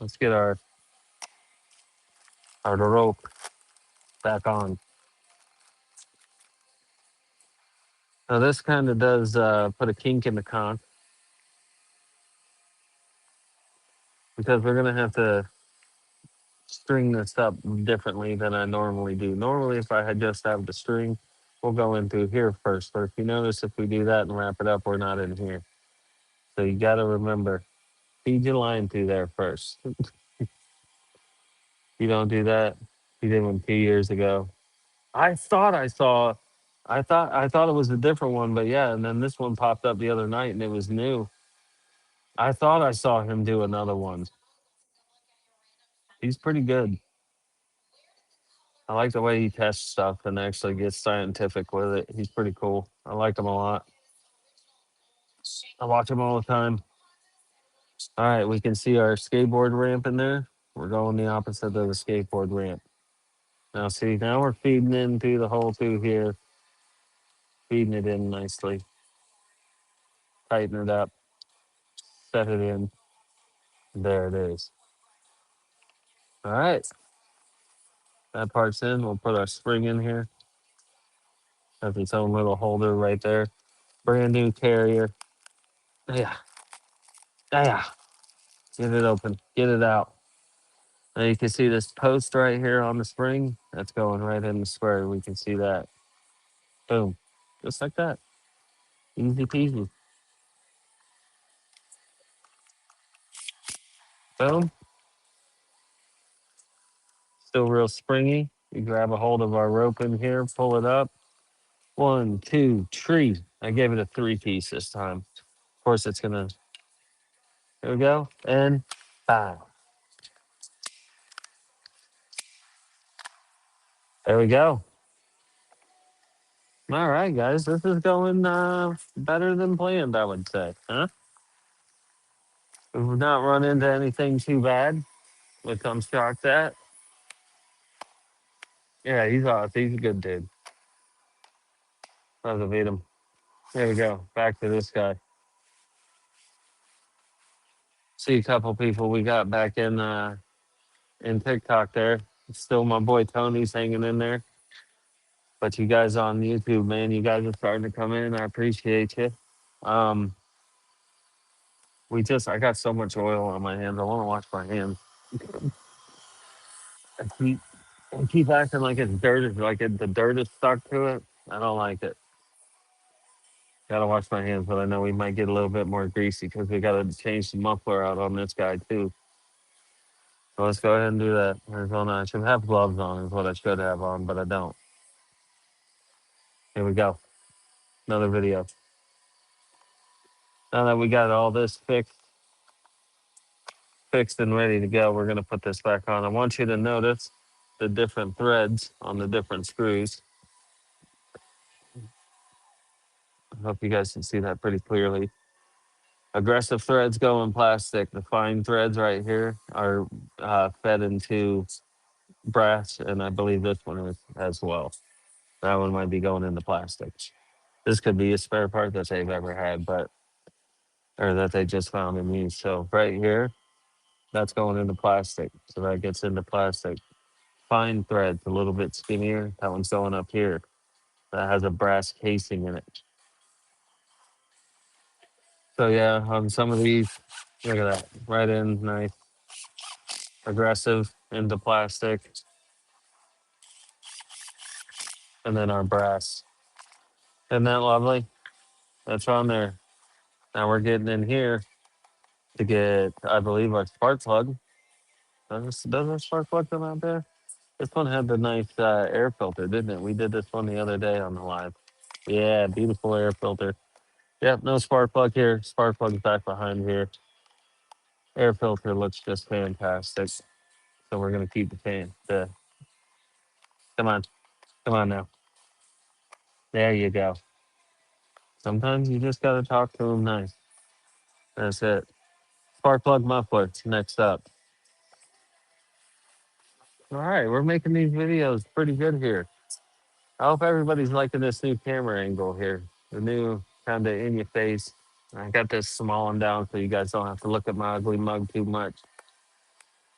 Let's get our rope back on. Now this kind of does put a kink in the conch because we're gonna have to string this up differently than I normally do. Normally, if I had just have the string, we'll go into here first. But if you notice, if we do that and wrap it up, we're not in here. So you got to remember, feed your line through there first. You don't do that. You did one 2 years ago. I thought I saw. I thought it was a different one, but yeah. And then this one popped up the other night, and it was new. I thought I saw him do another one. He's pretty good. I like the way he tests stuff and actually gets scientific with it. He's pretty cool. I like him a lot. I watch him all the time. All right, we can see our skateboard ramp in there. We're going the opposite of the skateboard ramp. Now, see, now we're feeding in through the hole through here, feeding it in nicely, tighten it up, set it in. There it is. All right, that part's in. We'll put our spring in here. Has its own little holder right there. Brand new carrier. Yeah, yeah. Get it open. Get it out. Now you can see this post right here on the spring. That's going right in the square. We can see that. Boom. Just like that. Easy peasy. Boom. Still real springy. You grab a hold of our rope in here, pull it up. 1, 2, 3. I gave it a 3-piece this time. Of course, it's gonna. There we go. And bam. There we go. All right, guys. This is going better than planned, I would say. Huh? We've not run into anything too bad, which I'm shocked at. Yeah, he's awesome. He's a good dude. Love to meet him. There we go. Back to this guy. See a couple people we got back in TikTok there. Still my boy Tony's hanging in there. But you guys on YouTube, man, you guys are starting to come in. I appreciate you. Um, I got so much oil on my hands. I want to wash my hands. I keep, I keep acting like it's dirt, the dirt is stuck to it. I don't like it. Gotta wash my hands, but I know we might get a little bit more greasy because we gotta change the muffler out on this guy too. So let's go ahead and do that. Arizona, I should have gloves on, is what I should have on, but I don't. Here we go. Another video. Now that we got all this fixed and ready to go, we're gonna put this back on. I want you to notice the different threads on the different screws. I hope you guys can see that pretty clearly. Aggressive threads go in plastic. The fine threads right here are fed into brass, and I believe this one is as well. That one might be going into plastic. This could be a spare part that they've ever had, or that they just found and used. So right here, that's going into plastic. So that gets into plastic. Fine threads, a little bit skinnier. That one's going up here. That has a brass casing in it. So yeah, on some of these, look at that. Right in, nice, aggressive into plastic, and then our brass. Isn't that lovely? That's on there. Now we're getting in here to get, I believe, our spark plug. Does our spark plug come out there? This one had the nice air filter, didn't it? We did this one the other day on the live. Yeah, beautiful air filter. Yep, no spark plug here. Spark plug's back behind here. Air filter looks just fantastic. So we're gonna keep the fan. Come on, come on now. There you go. Sometimes you just gotta talk to them nice. That's it. Spark plug muffler next up. All right, we're making these videos pretty good here. I hope everybody's liking this new camera angle here. The new kind of in your face. I got this smalling down so you guys don't have to look at my ugly mug too much.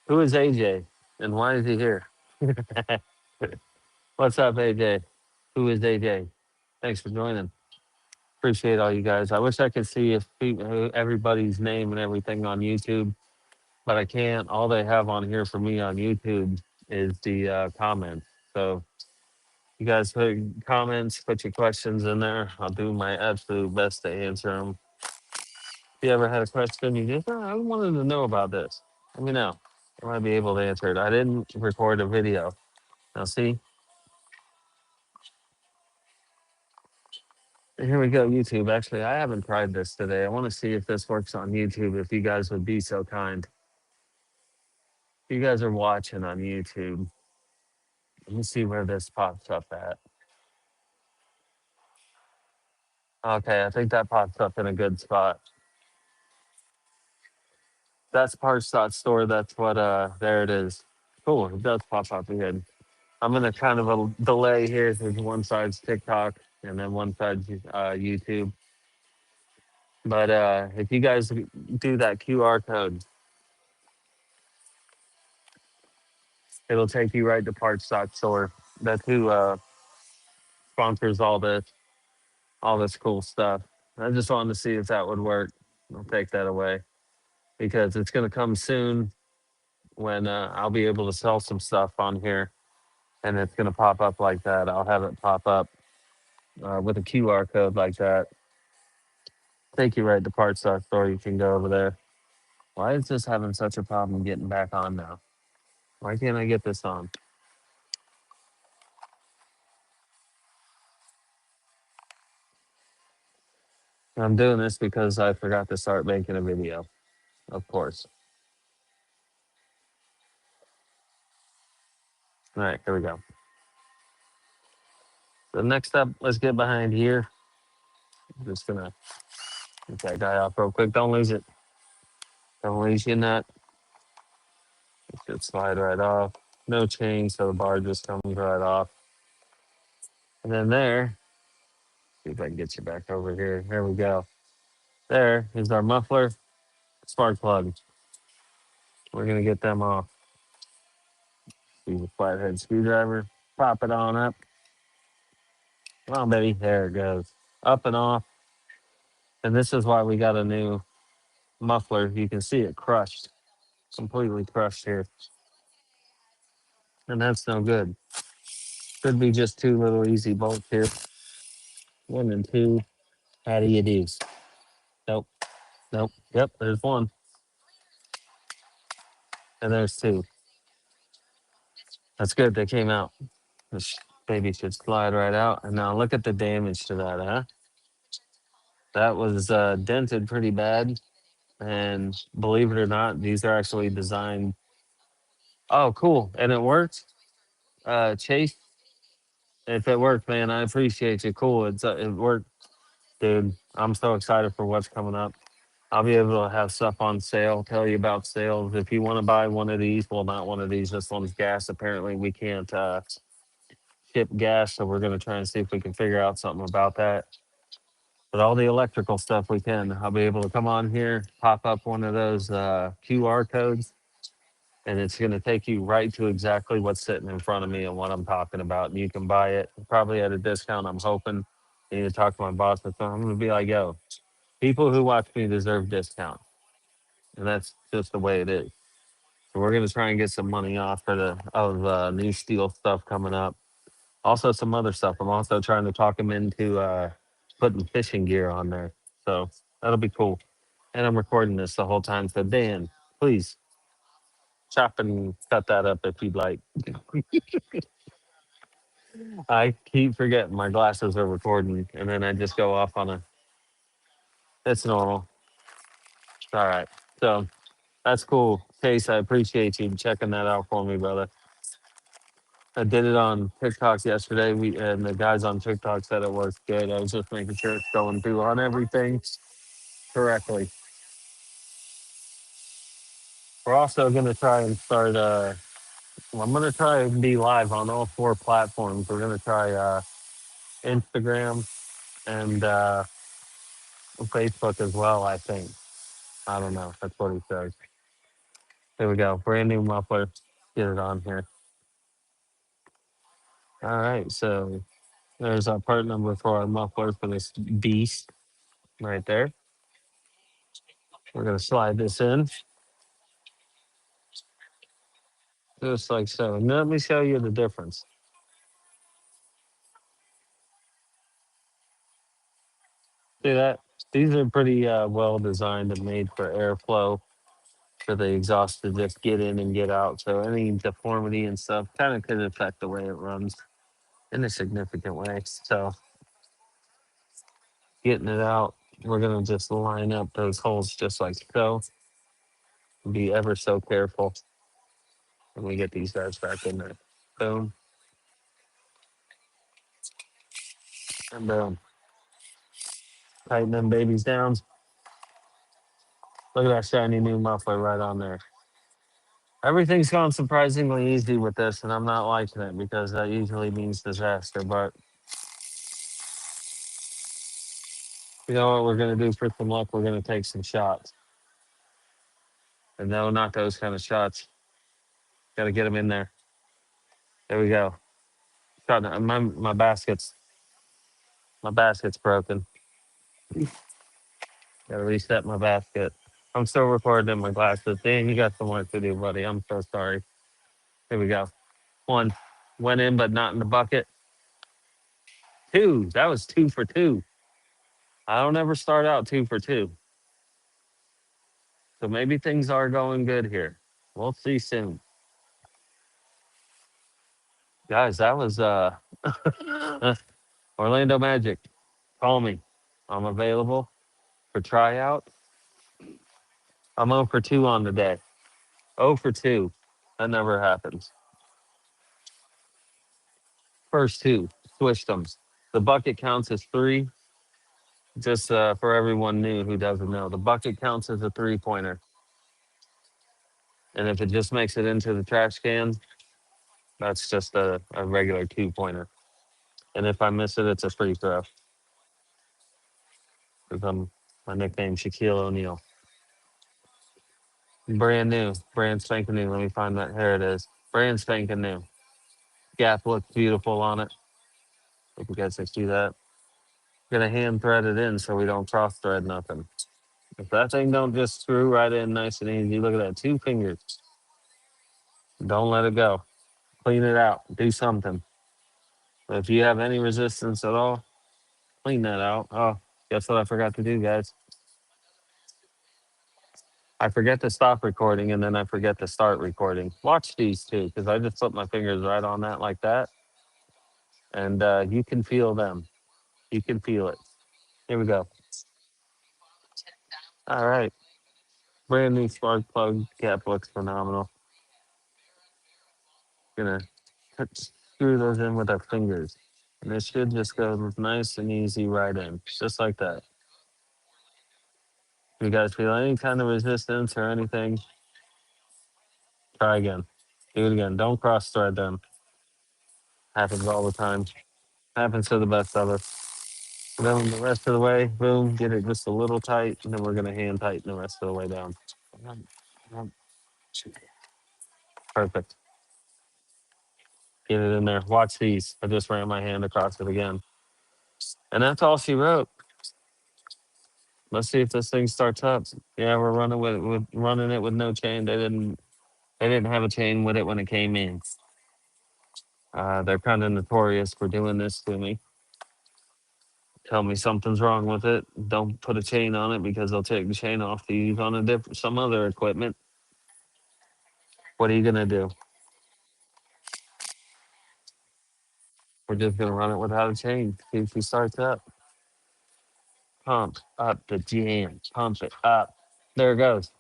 Who is AJ and why is he here? What's up, AJ? Who is AJ? Thanks for joining. Appreciate all you guys. I wish I could see everybody's name and everything on YouTube, but I can't. All they have on here for me on YouTube is the comments. So you guys put comments, put your questions in there. I'll do my absolute best to answer them. If you ever had a question, you just, I wanted to know about this. Let me know. I might be able to answer it. I didn't record a video. Now, see, here we go, YouTube. Actually, I haven't tried this today. I want to see if this works on YouTube, if you guys would be so kind. If you guys are watching on YouTube, let me see where this pops up at. Okay, I think that pops up in a good spot. That's parts.store. That's what, there it is. Cool, it does pop up again. I'm in a kind of a delay here because one side's TikTok and then one side's YouTube. But if you guys do that QR code, it'll take you right to parts.store. That's who sponsors all this cool stuff. I just wanted to see if that would work. I'll take that away because it's going to come soon when I'll be able to sell some stuff on here and it's going to pop up like that. I'll have it pop up with a QR code like that. take you right to parts store. You can go over there. Why is this having such a problem getting back on now? Why can't I get this on? I'm doing this because I forgot to start making a video, of course. All right, here we go. So next up, let's get behind here. I'm just gonna get that guy off real quick. Don't lose it. Don't lose your nut. It should slide right off. No chain, so the bar just comes right off. And then there, see if I can get you back over here. There we go. There is our muffler, spark plug. We're gonna get them off. Use a flathead screwdriver. Pop it on up. Come on, baby. There it goes. Up and off. And this is why we got a new muffler. You can see it crushed, completely crushed here. And that's no good. Could be just two little easy bolts here. One and two. How do you do? Nope. Nope. Yep, there's one. And there's two. That's good. They came out. This baby should slide right out. And now look at the damage to that, huh? That was dented pretty bad. And believe it or not, these are actually designed. Oh, cool. And it worked. Chase, if it worked, man, I appreciate you. Cool. It worked, dude. I'm so excited for what's coming up. I'll be able to have stuff on sale, tell you about sales. If you want to buy one of these, well, not one of these, this one's gas. Apparently, we can't ship gas, so we're going to try and see if we can figure out something about that. But all the electrical stuff we can. I'll be able to come on here, pop up one of those QR codes, and it's going to take you right to exactly what's sitting in front of me and what I'm talking about. And you can buy it probably at a discount, I'm hoping. I need to talk to my boss. So I'm going to be like, yo, people who watch me deserve discount. And that's just the way it is. So we're going to try and get some money off for the new steel stuff coming up. Also, some other stuff. I'm also trying to talk him into putting fishing gear on there. So that'll be cool. And I'm recording this the whole time. So, Dan, please chop and cut that up if you'd like. I keep forgetting my glasses are recording and then I just go off on a. It's normal. All right. So that's cool. Case, I appreciate you checking that out for me, brother. I did it on TikTok yesterday. And the guys on TikTok said it works good. I was just making sure it's going through on everything correctly. We're also gonna try and start. I'm gonna try and be live on all four platforms. We're gonna try Instagram and Facebook as well. I think. I don't know. That's what he says. There we go. Brand new muffler. Get it on here. All right. So there's our part number for our muffler for this beast right there. We're gonna slide this in. Just like so. And let me show you the difference. See that? These are pretty well designed and made for airflow for the exhaust to just get in and get out. So any deformity and stuff kind of could affect the way it runs in a significant way. So getting it out, we're gonna just line up those holes just like so. Be ever so careful when we get these guys back in there. Boom and boom. Tighten them babies down. Look at that shiny new muffler right on there. Everything's gone surprisingly easy with this, and I'm not liking it because that usually means disaster. But you know what we're gonna do for some luck? We're gonna take some shots. And no, not those kind of shots. Got to get them in there. There we go. My basket's broken. Got to reset my basket. I'm still recording in my glasses. Dan, you got some work to do, buddy. I'm so sorry. Here we go. One went in, but not in the bucket. Two. That was two for two. I don't ever start out 2 for 2. So maybe things are going good here. We'll see soon. Guys, that was Orlando Magic. Call me. I'm available for tryout. I'm 0 for 2 on the day. 0 for 2. That never happens. First 2. Switched them. The bucket counts as 3. Just for everyone new who doesn't know, the bucket counts as a 3-pointer. And if it just makes it into the trash can, that's just a regular 2-pointer. And if I miss it, it's a free throw. Because my nickname Shaquille O'Neal. Brand new, brand spanking new. Let me find that. Here it is. Brand spanking new. Gap looks beautiful on it. Hope you guys can see that. Gonna hand thread it in so we don't cross thread nothing. If that thing don't just screw right in nice and easy, look at that. 2 fingers. Don't let it go. Clean it out. Do something. If you have any resistance at all, clean that out. Oh, guess what I forgot to do, guys? I forget to stop recording and then I forget to start recording. Watch these two because I just put my fingers right on that like that. And you can feel them. You can feel it. Here we go. All right. Brand new spark plug cap looks phenomenal. Gonna screw those in with our fingers. And this should just go nice and easy right in. Just like that. If you guys feel any kind of resistance or anything, try again. Do it again. Don't cross thread them. Happens all the time. Happens to the best of us. And then the rest of the way, boom, get it just a little tight, and then we're gonna hand tighten the rest of the way down. Perfect. Get it in there. Watch these. I just ran my hand across it again. And that's all she wrote. Let's see if this thing starts up. Yeah, we're running with running it with no chain. They didn't have a chain with it when it came in. They're kind of notorious for doing this to me. Tell me something's wrong with it. Don't put a chain on it because they'll take the chain off to use on some other equipment. What are you gonna do? We're just gonna run it without a chain. See if he starts up. Pump up the jam. Pump it up. There it goes.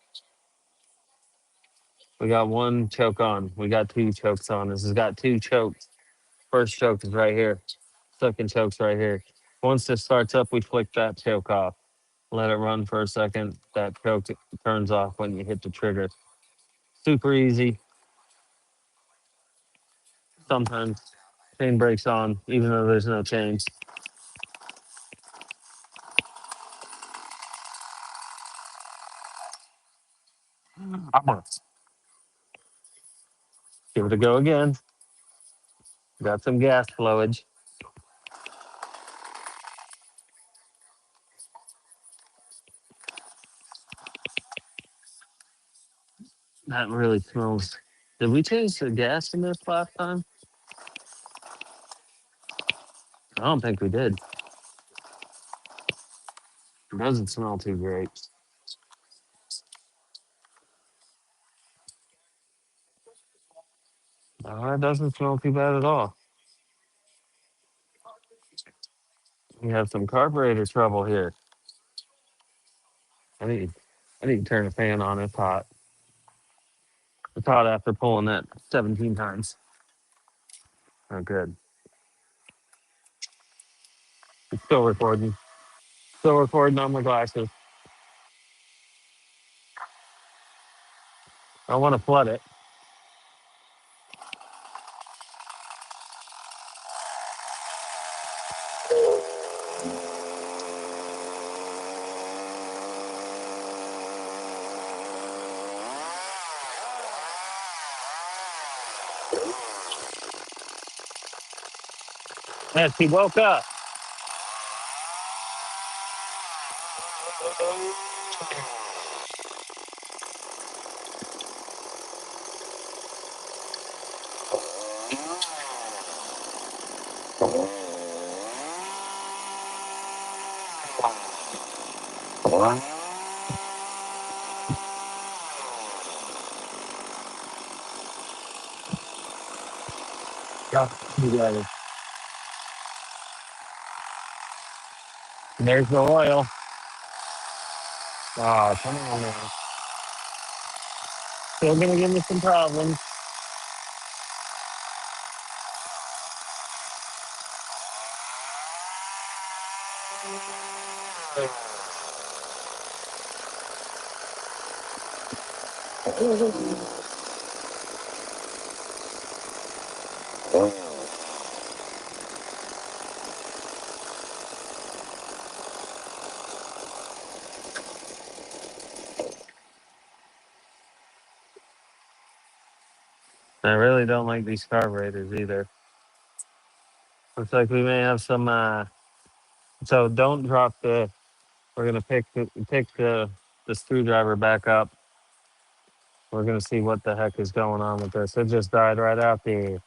We got 1 choke on. We got 2 chokes on. This has got 2 chokes. First choke is right here. Second choke's right here. Once this starts up, we flick that choke off. Let it run for a second. That choke turns off when you hit the trigger. Super easy. Sometimes chain breaks on, even though there's no chain. Give it a go again. Got some gas flowage. That really smells. Did we change the gas in this last time? I don't think we did. It doesn't smell too great. It doesn't smell too bad at all. We have some carburetor trouble here. I need, I need to turn the fan on. It's hot. It's hot after pulling that 17 times. Oh, good. It's still recording. Still recording on my glasses. I want to flood it. Yes, he woke up. Yeah, you got it. There's the oil. Oh, come on, man. Still gonna give me some problems. I really don't like these carburetors either. Looks like we may have some. So don't drop the. We're gonna pick the screwdriver back up. We're gonna see what the heck is going on with this. It just died right out there.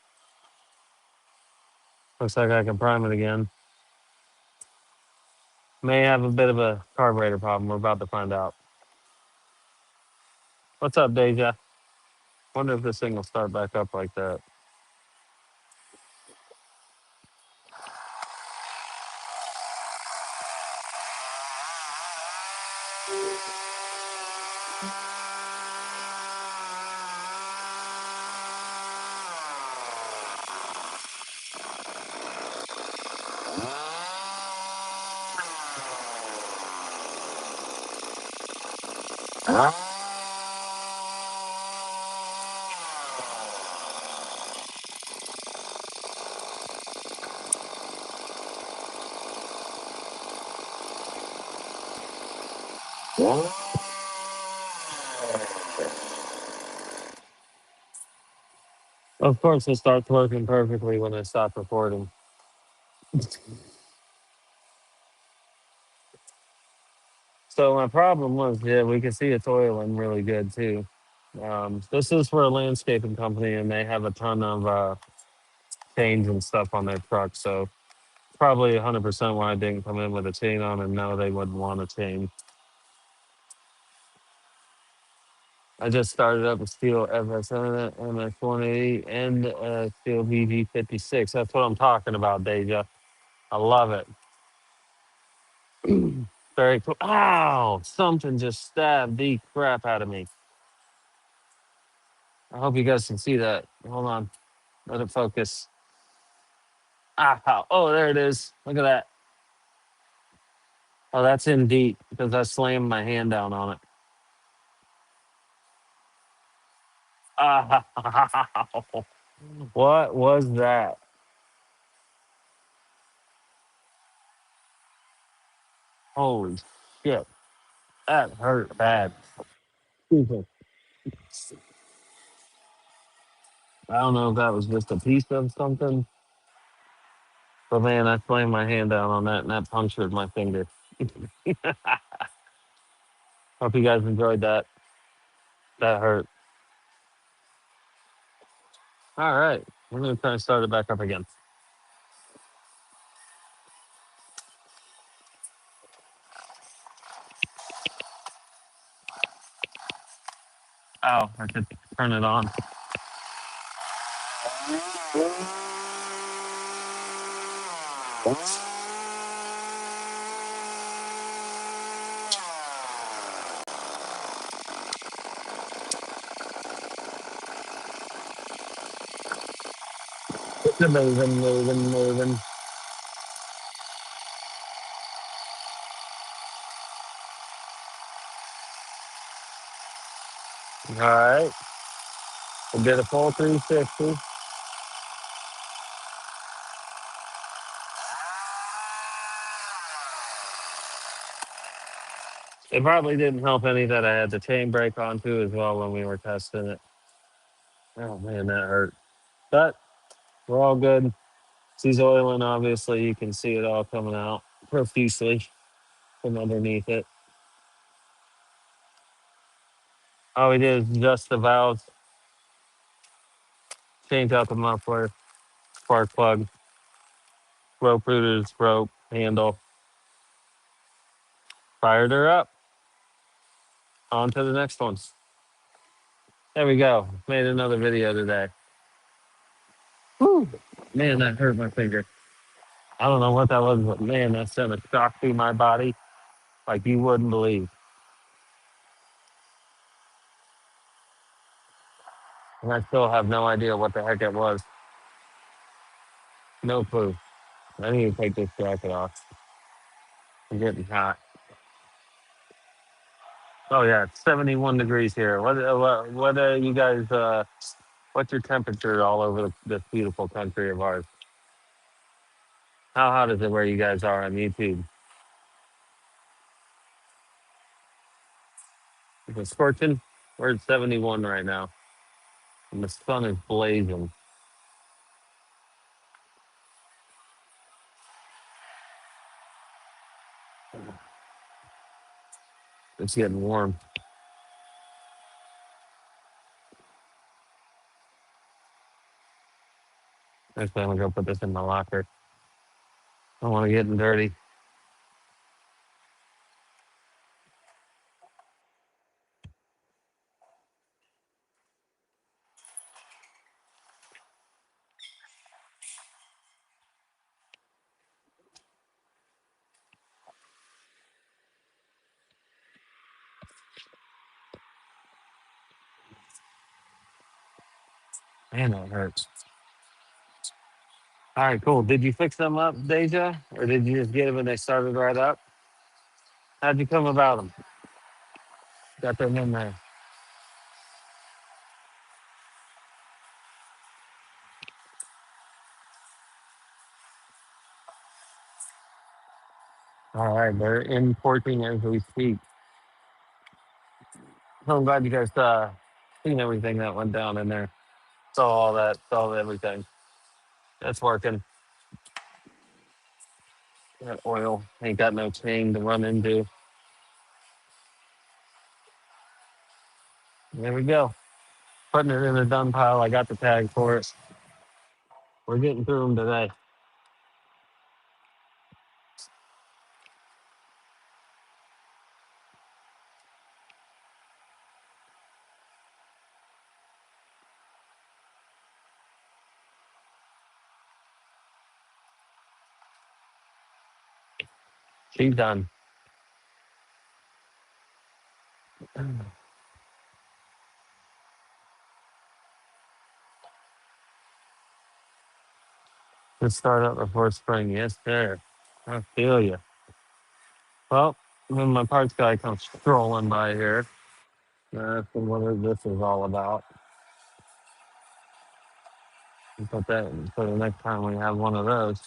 Looks like I can prime it again. May have a bit of a carburetor problem. We're about to find out. What's up, Deja? Wonder if this thing will start back up like that. Of course, it starts working perfectly when I stop recording. So my problem was, yeah, we can see it's oiling really good too. This is for a landscaping company, and they have a ton of chains and stuff on their truck. So probably 100% why I didn't come in with a chain on, and no, they wouldn't want a chain. I just started up a steel FS7, MS180, and a steel VG56. That's what I'm talking about, Deja. I love it. Very cool. Ow! Something just stabbed the crap out of me. I hope you guys can see that. Hold on. Let it focus. Ow. Oh, there it is. Look at that. Oh, that's in deep because I slammed my hand down on it. Ow. What was that? Holy shit. That hurt bad. Excuse me. I don't know if that was just a piece of something, but man, I slammed my hand down on that and that punctured my finger. Hope you guys enjoyed that. That hurt. All right. We're going to try and start it back up again. Oh, I could turn it on. It's moving. All right. We did a full 360. It probably didn't help any that I had the chain brake on too as well when we were testing it. Oh man, that hurt. But we're all good. She's oiling, obviously. You can see it all coming out profusely from underneath it. All we did is adjust the valves, change out the muffler, spark plug, rope rooters, rope, handle. Fired her up. On to the next one. There we go. Made another video today. Whew. Man, that hurt my finger. I don't know what that was, but man, that sent a shock through my body like you wouldn't believe. And I still have no idea what the heck it was. No clue. I need to take this jacket off. I'm getting hot. Oh yeah, it's 71 degrees here. What you guys? What's your temperature all over this beautiful country of ours? How hot is it where you guys are on YouTube? Is it scorching? We're at 71 right now, and the sun is blazing. It's getting warm. Actually, I'm gonna go put this in my locker. I don't want to get dirty. Man, that hurts. All right, cool. Did you fix them up, Deja, or did you just get them and they started right up? How'd you come about them? Got them in there. All right, they're importing as we speak. So I'm glad you guys seen everything that went down in there. Saw all that, saw everything. That's working. That oil ain't got no chain to run into. There we go. Putting it in a done pile. I got the tag for it. We're getting through them today. She's done. Let's start up before spring. Yes, sir. I feel you. Well, when my parts guy comes strolling by here, that's what this is all about. We put that for the next time we have one of those.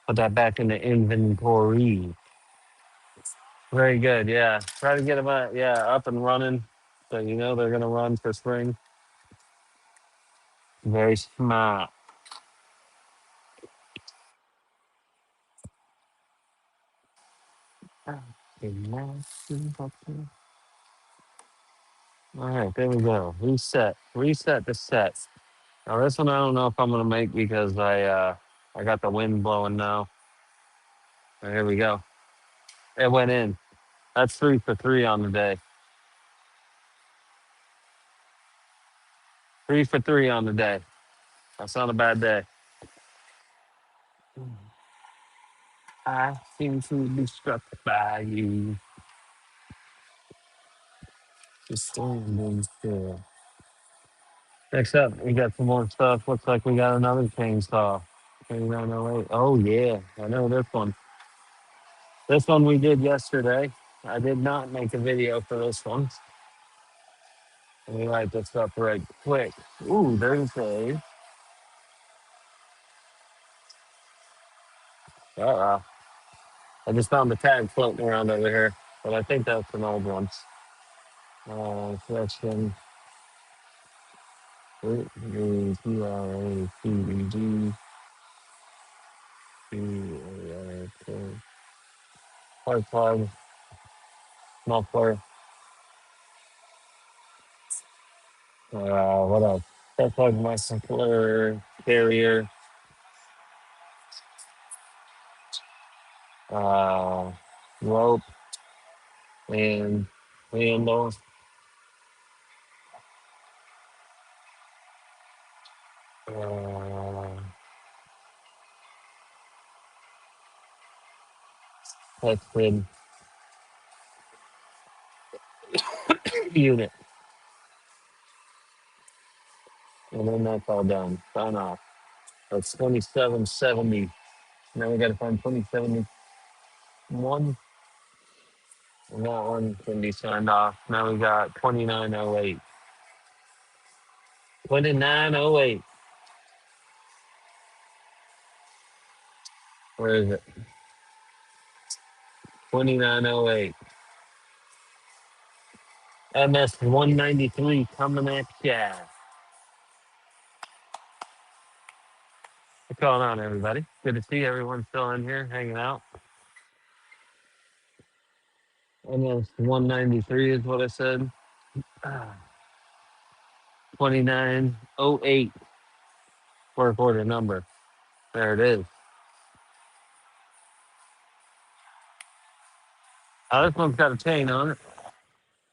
Put that back in the inventory. Very good. Yeah. Try to get them up and running. So you know they're gonna run for spring. Very smart. All right, there we go. Reset. Reset the set. Now this one I don't know if I'm gonna make because I got the wind blowing now. Here we go. It went in. That's 3 for 3 on the day. 3 for 3 on the day. That's not a bad day. I seem to be struck by you. Just standing still. Next up, we got some more stuff. Looks like we got another chainsaw. 2908. Oh yeah, I know this one. This one we did yesterday. I did not make a video for this one. Let me write this up right quick. Ooh, there's a. I just found the tag floating around over here, but I think that's an old one. Question. Plug plug, muffler. What else? Plug plug, muffler, carrier. Uh, rope and handle. Uh, Tested unit. And then that's all done. Sign off. That's 2770. Now we got to find 2071. And that one can be signed off. Now we got 2908. 2908. Where is it? 2908. MS 193 coming at ya. What's going on, everybody? Good to see everyone still in here hanging out. MS 193 is what I said. 2908 work order number. There it is. This one's got a chain on it.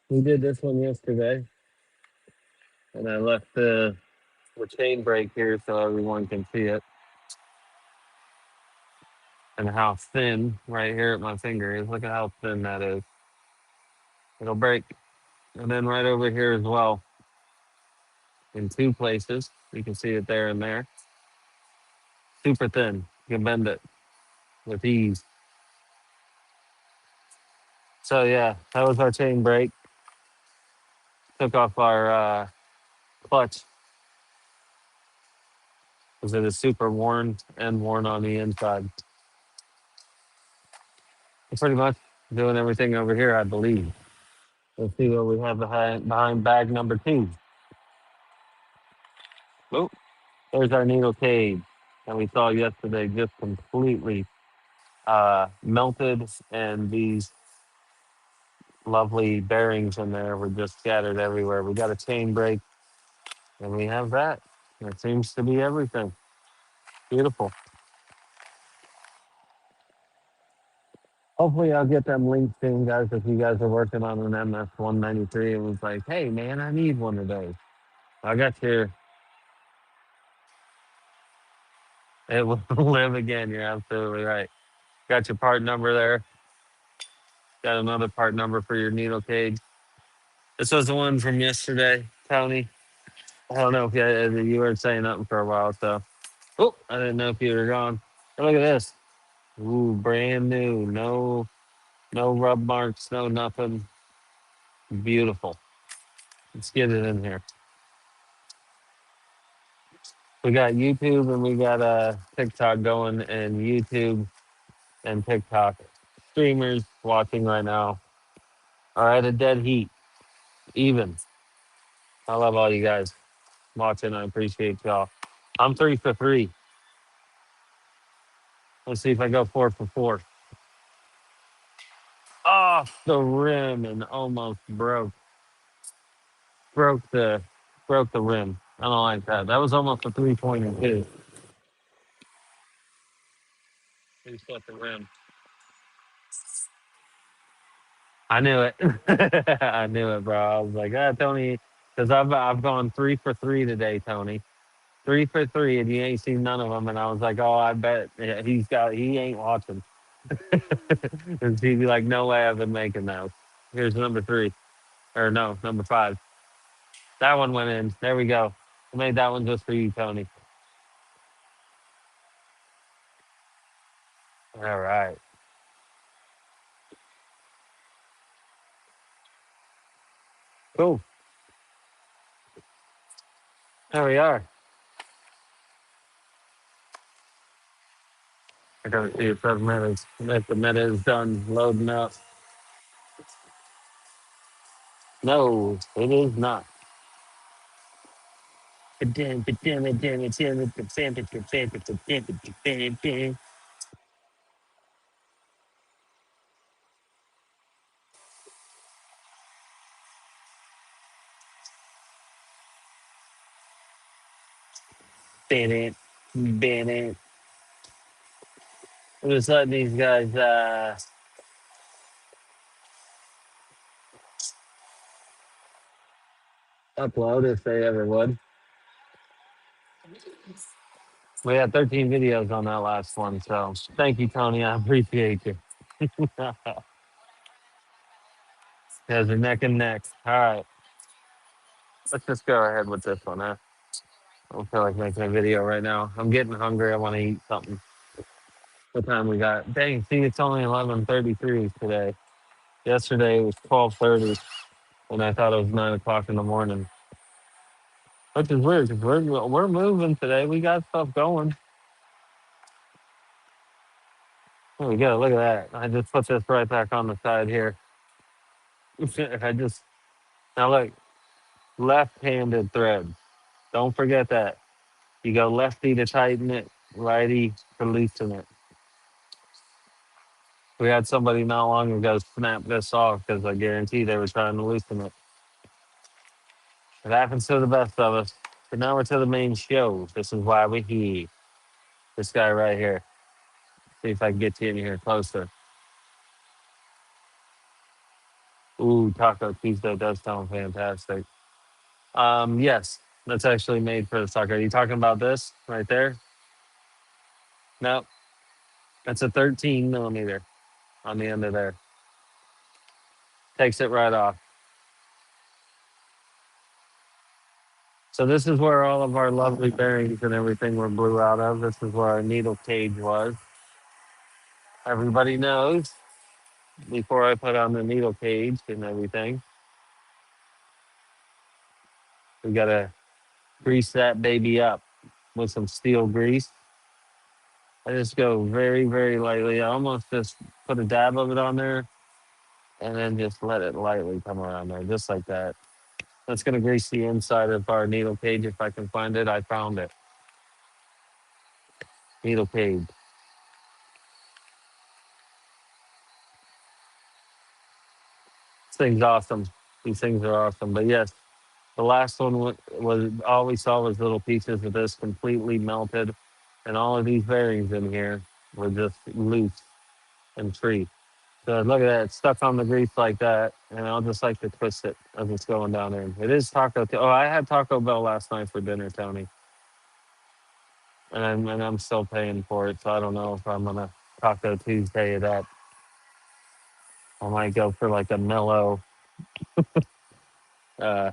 We did this one yesterday, and I left the chain break here so everyone can see it and how thin right here at my finger is. Look at how thin that is. It'll break. And then right over here as well in two places. You can see it there and there. Super thin. You can bend it with ease. So yeah, that was our chain break. Took off our clutch because it is super worn and worn on the inside. Pretty much doing everything over here, I believe. Let's see what we have behind bag number 2. Oh, there's our needle cage that we saw yesterday, just completely melted, and these lovely bearings in there were just scattered everywhere. We got a chain break, and we have that. That seems to be everything. Beautiful. Hopefully, I'll get them links soon, guys. If you guys are working on an MS 193, it was like, hey, man, I need one of those. I got your, it will live again. You're absolutely right. Got your part number there. Got another part number for your needle cage. This was the one from yesterday, Tony. I don't know if you were saying nothing for a while, so. Oh, I didn't know if you were gone. But look at this. Ooh, brand new. No rub marks, no nothing. Beautiful. Let's get it in here. We got YouTube and we got TikTok going, and YouTube and TikTok streamers watching right now are at a dead heat. Even. I love all you guys watching. I appreciate y'all. I'm 3 for 3. Let's see if I go 4 for 4. Off the rim and almost broke the broke the rim. I don't like that. That was almost a 3-pointer too. He split the rim. I knew it. I knew it, bro. I was like, Tony, because I've gone 3 for 3 today, Tony. 3 for 3, and you ain't seen none of them. And I was like, oh, I bet he ain't watching. And he'd be like, no way I've been making those. Here's number 3, or no, number 5. That one went in. There we go. I made that one just for you, Tony. All right. Cool. There we are. I gotta see if the meta is done loading up. No, it is not. Bennett, Bennett. I'm just letting these guys upload if they ever would. We had 13 videos on that last one, so thank you, Tony. I appreciate you. Guys are neck and neck. All right, let's just go ahead with this one, huh? I don't feel like making a video right now. I'm getting hungry. I want to eat something. What time we got? Dang, see, it's only 11:33 today. Yesterday it was 12:30, and I thought it was 9 o'clock in the morning. Which is weird because we're moving today. We got stuff going. There we go. Look at that. I just put this right back on the side here. I just now look, left-handed thread. Don't forget that. You go lefty to tighten it, righty to loosen it. We had somebody not long ago snap this off because I guarantee they were trying to loosen it. It happens to the best of us. But now we're to the main show. This is why we're here. This guy right here. See if I can get you in here closer. Ooh, Taco Tuesday does sound fantastic. Yes, that's actually made for the sucker. Are you talking about this right there? No, that's a 13 millimeter on the end of there. Takes it right off. So this is where all of our lovely bearings and everything were blew out of. This is where our needle cage was. Everybody knows before I put on the needle cage and everything, we gotta grease that baby up with some steel grease. I just go very, very lightly. I almost just put a dab of it on there and then just let it lightly come around there, just like that. That's gonna grease the inside of our needle cage if I can find it. I found it. Needle cage. This thing's awesome. These things are awesome. But yes, the last one was all we saw was little pieces of this completely melted, and all of these bearings in here were just loose and free. So look at that, it's stuck on the grease like that, and I'll just like to twist it as it's going down there. It is Taco. Oh, I had Taco Bell last night for dinner, Tony, and I'm still paying for it. So I don't know if I'm gonna Taco Tuesday it up. I might go for like a mellow. Uh,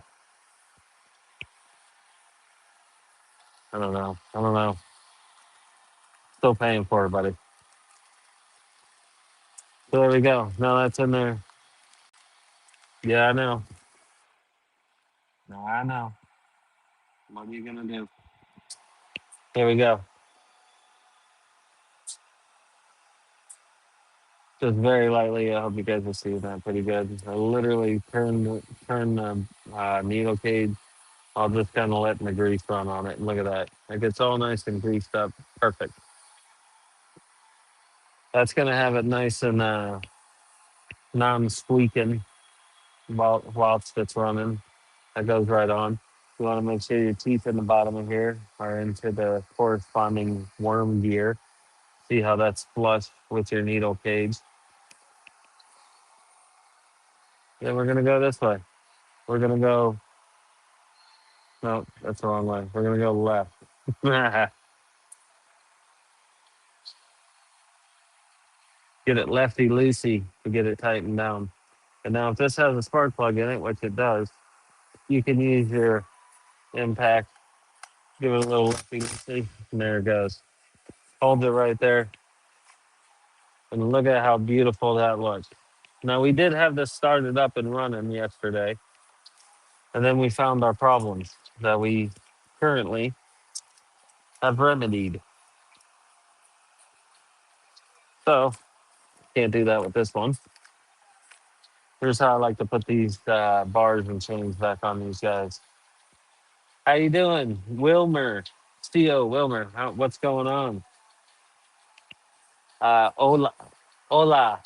I don't know. I don't know. Still paying for it, buddy. So there we go. No, that's in there. Yeah, I know. No, I know. What are you gonna do? Here we go. Just very lightly. I hope you guys are seeing that pretty good. I literally turn the needle cage. I'll just kind of letting the grease run on it. And look at that. Like it's all nice and greased up. Perfect. That's gonna have it nice and non-squeaking whilst it's running. That goes right on. You want to make sure your teeth in the bottom of here are into the corresponding worm gear. See how that's flush with your needle cage. Then we're gonna go this way. We're gonna go. No, that's the wrong way. We're gonna go left. Get it lefty loosey to get it tightened down. And now, if this has a spark plug in it, which it does, you can use your impact. Give it a little lefty loosey, and there it goes. Hold it right there, and look at how beautiful that looks. Now, we did have this started up and running yesterday, and then we found our problems that we currently have remedied. So, can't do that with this one. Here's how I like to put these bars and chains back on these guys. How you doing, Wilmer? Co Wilmer, what's going on? Hola, hola.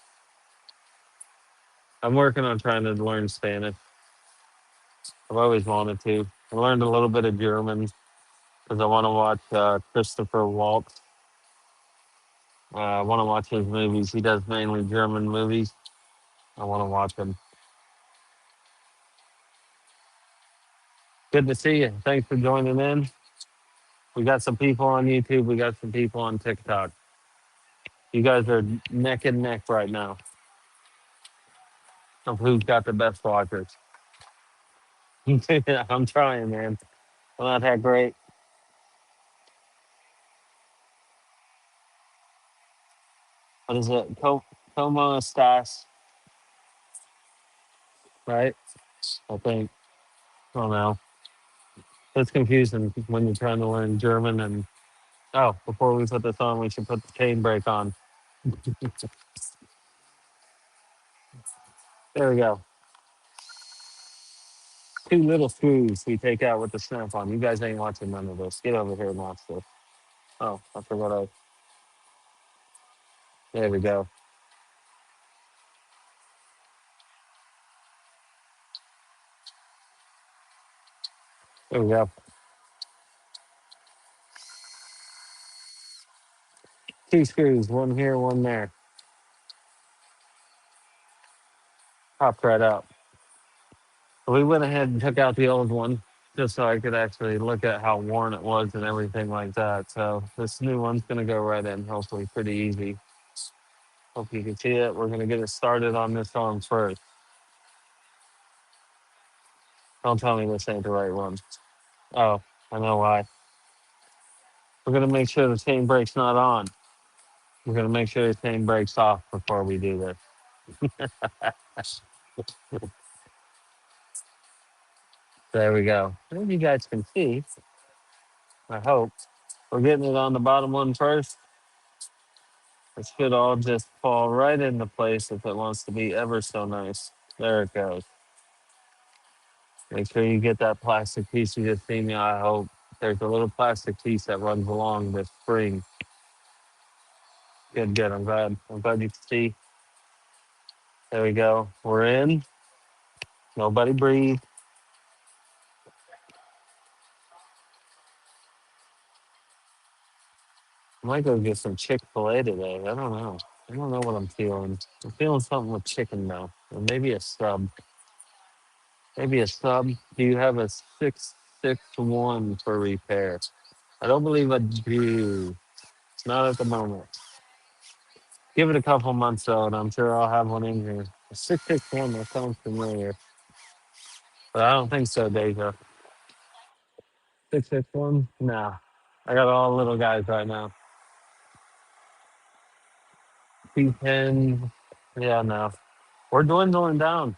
I'm working on trying to learn Spanish. I've always wanted to. I learned a little bit of German because I want to watch Christopher Waltz. I want to watch his movies. He does mainly German movies. I want to watch them. Good to see you. Thanks for joining in. We got some people on YouTube. We got some people on TikTok. You guys are neck and neck right now of who's got the best watchers. I'm trying, man. I'm not that great. What is it? Como estás, right? I think. I don't know. It's confusing when you're trying to learn German. And oh, before we put this on, we should put the chain brake on. There we go. Two little screws we take out with the snap on. You guys ain't watching none of this. Get over here and watch this. Oh, I forgot I. There we go. There we go. Two screws, one here, one there. Popped right out. So we went ahead and took out the old one just so I could actually look at how worn it was and everything like that. So this new one's gonna go right in, hopefully pretty easy. Hope you can see it. We're gonna get it started on this arm first. Don't tell me this ain't the right one. Oh, I know why. We're gonna make sure the chain brake's not on. We're gonna make sure the chain brake's off before we do this. There we go. And you guys can see, I hope. We're getting it on the bottom one first. It should all just fall right into place if it wants to be ever so nice. There it goes. Make sure you get that plastic piece you just seen me. I hope there's a little plastic piece that runs along this spring. Good, good. I'm glad. I'm glad you can see. There we go. We're in. Nobody breathe. I might go get some Chick-fil-A today. I don't know. I don't know what I'm feeling. I'm feeling something with chicken though. Or maybe a sub. Maybe a sub. Do you have a 661 for repair? I don't believe I do. Not at the moment. Give it a couple months though, and I'm sure I'll have one in here. A 661, that sounds familiar. But I don't think so, Deja. 661? Nah. I got all little guys right now. P10. Yeah, no. We're dwindling down.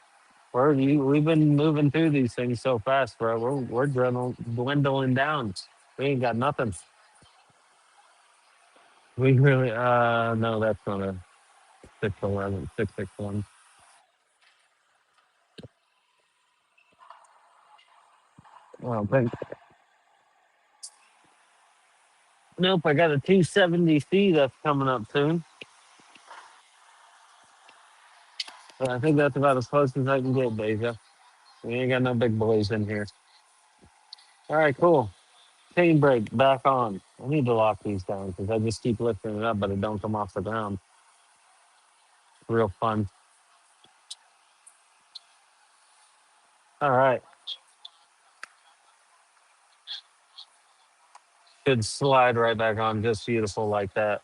We've been moving through these things so fast, bro. We're dwindling down. We ain't got nothing. We really no, that's not a 611, 661. Oh, thanks. Nope, I got a 270C that's coming up soon. But I think that's about as close as I can get, Deja. We ain't got no big boys in here. All right, cool. Chain brake back on. I need to lock these down because I just keep lifting it up, but it don't come off the ground. Real fun. All right. Should slide right back on, just beautiful like that.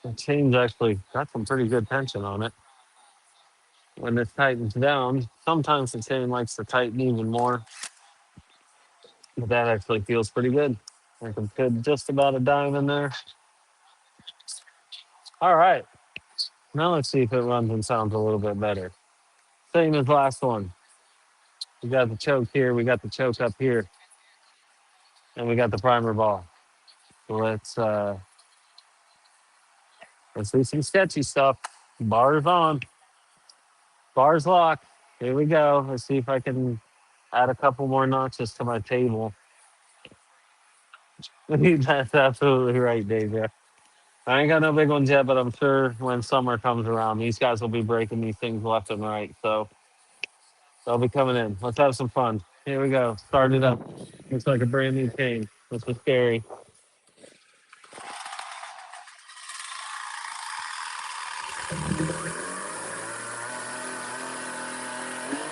The chain's actually got some pretty good tension on it. When it tightens down, sometimes the chain likes to tighten even more, but that actually feels pretty good. I can put just about a dime in there. All right. Now let's see if it runs and sounds a little bit better. Same as last one. We got the choke here, we got the choke up here, and we got the primer ball. So let's do some sketchy stuff. Bars on, bars locked. Here we go. Let's see if I can add a couple more notches to my table. That's absolutely right, Deja. I ain't got no big ones yet, but I'm sure when summer comes around, these guys will be breaking these things left and right. So they'll be coming in. Let's have some fun. Here we go. Start it up. Looks like a brand new chain. This is scary.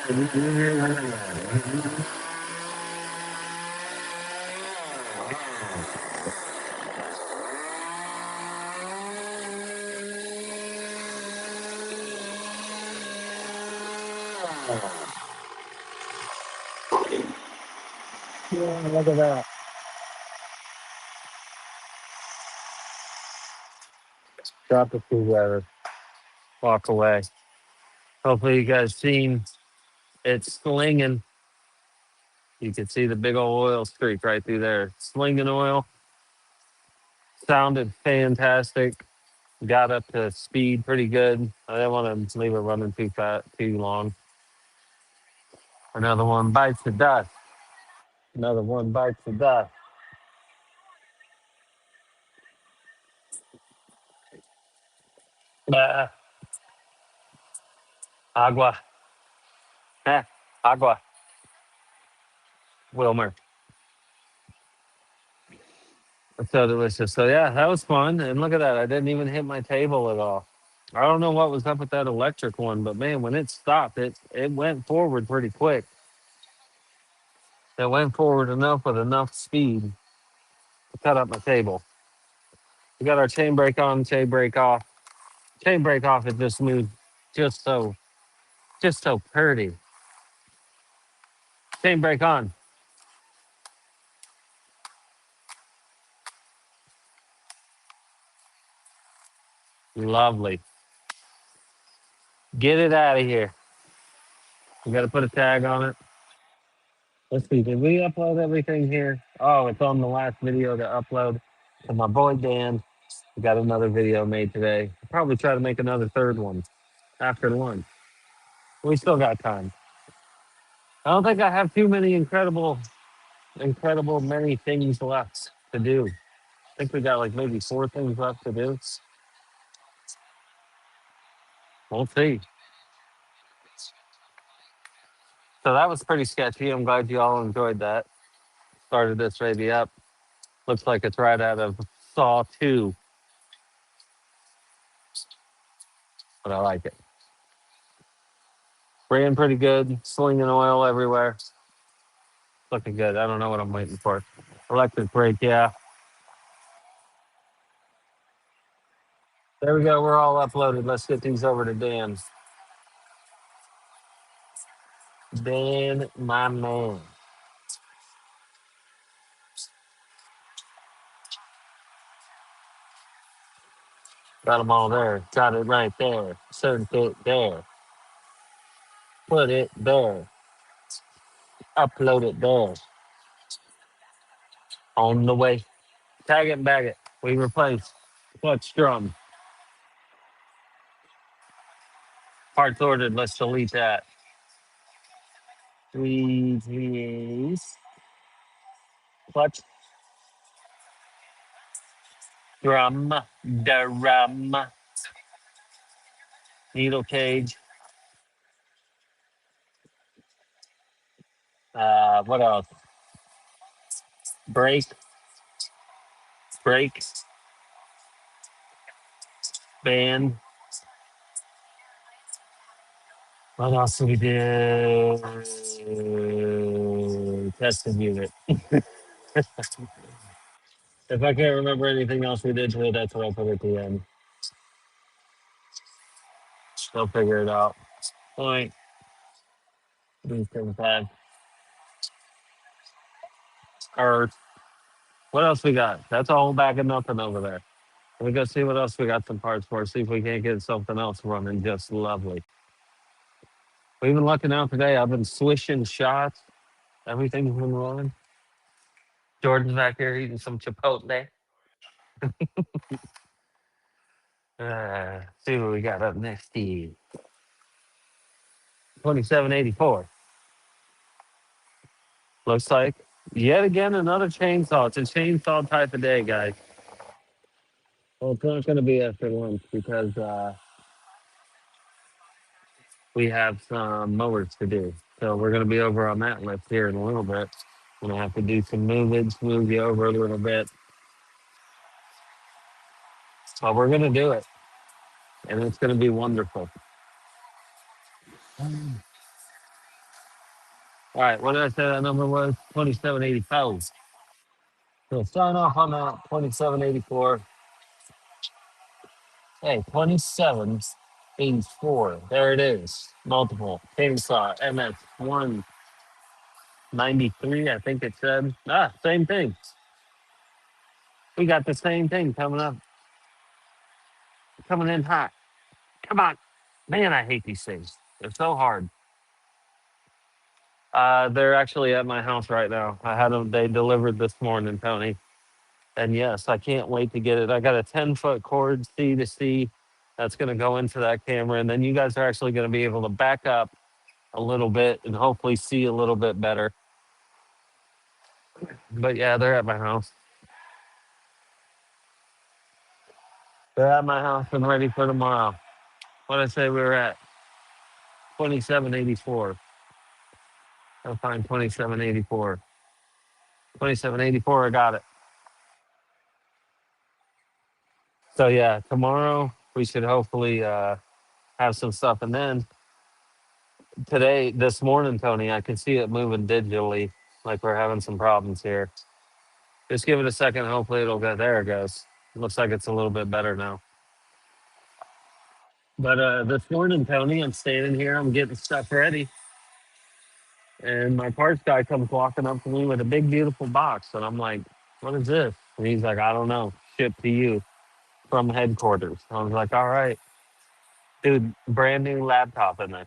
Yeah, look at that. Drop the screwdriver. Walk away. Hopefully you guys seen it slinging. You can see the big old oil streak right through there. Slinging oil. Sounded fantastic. Got up to speed pretty good. I didn't want to leave it running too long. Another one bites the dust. Another one bites the dust. Ah, agua. Eh, agua. Wilmer. It's so delicious. So yeah, that was fun. And look at that. I didn't even hit my table at all. I don't know what was up with that electric one, but man, when it stopped, it went forward pretty quick. It went forward enough with enough speed to cut up my table. We got our chain brake on, chain brake off. Chain brake off is just smooth, just so, just so pretty. Chain brake on, lovely. Get it out of here. We got to put a tag on it. Let's see, did we upload everything here? Oh, it's on the last video to upload to my boy Dan. We got another video made today. Probably try to make another third one after lunch. We still got time. I don't think I have too many incredible many things left to do. I think we got like maybe 4 things left to do. We'll see. So that was pretty sketchy. I'm glad you all enjoyed that. Started this baby up. Looks like it's right out of Saw 2, but I like it. Ran pretty good, slinging oil everywhere. Looking good. I don't know what I'm waiting for. Electric brake, yeah. There we go. We're all uploaded. Let's get these over to Dan. Dan, my man. Got them all there. Got it right there. Insert it there. Put it there. Upload it there. On the way. Tag it and bag it. We replace clutch drum. Parts ordered. Let's delete that. Please. Clutch drum. Drum. Needle cage. What else? Brake. Brake. Band. What else did we do? Testing unit. If I can't remember anything else we did to it, that's what I'll put at the end. They'll figure it out. Point. 375. Earth. What else we got? That's a whole bag of nothing over there. We go see what else we got some parts for. See if we can't get something else running just lovely. We've been looking out today. I've been swishing shots. Everything's been rolling. Jordan's back here eating some Chipotle. See what we got up next. 2784. Looks like yet again another chainsaw. It's a chainsaw type of day, guys. Well, it's not going to be after lunch because we have some mowers to do. So we're going to be over on that list here in a little bit. Gonna have to do some movage, move you over a little bit. But we're gonna do it, and it's gonna be wonderful. All right, what did I say that number was? 2784. So sign off on that 2784. Hey, 2784. There it is. Multiple. Chainsaw MS 193, I think it said. Ah, same thing. We got the same thing coming up, coming in hot. Come on. Man, I hate these things. They're so hard. They're actually at my house right now. I had them, they delivered this morning, Tony. And yes, I can't wait to get it. I got a 10-foot cord, C to C, that's going to go into that camera. And then you guys are actually going to be able to back up a little bit and hopefully see a little bit better. But yeah, they're at my house. They're at my house and ready for tomorrow. What did I say we were at? 2784. I'll find 2784. 2784, I got it. So yeah, tomorrow we should hopefully have some stuff. And then today, this morning, Tony, I can see it moving digitally. Like we're having some problems here. Just give it a second. Hopefully it'll go. There it goes. Looks like it's a little bit better now. But this morning, Tony, I'm standing here. I'm getting stuff ready. And my parts guy comes walking up to me with a big, beautiful box. And I'm like, what is this? And he's like, I don't know. Shipped to you from headquarters. I was like, all right. Dude, brand new laptop in there.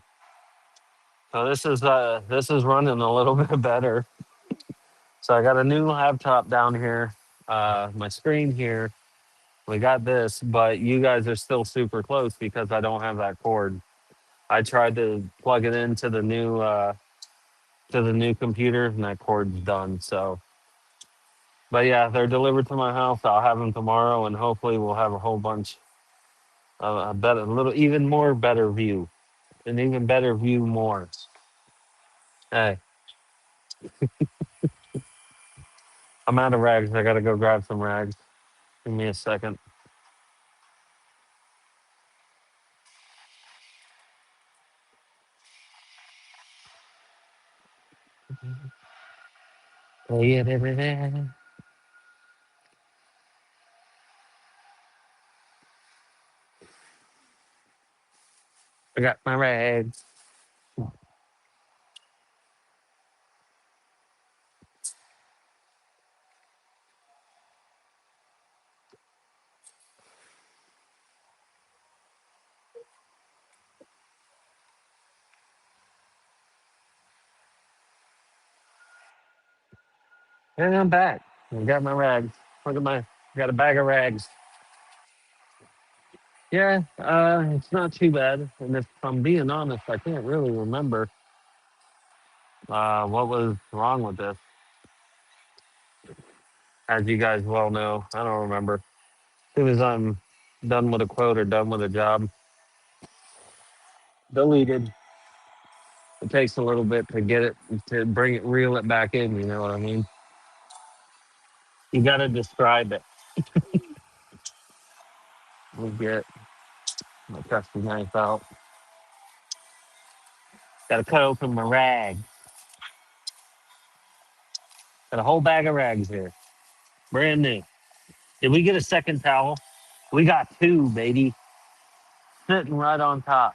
So this is running a little bit better. So I got a new laptop down here, my screen here. We got this, but you guys are still super close because I don't have that cord. I tried to plug it into the new computer, and that cord's done. So, but yeah, they're delivered to my house. I'll have them tomorrow, and hopefully we'll have a whole bunch, a better, little, even more better view, an even better view more. Hey, I'm out of rags. I gotta go grab some rags. Give me a second. I got my rags. And I'm back. I got my rags. Look at got a bag of rags. Yeah, it's not too bad. And if I'm being honest, I can't really remember what was wrong with this. As you guys well know, I don't remember. As soon as I'm done with a quote or done with a job, deleted. It takes a little bit to get it, to bring it, reel it back in. You know what I mean? You got to describe it. We get my trusty knife out. Got to cut open my rag. Got a whole bag of rags here, brand new. Did we get a second towel? We got two, baby, sitting right on top.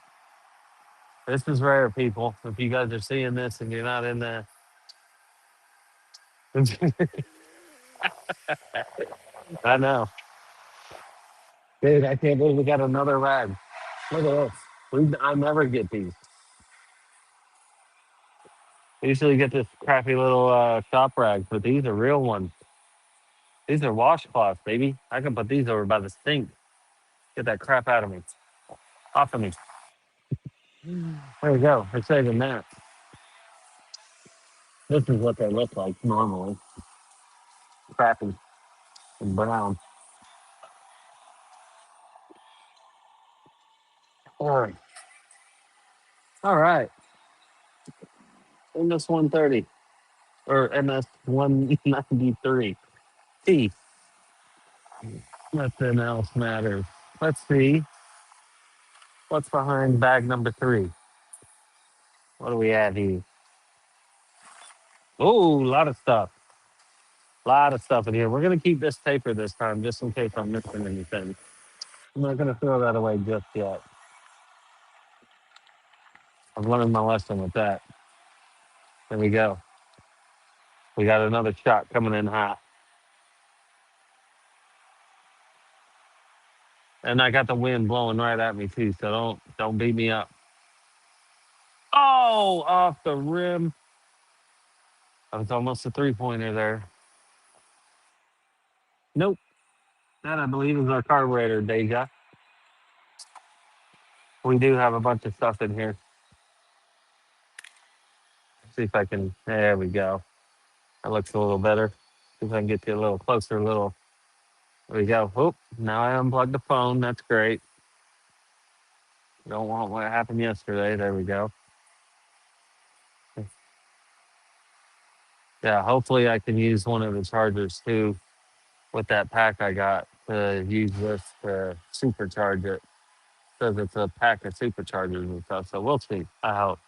This is rare, people. If you guys are seeing this and you're not in the, I know, dude. I can't believe we got another rag. Look at this. I never get these. I usually get this crappy little shop rags, but these are real ones. These are washcloths, baby. I can put these over by the sink. Get that crap out of me, off of me. There we go. We're saving that. This is what they look like normally. Crappy and brown. All right. MS 130 or MS 193. T. Nothing else matters. Let's see what's behind bag number 3. What do we have here? Oh, a lot of stuff. A lot of stuff in here. We're gonna keep this taper this time, just in case I'm missing anything. I'm not gonna throw that away just yet. I've learned my lesson with that. There we go. We got another shot coming in hot, and I got the wind blowing right at me too. So don't beat me up. Oh, off the rim. That was almost a 3-pointer there. Nope. That I believe is our carburetor, Deja. We do have a bunch of stuff in here. See if I can. There we go. That looks a little better. See if I can get you a little closer. A little. There we go. Oop. Now I unplugged the phone. That's great. Don't want what happened yesterday. There we go. Yeah. Hopefully I can use one of the chargers too with that pack I got to use this to supercharge it. Says it's a pack of superchargers and stuff. So we'll see. I hope.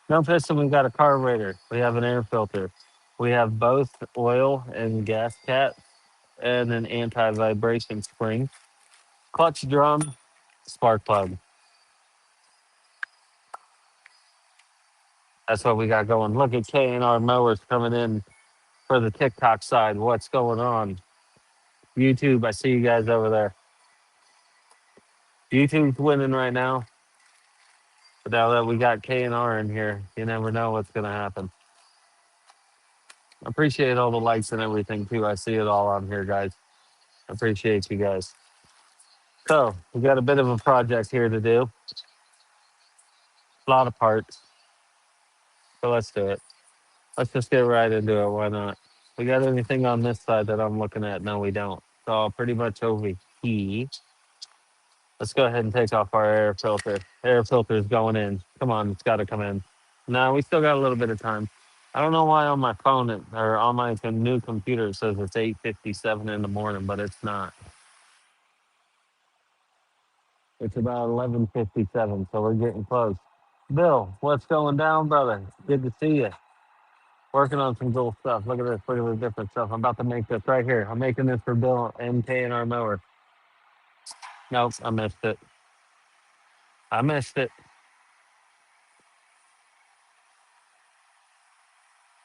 No piston. We've got a carburetor. We have an air filter. We have both oil and gas cap and an anti-vibration spring, clutch drum, spark plug. That's what we got going. Look at K&R mowers coming in for the TikTok side. What's going on? YouTube, I see you guys over there. YouTube's winning right now. But now that we got K&R in here, you never know what's going to happen. I appreciate all the likes and everything too. I see it all on here, guys. I appreciate you guys. So we got a bit of a project here to do. A lot of parts. So let's do it. Let's just get right into it. Why not? We got anything on this side that I'm looking at? No, we don't. So pretty much over here. Let's go ahead and take off our air filter. Air filter is going in. Come on, it's got to come in. No, we still got a little bit of time. I don't know why on my phone or on my new computer it says it's 8:57 in the morning, but it's not. It's about 11:57, so we're getting close. Bill, what's going down, brother? Good to see you. Working on some cool stuff. Look at this. Look at the different stuff. I'm about to make this right here. I'm making this for Bill and K&R mower. Nope, I missed it. I missed it.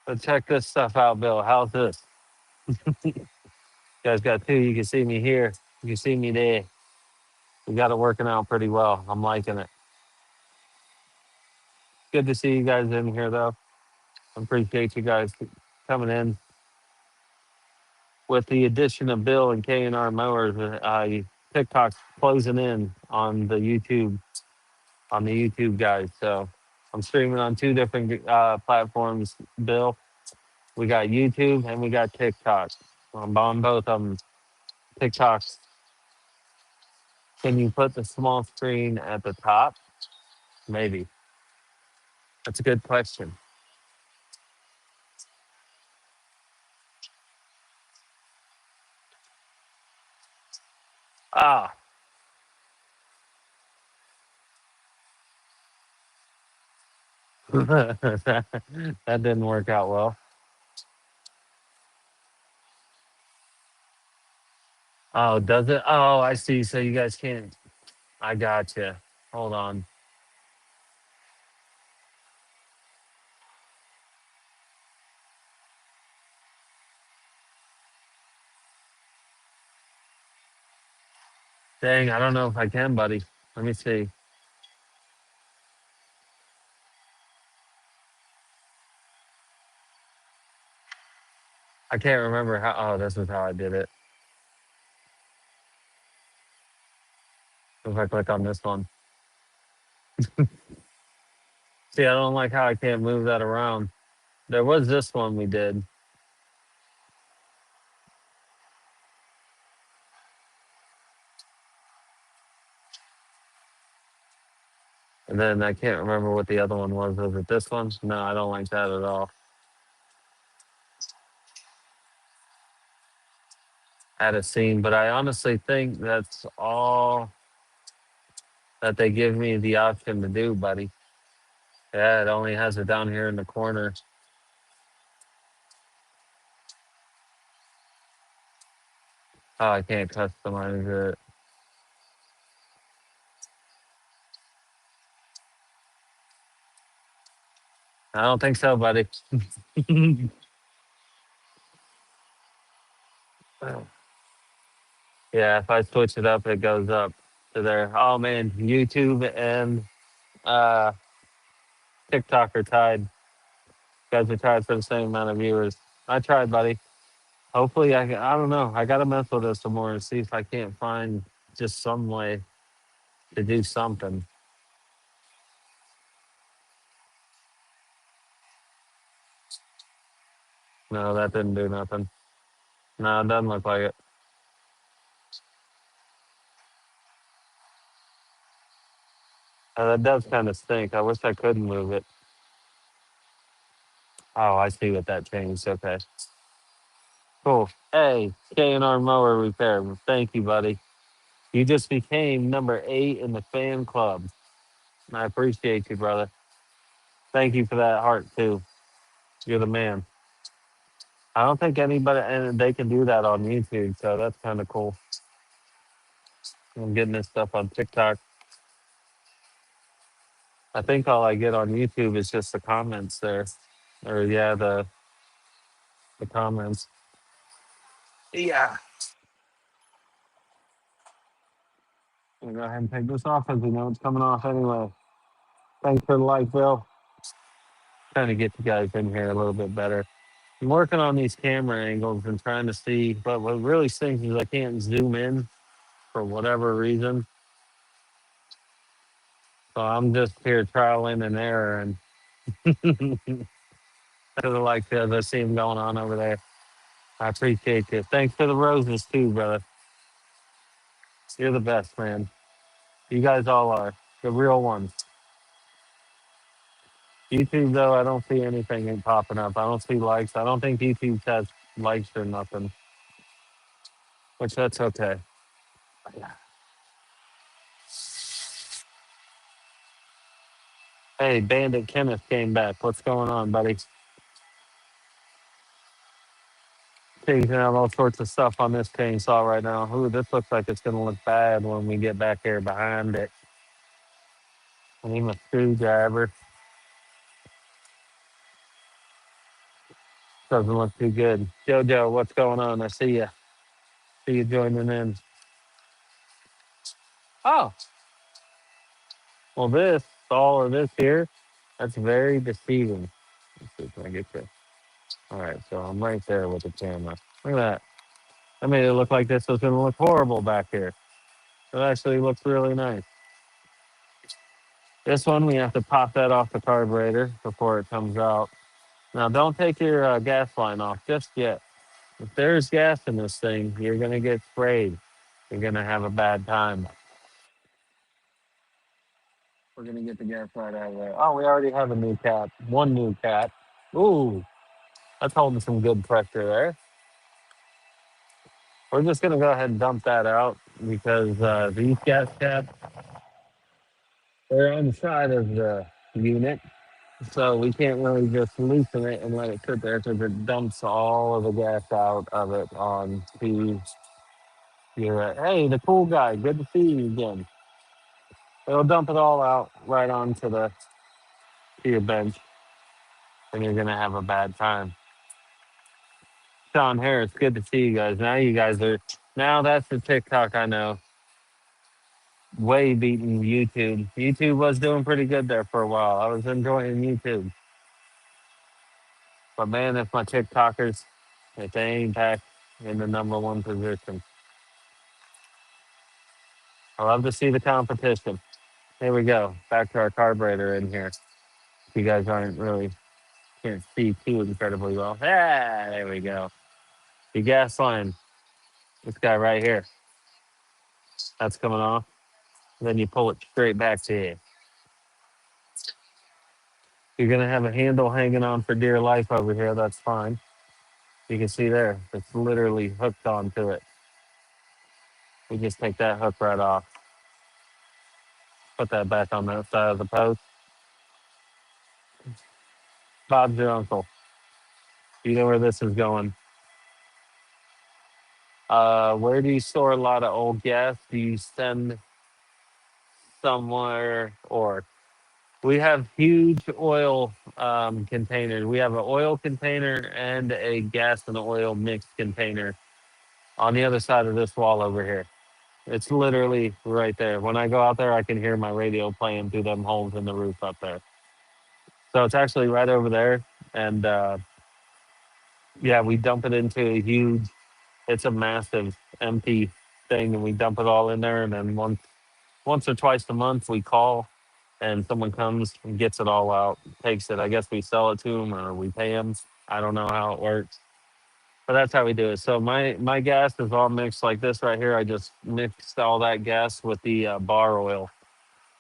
But check this stuff out, Bill. How's this? You guys got two. You can see me here. You can see me there. We got it working out pretty well. I'm liking it. Good to see you guys in here, though. I appreciate you guys coming in. With the addition of Bill and K&R mowers, TikTok's closing in on the YouTube guys. So I'm streaming on two different platforms, Bill. We got YouTube and we got TikTok. I'm on both of them. TikToks. Can you put the small screen at the top? Maybe. That's a good question. Ah, that didn't work out well. Oh, does it? Oh, I see. So you guys can't. I gotcha. Hold on. Dang, I don't know if I can, buddy. Let me see. I can't remember how. Oh, this is how I did it. If I click on this one. See, I don't like how I can't move that around. There was this one we did. And then I can't remember what the other one was. Was it this one? No, I don't like that at all. Had a scene, but I honestly think that's all that they give me the option to do, buddy. Yeah, it only has it down here in the corner. Oh, I can't customize it. I don't think so, buddy. Yeah, if I switch it up, it goes up to there. Oh man, YouTube and uh, TikTok are tied. Guys are tied for the same amount of viewers. I tried, buddy. Hopefully, I don't know. I gotta mess with this some more and see if I can't find just some way to do something. No, that didn't do nothing. No, it doesn't look like it. That does kind of stink. I wish I could move it. Oh, I see what that changed. Okay, cool. Hey, K&R Mower Repair. Thank you, buddy. You just became number 8 in the fan club. I appreciate you, brother. Thank you for that heart too. You're the man. I don't think anybody and they can do that on YouTube, so that's kind of cool. I'm getting this stuff on TikTok. I think all I get on YouTube is just the comments there, or yeah, the comments. Yeah. We'll go ahead and take this off because we know it's coming off anyway. Thanks for the like, Bill. Trying to get you guys in here a little bit better. I'm working on these camera angles and trying to see, but what really stinks is I can't zoom in for whatever reason. So I'm just here trialing and error and sort of like the scene going on over there. I appreciate you. Thanks for the roses too, brother. You're the best, man. You guys all are the real ones. YouTube though, I don't see anything ain't popping up. I don't see likes. I don't think YouTube has likes or nothing, which that's okay. Hey, Bandit Kenneth came back. What's going on, buddy? Changing out all sorts of stuff on this chainsaw right now. Ooh, this looks like it's gonna look bad when we get back here behind it. I need my screwdriver. Doesn't look too good. Jojo, what's going on? I see you. See you joining in. Oh, well, this, all of this here, that's very deceiving. Let's see if I get this. All right, so I'm right there with the camera. Look at that. I made it look like this was going to look horrible back here. It actually looks really nice. This one, we have to pop that off the carburetor before it comes out. Now, don't take your gas line off just yet. If there's gas in this thing, you're going to get sprayed. You're going to have a bad time. We're going to get the gas right out of there. Oh, we already have a new cat. One new cat. Ooh, that's holding some good pressure there. We're just going to go ahead and dump that out because these gas caps, they're on the side of the unit. So we can't really just loosen it and let it sit there because it dumps all of the gas out of it on to your, hey, the cool guy. Good to see you again. It'll dump it all out right onto to your bench and you're going to have a bad time. Sean Harris, good to see you guys. Now you guys are, now that's the TikTok I know. Way beating YouTube. YouTube was doing pretty good there for a while. I was enjoying YouTube. But man, if my TikTokers, if they ain't back in the number 1 position, I love to see the competition. Here we go. Back to our carburetor in here. You guys aren't really, can't see too incredibly well. Ah, there we go. The gas line. This guy right here. That's coming off. Then you pull it straight back to you. You're gonna have a handle hanging on for dear life over here. That's fine. You can see there, it's literally hooked onto it. We just take that hook right off, put that back on that side of the post. Bob's your uncle. You know where this is going. Where do you store a lot of old gas? Do you send somewhere, or we have huge oil containers. We have an oil container and a gas and oil mixed container on the other side of this wall over here. It's literally right there. When I go out there, I can hear my radio playing through them holes in the roof up there. So it's actually right over there. And yeah, we dump it into a huge, it's a massive empty thing, and we dump it all in there. And then once or twice a month, we call and someone comes and gets it all out, takes it. I guess we sell it to them or we pay them. I don't know how it works, but that's how we do it. So my gas is all mixed like this right here. I just mixed all that gas with the bar oil.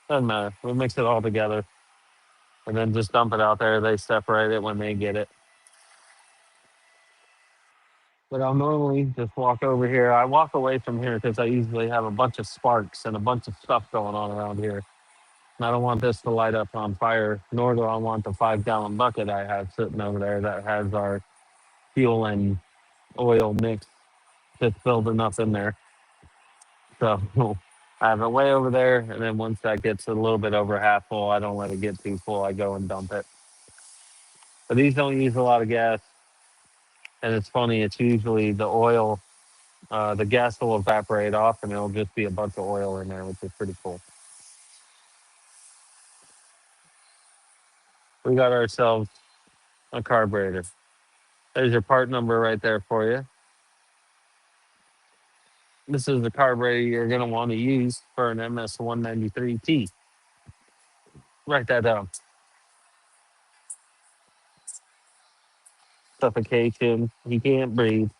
Doesn't matter. We mix it all together and then just dump it out there. They separate it when they get it. But I'll normally just walk over here. I walk away from here because I usually have a bunch of sparks and a bunch of stuff going on around here. And I don't want this to light up on fire, nor do I want the 5 gallon bucket I have sitting over there that has our fuel and oil mix that's building up in there. So I have it way over there. And then once that gets a little bit over half full, I don't let it get too full. I go and dump it. But these don't use a lot of gas. And it's funny, it's usually the oil, the gas will evaporate off and it'll just be a bunch of oil in there, which is pretty cool. We got ourselves a carburetor. There's your part number right there for you. This is the carburetor you're going to want to use for an MS193T. Write that down. Suffocation. He can't breathe.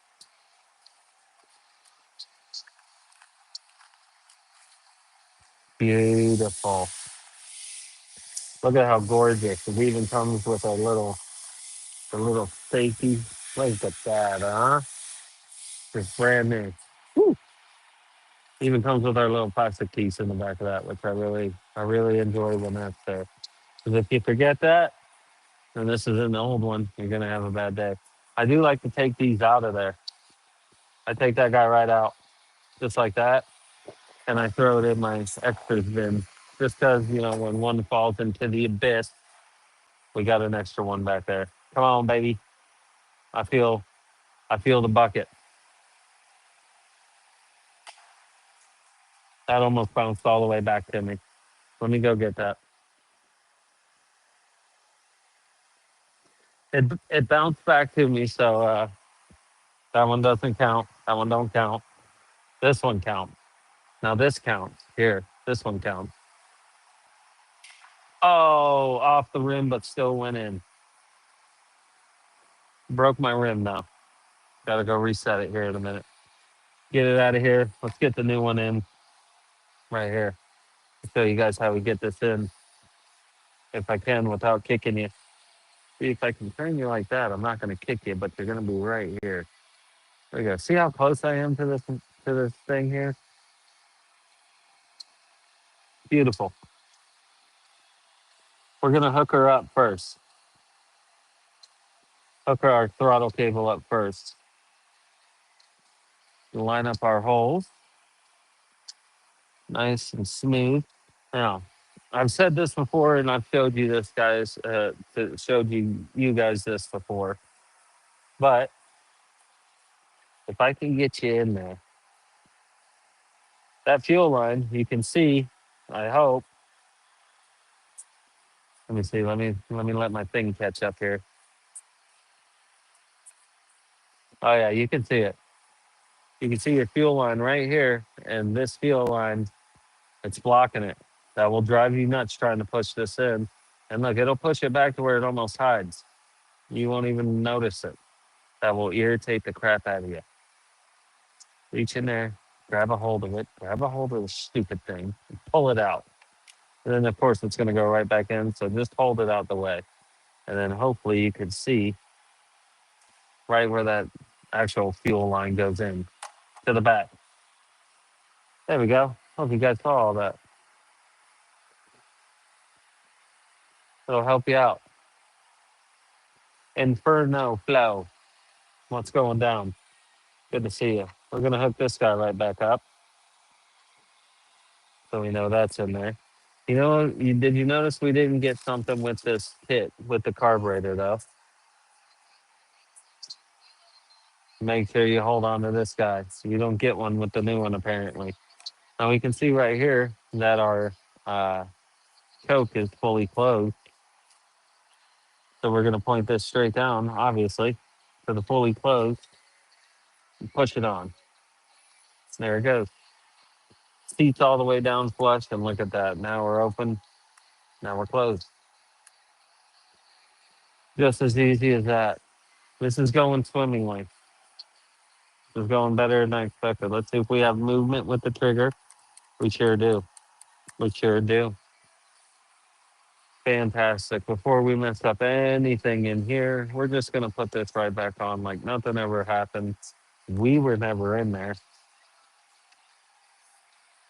Beautiful. Look at how gorgeous. It even comes with a little safety. Look at that, huh? It's brand new. Woo. Even comes with our little plastic piece in the back of that, which I really enjoy when that's there. Because if you forget that, and this is an old one, you're gonna have a bad day. I do like to take these out of there. I take that guy right out, just like that, and I throw it in my extras bin. Just because when one falls into the abyss, we got an extra one back there. Come on, baby. I feel the bucket. That almost bounced all the way back to me. Let me go get that. It bounced back to me, so that one doesn't count. That one don't count. This one counts. Now this counts. Here, this one counts. Oh, off the rim, but still went in. Broke my rim now. Gotta go reset it here in a minute. Get it out of here. Let's get the new one in right here. I'll show you guys how we get this in, if I can, without kicking you. See, if I can turn you like that, I'm not gonna kick you, but you're gonna be right here. There we go. See how close I am to this thing here? Beautiful. We're gonna hook her up first. Hook our throttle cable up first. Line up our holes, nice and smooth. Now, I've said this before, and I've showed you this, guys. Showed you guys this before. But if I can get you in there, that fuel line, you can see. I hope. Let me see. Let me let my thing catch up here. Oh yeah, you can see it. You can see your fuel line right here, and this fuel line, it's blocking it. That will drive you nuts trying to push this in. And look, it'll push it back to where it almost hides. You won't even notice it. That will irritate the crap out of you. Reach in there, grab a hold of it, grab a hold of the stupid thing, and pull it out. And then, of course, it's going to go right back in. So just hold it out the way. And then hopefully you can see right where that actual fuel line goes in to the back. There we go. Hope you guys saw all that. It'll help you out. Inferno flow. What's going down? Good to see you. We're gonna hook this guy right back up, so we know that's in there. You know, did you notice we didn't get something with this kit with the carburetor though? Make sure you hold on to this guy so you don't get one with the new one apparently. Now we can see right here that our uh, choke is fully closed. So we're gonna point this straight down, obviously, to the fully closed and push it on. There it goes. Seats all the way down flush, and look at that. Now we're open. Now we're closed. Just as easy as that. This is going swimmingly. This is going better than I expected. Let's see if we have movement with the trigger. We sure do. We sure do. Fantastic. Before we mess up anything in here, we're just going to put this right back on like nothing ever happened. We were never in there.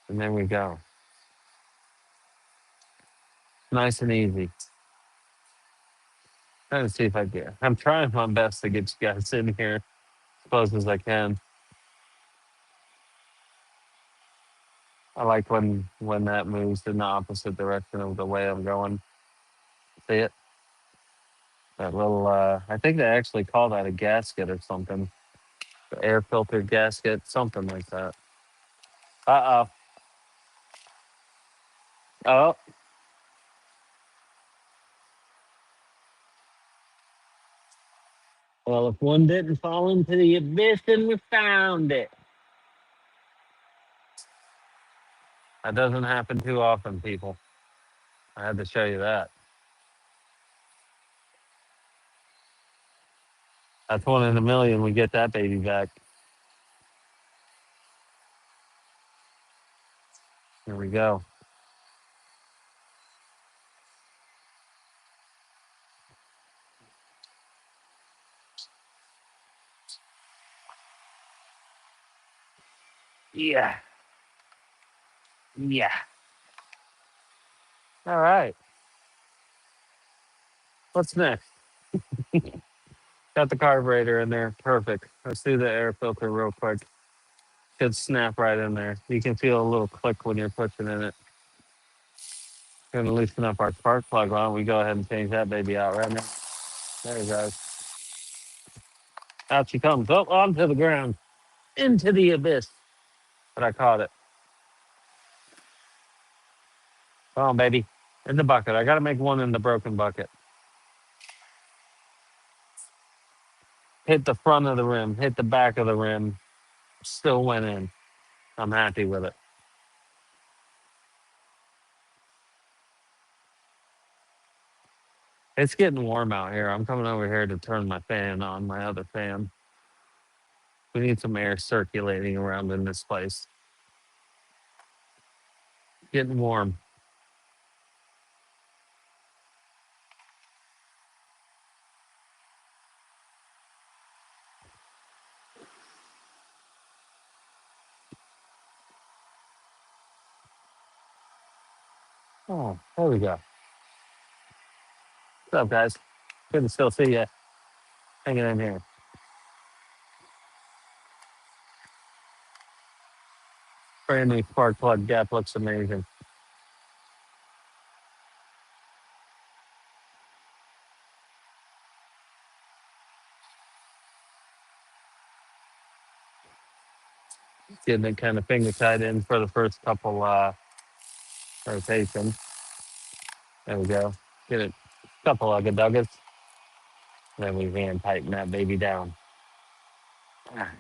And there we go. Nice and easy. Trying to see if I can. I'm trying my best to get you guys in here as close as I can. I like when that moves in the opposite direction of the way I'm going. See it? That little I think they actually call that a gasket or something. The air filter gasket, something like that. Uh-oh. Oh, well, if one didn't fall into the abyss, then we found it. That doesn't happen too often, people. I had to show you that. That's one in a million we get that baby back. Here we go. Yeah. Yeah. All right. What's next? Got the carburetor in there. Perfect. Let's do the air filter real quick. Should snap right in there. You can feel a little click when you're pushing in it. Gonna loosen up our spark plug on. We go ahead and change that baby out right now. There it goes. Out she comes. Up onto the ground. Into the abyss. But I caught it. Come on, baby. In the bucket. I gotta make one in the broken bucket. Hit the front of the rim. Hit the back of the rim. Still went in. I'm happy with it. It's getting warm out here. I'm coming over here to turn my fan on, my other fan. We need some air circulating around in this place. Getting warm. Oh, there we go. What's up, guys? Good to still see you hanging in here. Brand new spark plug gap looks amazing. Getting it kind of finger tied in for the first couple rotations. There we go. Get it. Couple of duggets. Then we hand tighten that baby down. Ah,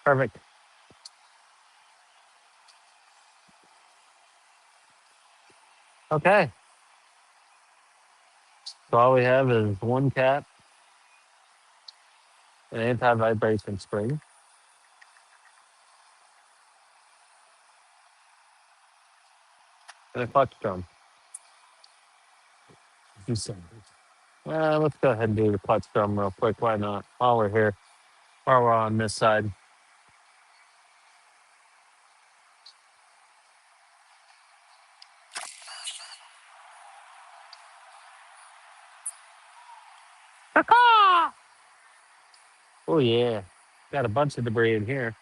perfect. Okay. So all we have is one cap, an anti-vibration spring, and a clutch drum. Let's go ahead and do the clutch drum real quick. Why not? While we're here, while we're on this side. Oh yeah, got a bunch of debris in here.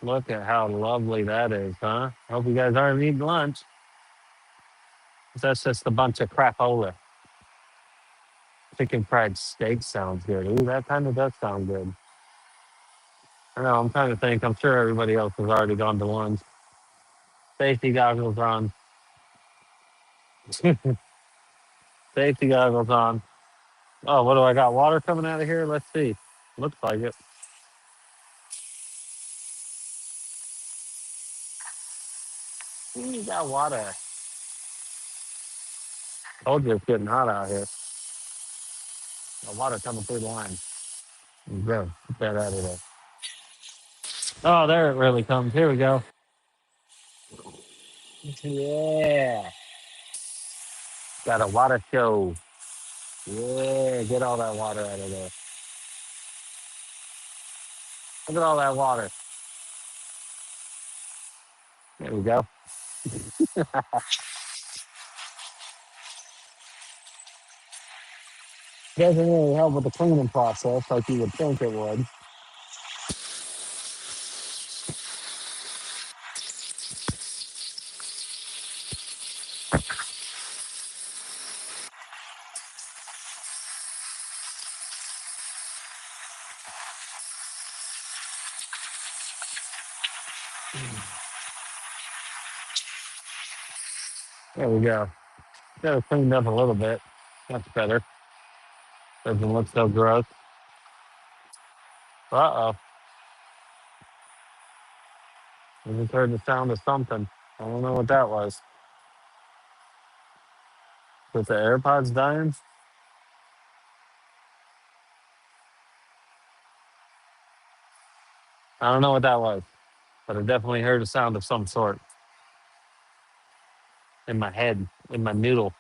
Look at how lovely that is, huh? Hope you guys aren't eating lunch. That's just a bunch of crapola. Chicken fried steak sounds good. Ooh, that kind of does sound good. I know, I'm trying to think. I'm sure everybody else has already gone to lunch. Safety goggles on. Safety goggles on. Oh, what do I got? Water coming out of here? Let's see. Looks like it. Ooh, you got water. Told you it's getting hot out here. The water coming through the line. Go. Get that out of there. Oh, there it really comes. Here we go. Yeah. Got a water show. Yeah. Get all that water out of there. Look at all that water. There we go. Doesn't really help with the cleaning process like you would think it would. There we go. Got it cleaned up a little bit. That's better. Doesn't look so gross. Uh-oh. I just heard the sound of something. I don't know what that was. Was the AirPods dying? I don't know what that was, but I definitely heard a sound of some sort in my head, in my noodle.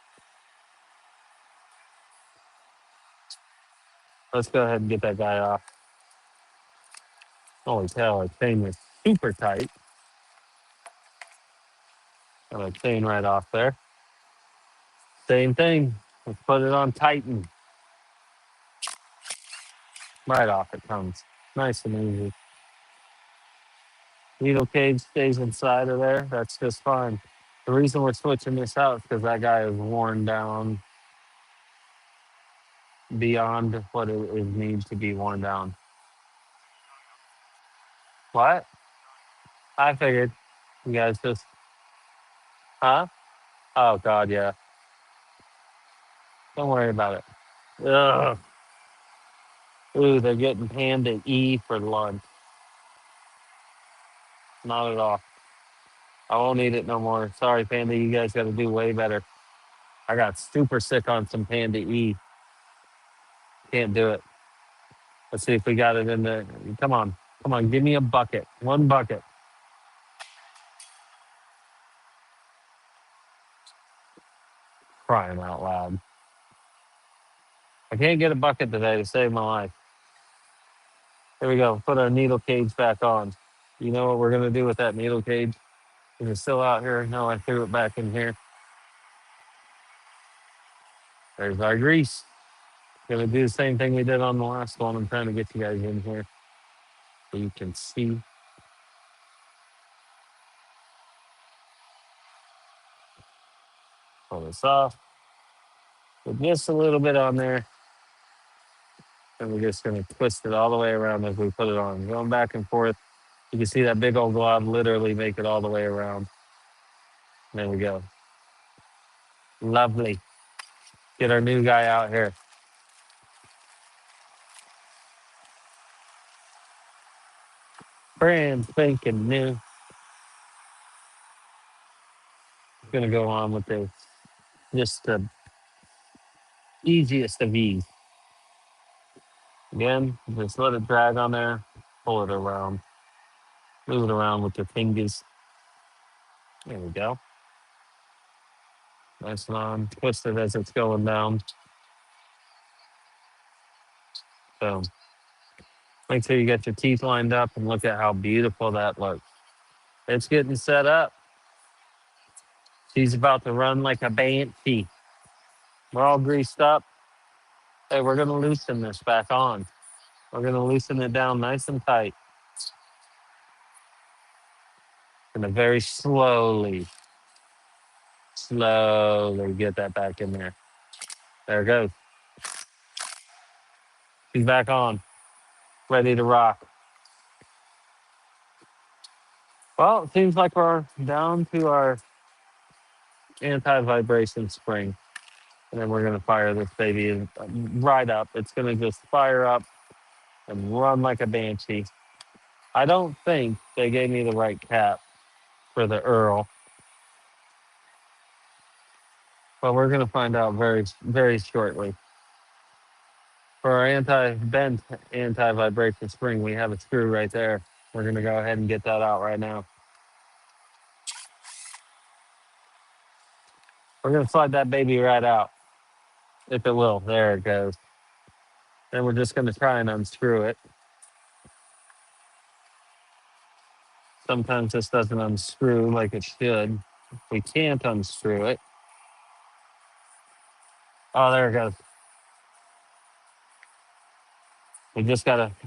Let's go ahead and get that guy off. Holy cow, his chain was super tight. Got a chain right off there. Same thing. Let's put it on Titan. Right off it comes. Nice and easy. Needle cage stays inside of there. That's just fine. The reason we're switching this out is because that guy is worn down beyond what it needs to be worn down. What? I figured. You guys just, huh? Oh, God, yeah. Don't worry about it. Ugh. Ooh, they're getting Panda E for lunch. Not at all. I won't eat it no more. Sorry, Panda. You guys got to do way better. I got super sick on some Panda E. Can't do it. Let's see if we got it in the. Come on. Come on. Give me a bucket. One bucket. Crying out loud. I can't get a bucket today to save my life. Here we go. Put our needle cage back on. You know what we're going to do with that needle cage? Is it still out here? No, I threw it back in here. There's our grease. Gonna do the same thing we did on the last one. I'm trying to get you guys in here so you can see. Pull this off. Put just a little bit on there. And we're just gonna twist it all the way around as we put it on. Going back and forth. You can see that big old glob literally make it all the way around. There we go. Lovely. Get our new guy out here. Brand spanking new. Gonna go on with this. Just the easiest of ease. Again, just let it drag on there. Pull it around. Move it around with your fingers. There we go. Nice and on. Twist it as it's going down. So make sure you get your teeth lined up and look at how beautiful that looks. It's getting set up. She's about to run like a banshee. We're all greased up. Hey, we're going to loosen this back on. We're going to loosen it down nice and tight. gonna very slowly get that back in there. There it goes. She's back on, ready to rock. Well, it seems like we're down to our anti-vibration spring. And then we're gonna fire this baby right up. It's gonna just fire up and run like a banshee. I don't think they gave me the right cap for the Earl, but we're gonna find out very shortly. For our anti-bent anti-vibration spring, we have a screw right there. We're gonna go ahead and get that out right now. We're gonna slide that baby right out, if it will. There it goes. Then we're just gonna try and unscrew it. Sometimes this doesn't unscrew like it should. We can't unscrew it. Oh, there it goes.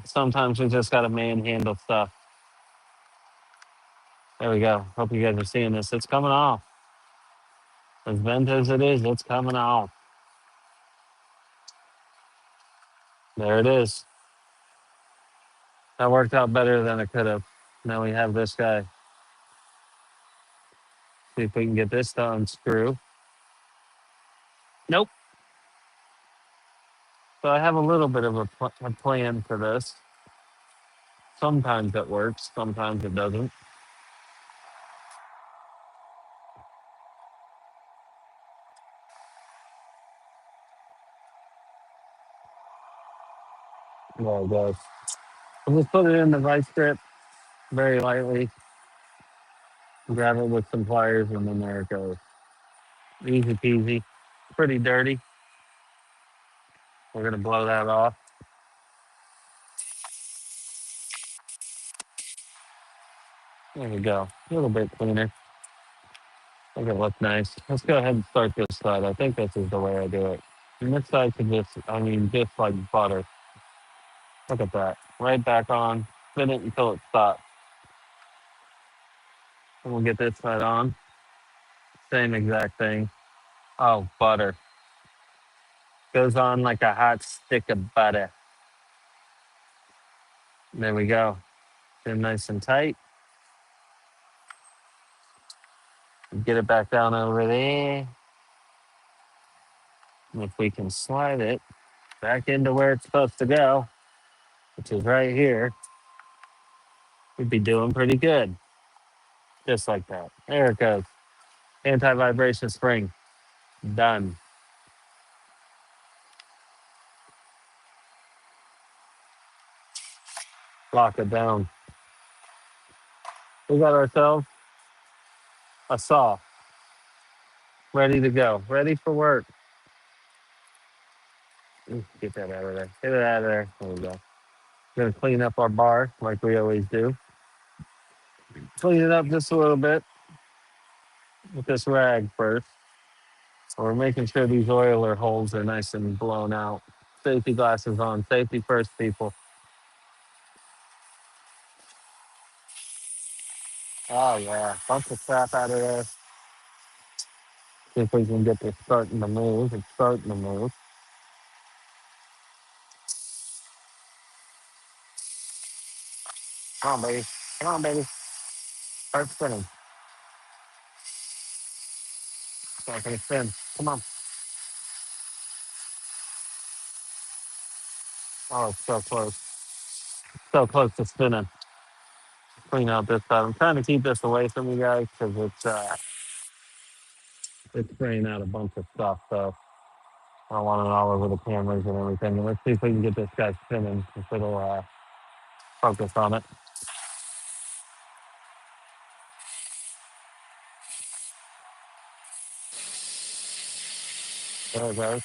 Sometimes we just gotta manhandle stuff. There we go. Hope you guys are seeing this. It's coming off. As bent as it is, it's coming off. There it is. That worked out better than it could have. Now we have this guy. See if we can get this to unscrew. Nope. So I have a little bit of a plan for this. Sometimes it works, sometimes it doesn't. There it goes. I'll just put it in the vice grip very lightly. Grab it with some pliers, and then there it goes. Easy peasy. Pretty dirty. We're gonna blow that off. There we go. A little bit cleaner. Make it look nice. Let's go ahead and start this side. I think this is the way I do it. And this side could just like butter. Look at that. Right back on. Spin it until it stops. And we'll get this side on. Same exact thing. Oh, butter. Goes on like a hot stick of butter. There we go. Get nice and tight. Get it back down over there. And if we can slide it back into where it's supposed to go, which is right here, we'd be doing pretty good. Just like that. There it goes. Anti-vibration spring. Done. Lock it down. We got ourselves a saw. Ready to go. Ready for work. Get that out of there. Get it out of there. There we go. Gonna clean up our bar like we always do. Clean it up just a little bit with this rag first. So we're making sure these oiler holes are nice and blown out. Safety glasses on. Safety first, people. Oh yeah. Bunch of crap out of there. See if we can get this starting to move. It's starting to move. Come on, baby. Come on, baby. Start spinning. It's not gonna spin. Come on. Oh, it's so close. So close to spinning. Clean out this side. I'm trying to keep this away from you guys because it's spraying out a bunch of stuff. So I don't want it all over the cameras and everything. And let's see if we can get this guy spinning if it'll focus on it. There it goes.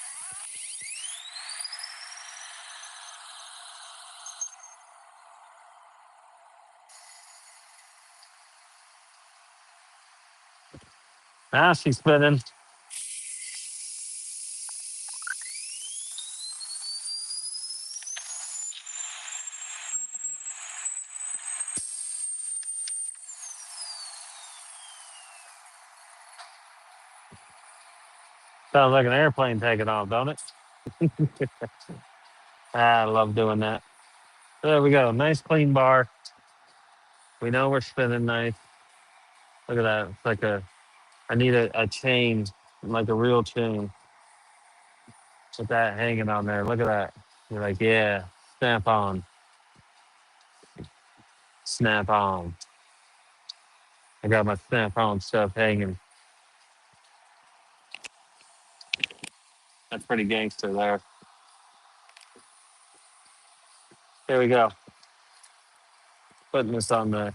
Now she's spinning. Sounds like an airplane taking off, don't it? I love doing that. There we go. Nice clean bar. We know we're spinning nice. Look at that. It's like I need a chain, like a real chain with that hanging on there. Look at that. You're like, yeah, snap on, snap on. I got my snap on stuff hanging. That's pretty gangster there. Here we go. Putting this on the,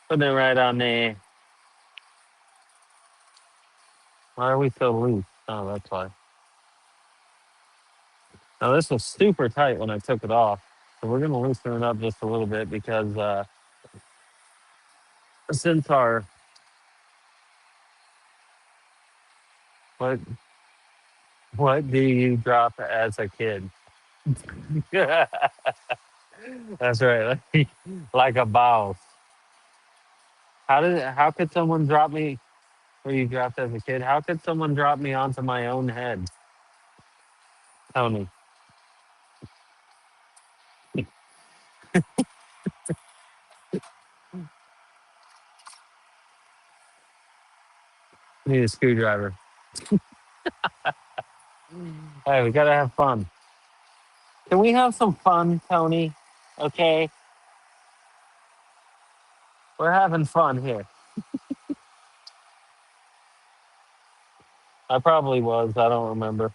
putting it right on there. Why are we so loose? Oh, that's why. Now this was super tight when I took it off. So we're gonna loosen it up just a little bit because since our what what do you drop as a kid? That's right. Like a boss. How could someone drop me where you dropped as a kid? How could someone drop me onto my own head? Tony. Need a screwdriver. Hey, we gotta have fun. Can we have some fun, Tony? Okay. We're having fun here. I probably was. I don't remember.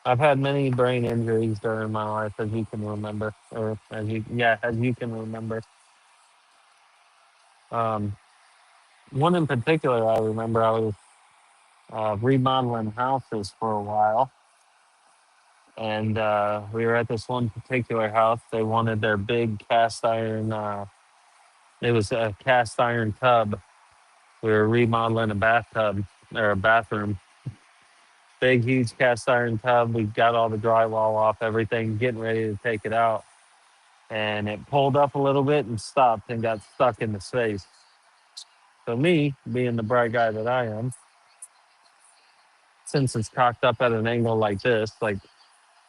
I've had many brain injuries during my life, as you can remember, or as you can remember. Um, one in particular, I remember. I was remodeling houses for a while, and we were at this one particular house. They wanted their big cast iron. It was a cast iron tub. We were remodeling a bathtub or a bathroom. Big, huge cast iron tub. We got all the drywall off, everything, getting ready to take it out. And it pulled up a little bit and stopped and got stuck in the space. So me, being the bright guy that I am, since it's cocked up at an angle like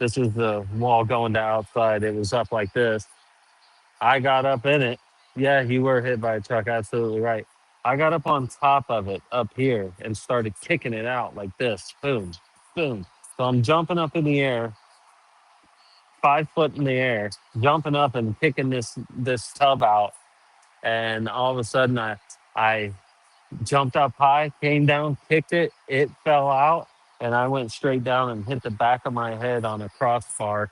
this is the wall going to outside, it was up like this. I got up in it. Yeah, you were hit by a truck, absolutely right. I got up on top of it up here and started kicking it out like this. Boom, boom. So I'm jumping up in the air, 5 foot in the air, jumping up and kicking this tub out. And all of a sudden I jumped up high, came down, kicked it, it fell out, and I went straight down and hit the back of my head on a crossbar.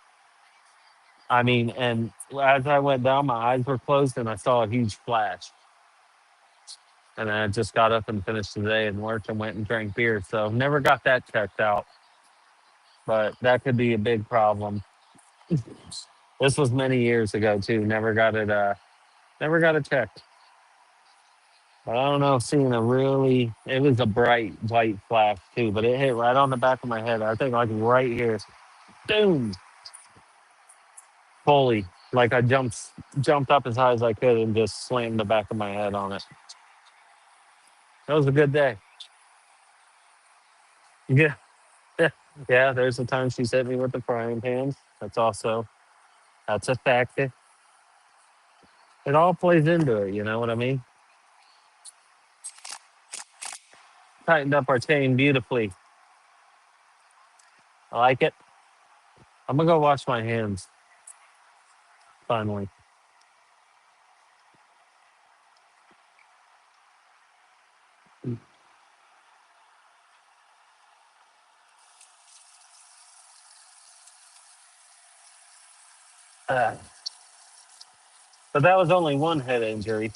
I mean, and as I went down, my eyes were closed and I saw a huge flash. And I just got up and finished the day and worked and went and drank beer. So never got that checked out, but that could be a big problem. This was many years ago too. Never got it checked. But I don't know if seeing it was a bright white flash too, but it hit right on the back of my head. I think like right here, boom, fully. Like I jumped up as high as I could and just slammed the back of my head on it. That was a good day. Yeah. Yeah, there's the time she's hit me with the frying pans. That's a factor. It all plays into it, you know what I mean? Tightened up our chain beautifully. I like it. I'm gonna go wash my hands finally. Uh, but that was only one head injury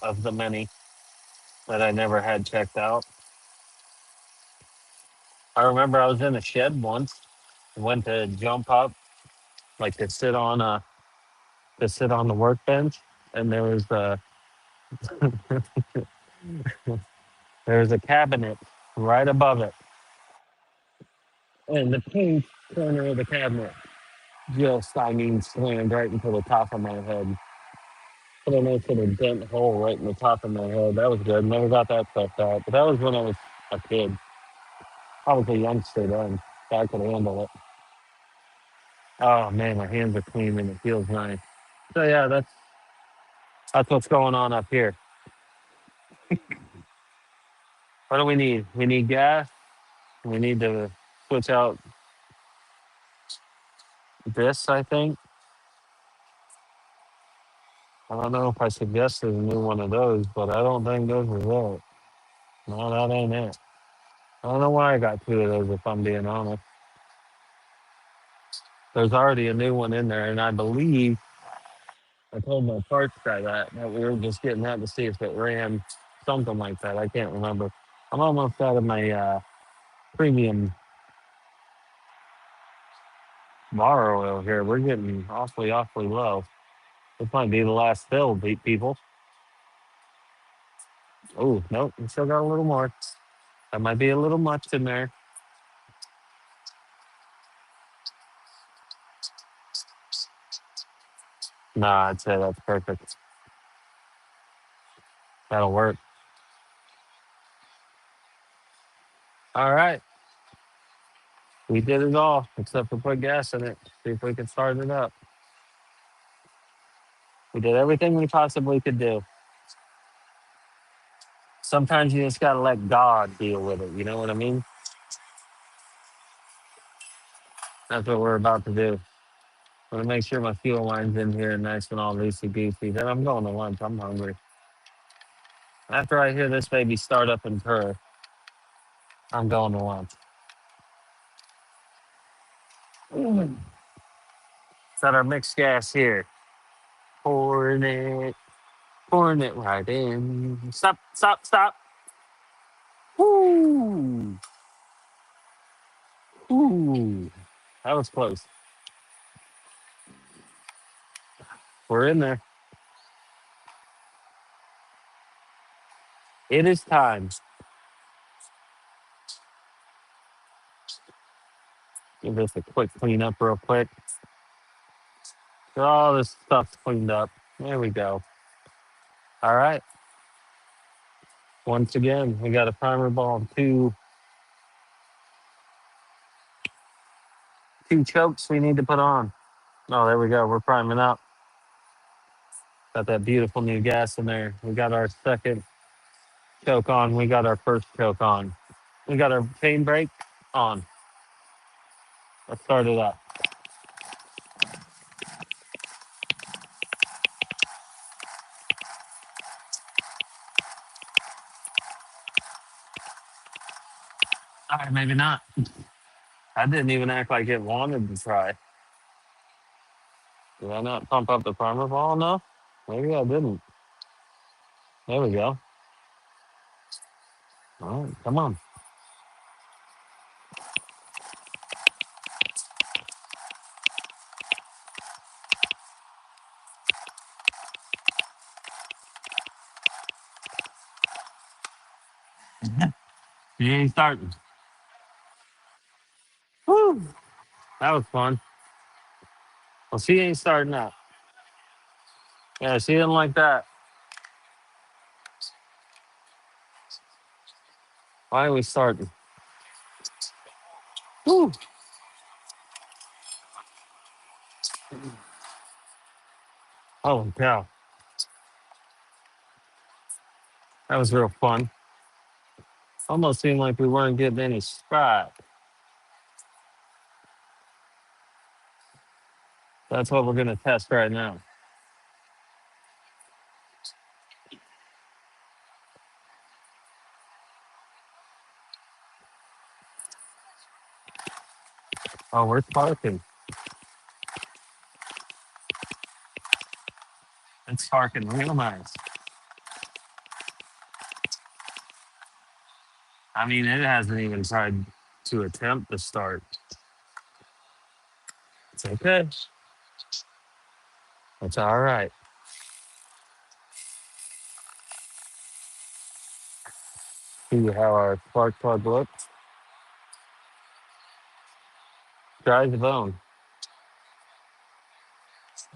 of the many that I never had checked out. I remember I was in a shed once, went to jump up, like to sit on the workbench, and there was a cabinet right above it, and the pink corner of the cabinet just slammed right into the top of my head. Put a nice little dent hole right in the top of my head. That was good. Never got that stuff out, but that was when I was a kid. I was a youngster then, so I could handle it. Oh man, my hands are clean and it feels nice. So yeah, that's what's going on up here. What do we need? We need gas. We need to switch out this, I think. I don't know if I suggested a new one of those, but I don't think those are it. No, that ain't it. I don't know why I got two of those, if I'm being honest. There's already a new one in there, and I believe I told my parts guy that we were just getting that to see if it ran something like that. I can't remember. I'm almost out of my premium bar oil here. We're getting awfully, awfully low. This might be the last fill, people. Oh, nope, we still got a little more. That might be a little much in there. Nah, I'd say that's perfect. That'll work. All right. We did it all except for put gas in it. See if we can start it up. We did everything we possibly could do. Sometimes you just gotta let God deal with it. You know what I mean? That's what we're about to do. I'm gonna make sure my fuel line's in here nice and all loosey goosey. Then I'm going to lunch. I'm hungry. After I hear this baby start up and purr, I'm going to lunch. Got our mixed gas here. Pouring it right in. Stop, stop, stop. Woo! Ooh, that was close. We're in there. It is time. Give this a quick cleanup, real quick. Get all this stuff cleaned up. There we go. All right. Once again, we got a primer ball and two chokes we need to put on. Oh, there we go. We're priming up. Got that beautiful new gas in there. We got our second choke on. We got our first choke on. We got our chain brake on. Let's start it up. All right, maybe not. I didn't even act like it wanted to try. Did I not pump up the primer ball enough? Maybe I didn't. There we go. All right, come on. She ain't starting. Woo! That was fun. Well, she ain't starting up. Yeah, she didn't like that. Why are we starting? Woo! Oh, cow. That was real fun. Almost seemed like we weren't getting any spot. That's what we're going to test right now. Oh, we're sparking. It's sparking real nice. I mean, it hasn't even tried to attempt to start. It's okay. It's all right. See how our spark plug looks. Dry as a bone.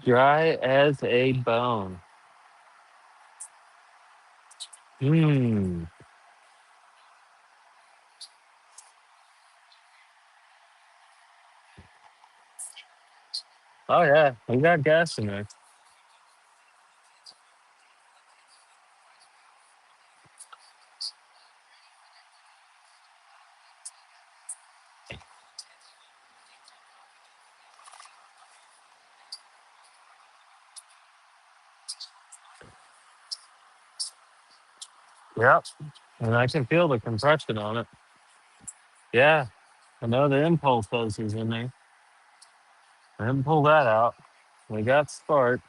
Dry as a bone. Mmm. Oh yeah, we got gas in there. Yep. And I can feel the compression on it. Yeah. I know the impulse hose is in there. I didn't pull that out. We got spark.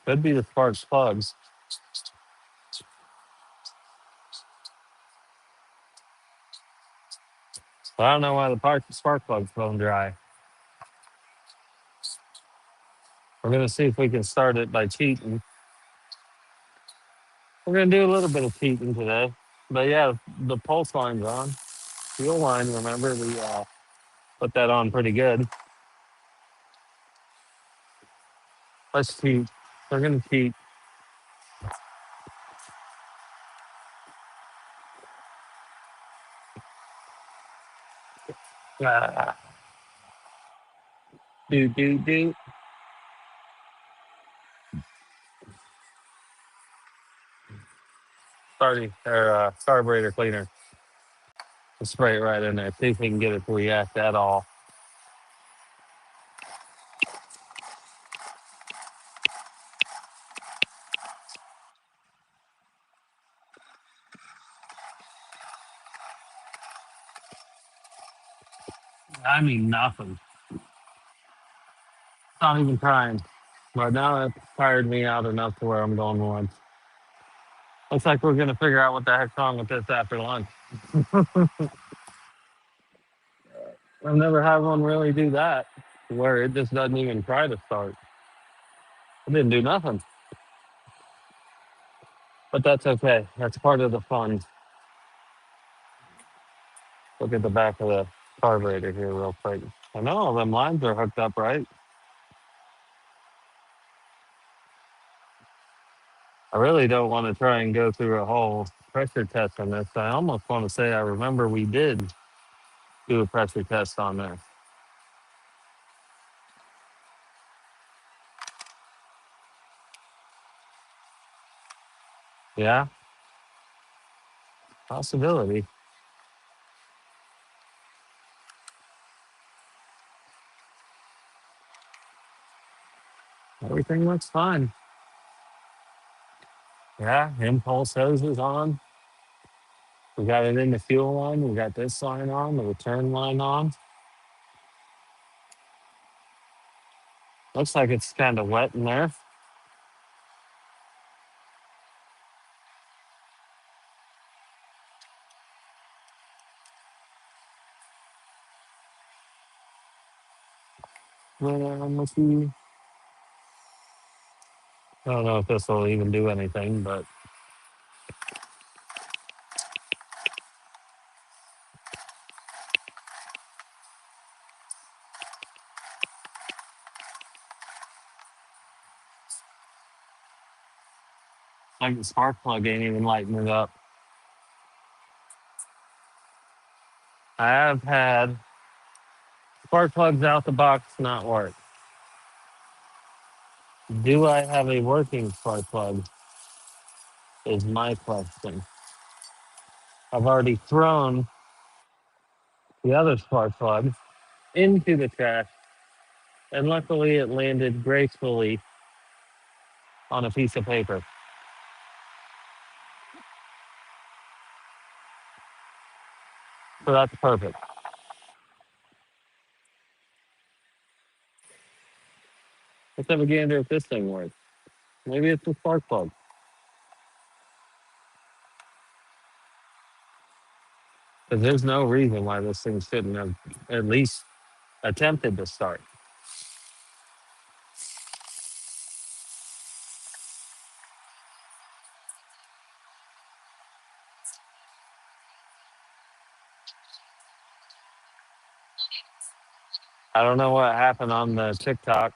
Could be the spark plugs. But I don't know why the spark plug's bone dry. We're gonna see if we can start it by cheating. We're gonna do a little bit of cheating today. But yeah, the pulse line's on. Fuel line, remember, we put that on pretty good. Let's cheat. We're gonna cheat. Ah, do. Starting or carburetor cleaner. Let's spray it right in there. See if we can get it to react at all. I mean nothing. Not even trying. But now it's tired me out enough to where I'm going once. Looks like we're gonna figure out what the heck's wrong with this after lunch. I've never had one really do that, where it just doesn't even try to start. It didn't do nothing. But that's okay. That's part of the fun. Look at the back of the carburetor here real quick. I know all them lines are hooked up right. I really don't want to try and go through a whole pressure test on this. I almost want to say I remember we did do a pressure test on this. Yeah, possibility. Everything looks fine. Yeah, impulse hose is on. We got it in the fuel line. We got this line on, the return line on. Looks like it's kind of wet in there. Let's see. I don't know if this will even do anything, but like the spark plug ain't even lighting it up. I have had spark plugs out the box not work. Do I have a working spark plug? Is my question. I've already thrown the other spark plug into the trash, and luckily it landed gracefully on a piece of paper. So that's perfect. Let's have a gander if this thing works. Maybe it's the spark plug. Because there's no reason why this thing shouldn't have at least attempted to start. I don't know what happened on the TikTok.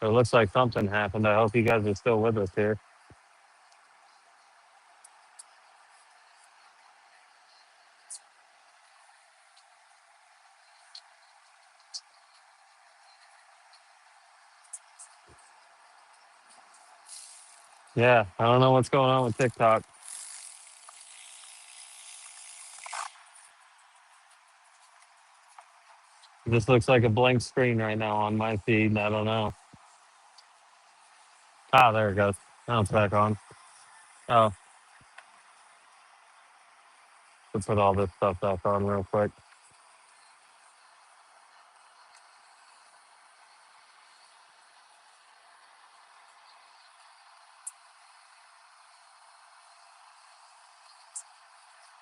It looks like something happened. I hope you guys are still with us here. Yeah, I don't know what's going on with TikTok. This looks like a blank screen right now on my feed. I don't know. Ah, there it goes. Now it's back on. Oh, let's put all this stuff back on real quick.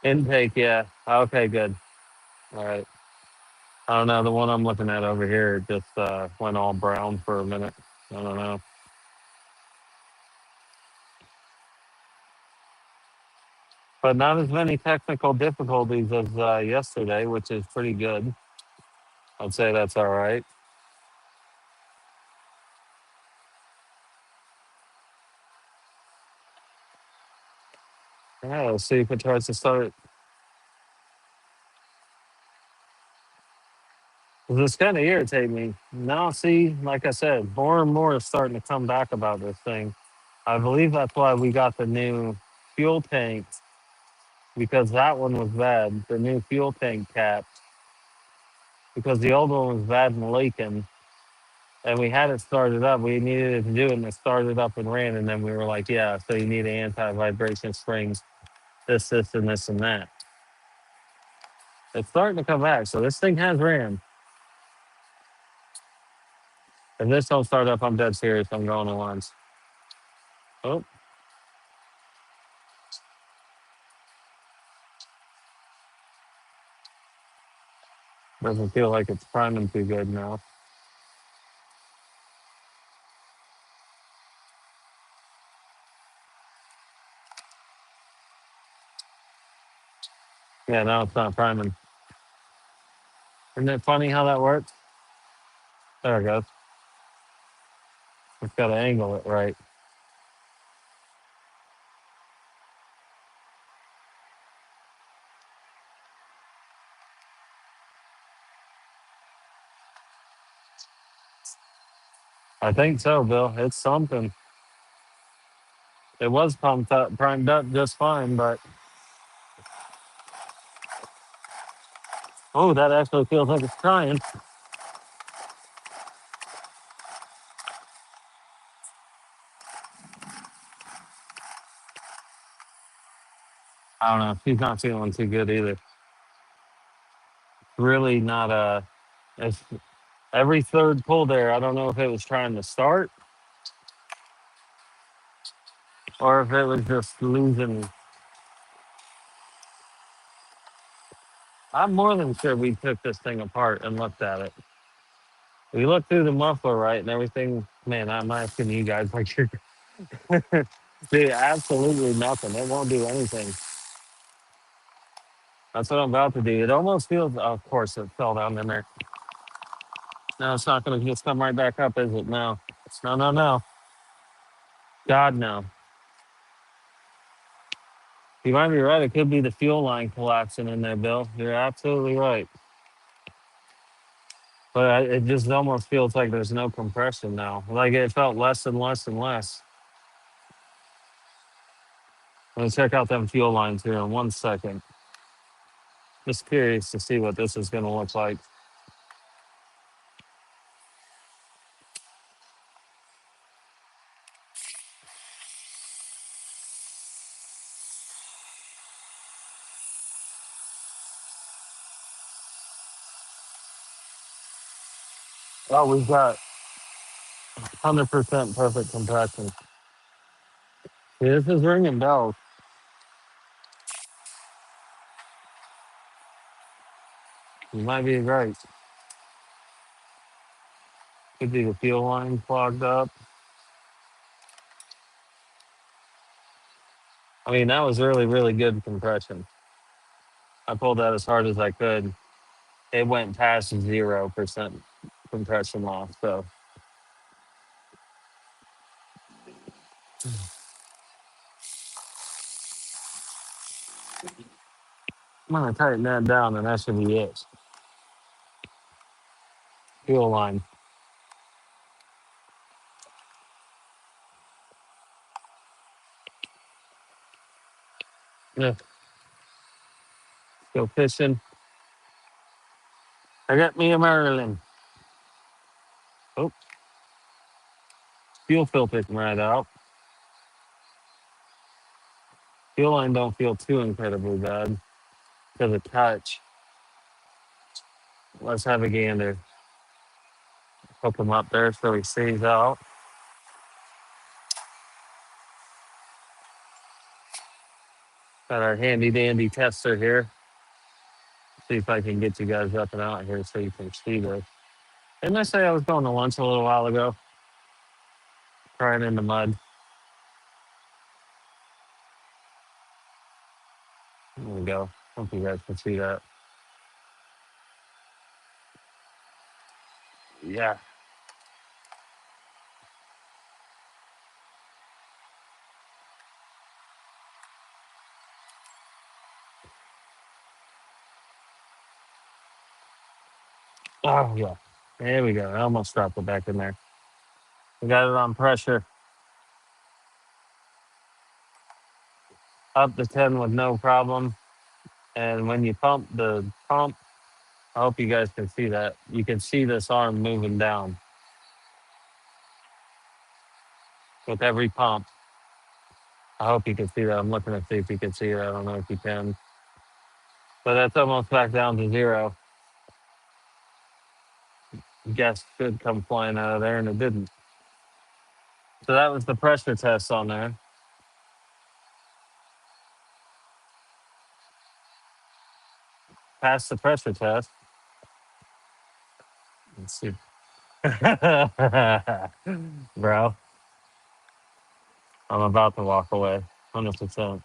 Intake, yeah. Okay, good. All right. I don't know. The one I'm looking at over here just went all brown for a minute. I don't know. But not as many technical difficulties as yesterday, which is pretty good. I'd say that's all right. Yeah, let's see if it tries to start. This kind of irritate me. Now, see, like I said, more and more is starting to come back about this thing. I believe that's why we got the new fuel tank because that one was bad. The new fuel tank cap because the old one was bad and leaking, and we had it started up. We needed it to do it, and it started up and ran. And then we were like, "Yeah, so you need an anti-vibration springs, this, and this, and that." It's starting to come back. So this thing has ran. If this don't start up, I'm dead serious. I'm going to lunch. Oh, doesn't feel like it's priming too good now. Yeah, now it's not priming. Isn't it funny how that works? There it goes. It's got to angle it right. I think so, Bill. It's something. It was pumped up, primed up just fine, but oh, that actually feels like it's trying. I don't know. She's not feeling too good either. Really not it's every third pull there. I don't know if it was trying to start or if it was just losing. I'm more than sure we took this thing apart and looked at it. We looked through the muffler, right, and everything. Man, I'm asking you guys like you're dude, absolutely nothing. It won't do anything. That's what I'm about to do. It almost feels, of course, it fell down in there. No, it's not going to just come right back up, is it? No. No, no, no. God, no. You might be right. It could be the fuel line collapsing in there, Bill. You're absolutely right. But it just almost feels like there's no compression now. Like it felt less and less and less. Let's check out them fuel lines here in 1 second. Just curious to see what this is going to look like. Oh, we've got 100% perfect compression. See, this is ringing bells. You might be right. Could be the fuel line clogged up. I mean, that was really, really good compression. I pulled that as hard as I could. It went past 0% compression loss. So I'm gonna tighten that down, and that should be it. Fuel line. Yeah, go fishing. I got me a Merlin. Oh, fuel filter's right out. Fuel line don't feel too incredibly bad to the touch. Let's have a gander. Hook him up there so he stays out. Got our handy dandy tester here. See if I can get you guys up and out here so you can see this. Didn't I say I was going to lunch a little while ago? Crying in the mud. There we go. Hope you guys can see that. Yeah. Oh, yeah. There we go. I almost dropped it back in there. We got it on pressure. Up to 10 with no problem. And when you pump the pump, I hope you guys can see that. You can see this arm moving down with every pump. I hope you can see that. I'm looking to see if you can see it. I don't know if you can. But that's almost back down to zero. Gas should come flying out of there, and it didn't. So that was the pressure test on there. Passed the pressure test. Let's see. Bro, I'm about to walk away. 100%.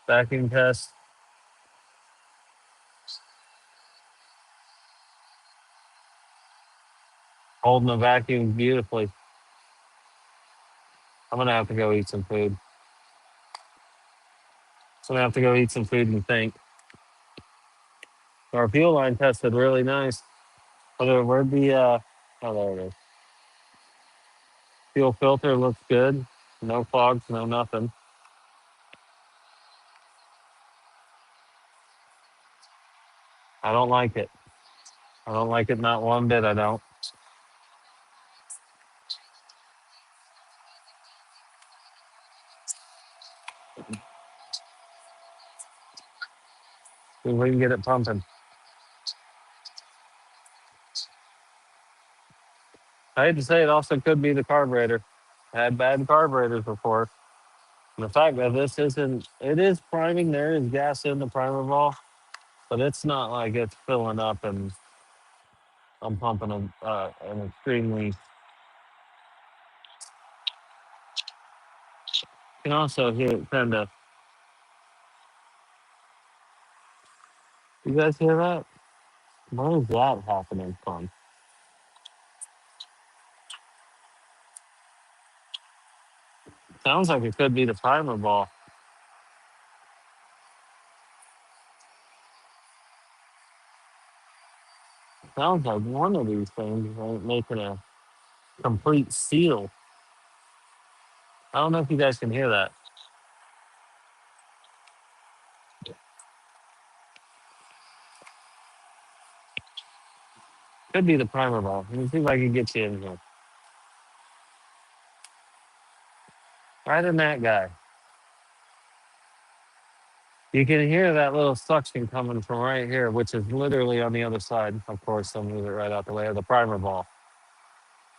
Vacuum test. Holding the vacuum beautifully. I'm going to have to go eat some food. I'm going to have to go eat some food and think. Our fuel line tested really nice. Where'd the, oh, there it is. Fuel filter looks good. No clogs, no nothing. I don't like it. I don't like it, not one bit. I don't. See if we can get it pumping. I hate to say it also could be the carburetor. I had bad carburetors before. And the fact that this isn't, it is priming. There is gas in the primer ball, but it's not like it's filling up and I'm pumping an extremely. You can also hear it kind of. You guys hear that? Where is that happening from? Sounds like it could be the primer ball. Sounds like one of these things ain't making a complete seal. I don't know if you guys can hear that. Could be the primer ball. Let me see if I can get you in here. Right in that guy. You can hear that little suction coming from right here, which is literally on the other side. Of course, I'll move it right out the way of the primer ball.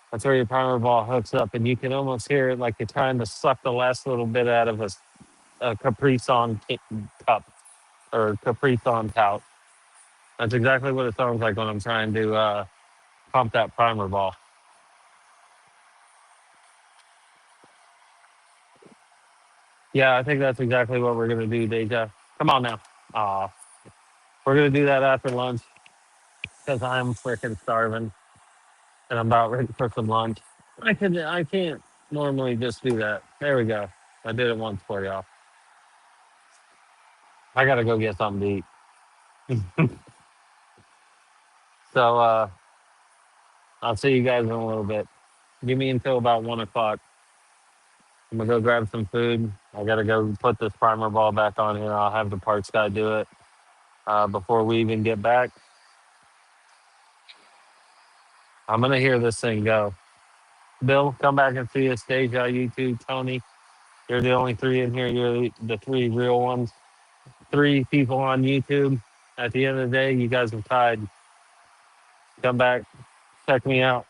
That's where your primer ball hooks up, and you can almost hear it like you're trying to suck the last little bit out of a Capri Sun cup or Capri Sun tout. That's exactly what it sounds like when I'm trying to pump that primer ball. Yeah, I think that's exactly what we're gonna do, Deja. Come on now. We're gonna do that after lunch because I'm freaking starving and I'm about ready for some lunch. I can't normally just do that. There we go. I did it once for y'all. I gotta go get something to eat. So I'll see you guys in a little bit. Give me until about 1 o'clock. I'm gonna go grab some food. I gotta go put this primer ball back on here. I'll have the parts guy do it before we even get back. I'm gonna hear this thing go. Bill, come back and see us. Deja, YouTube, Tony. You're the only three in here. You're the three real ones. Three people on YouTube. At the end of the day, you guys are tied. Come back, check me out.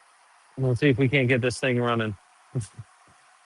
We'll see if we can't get this thing running.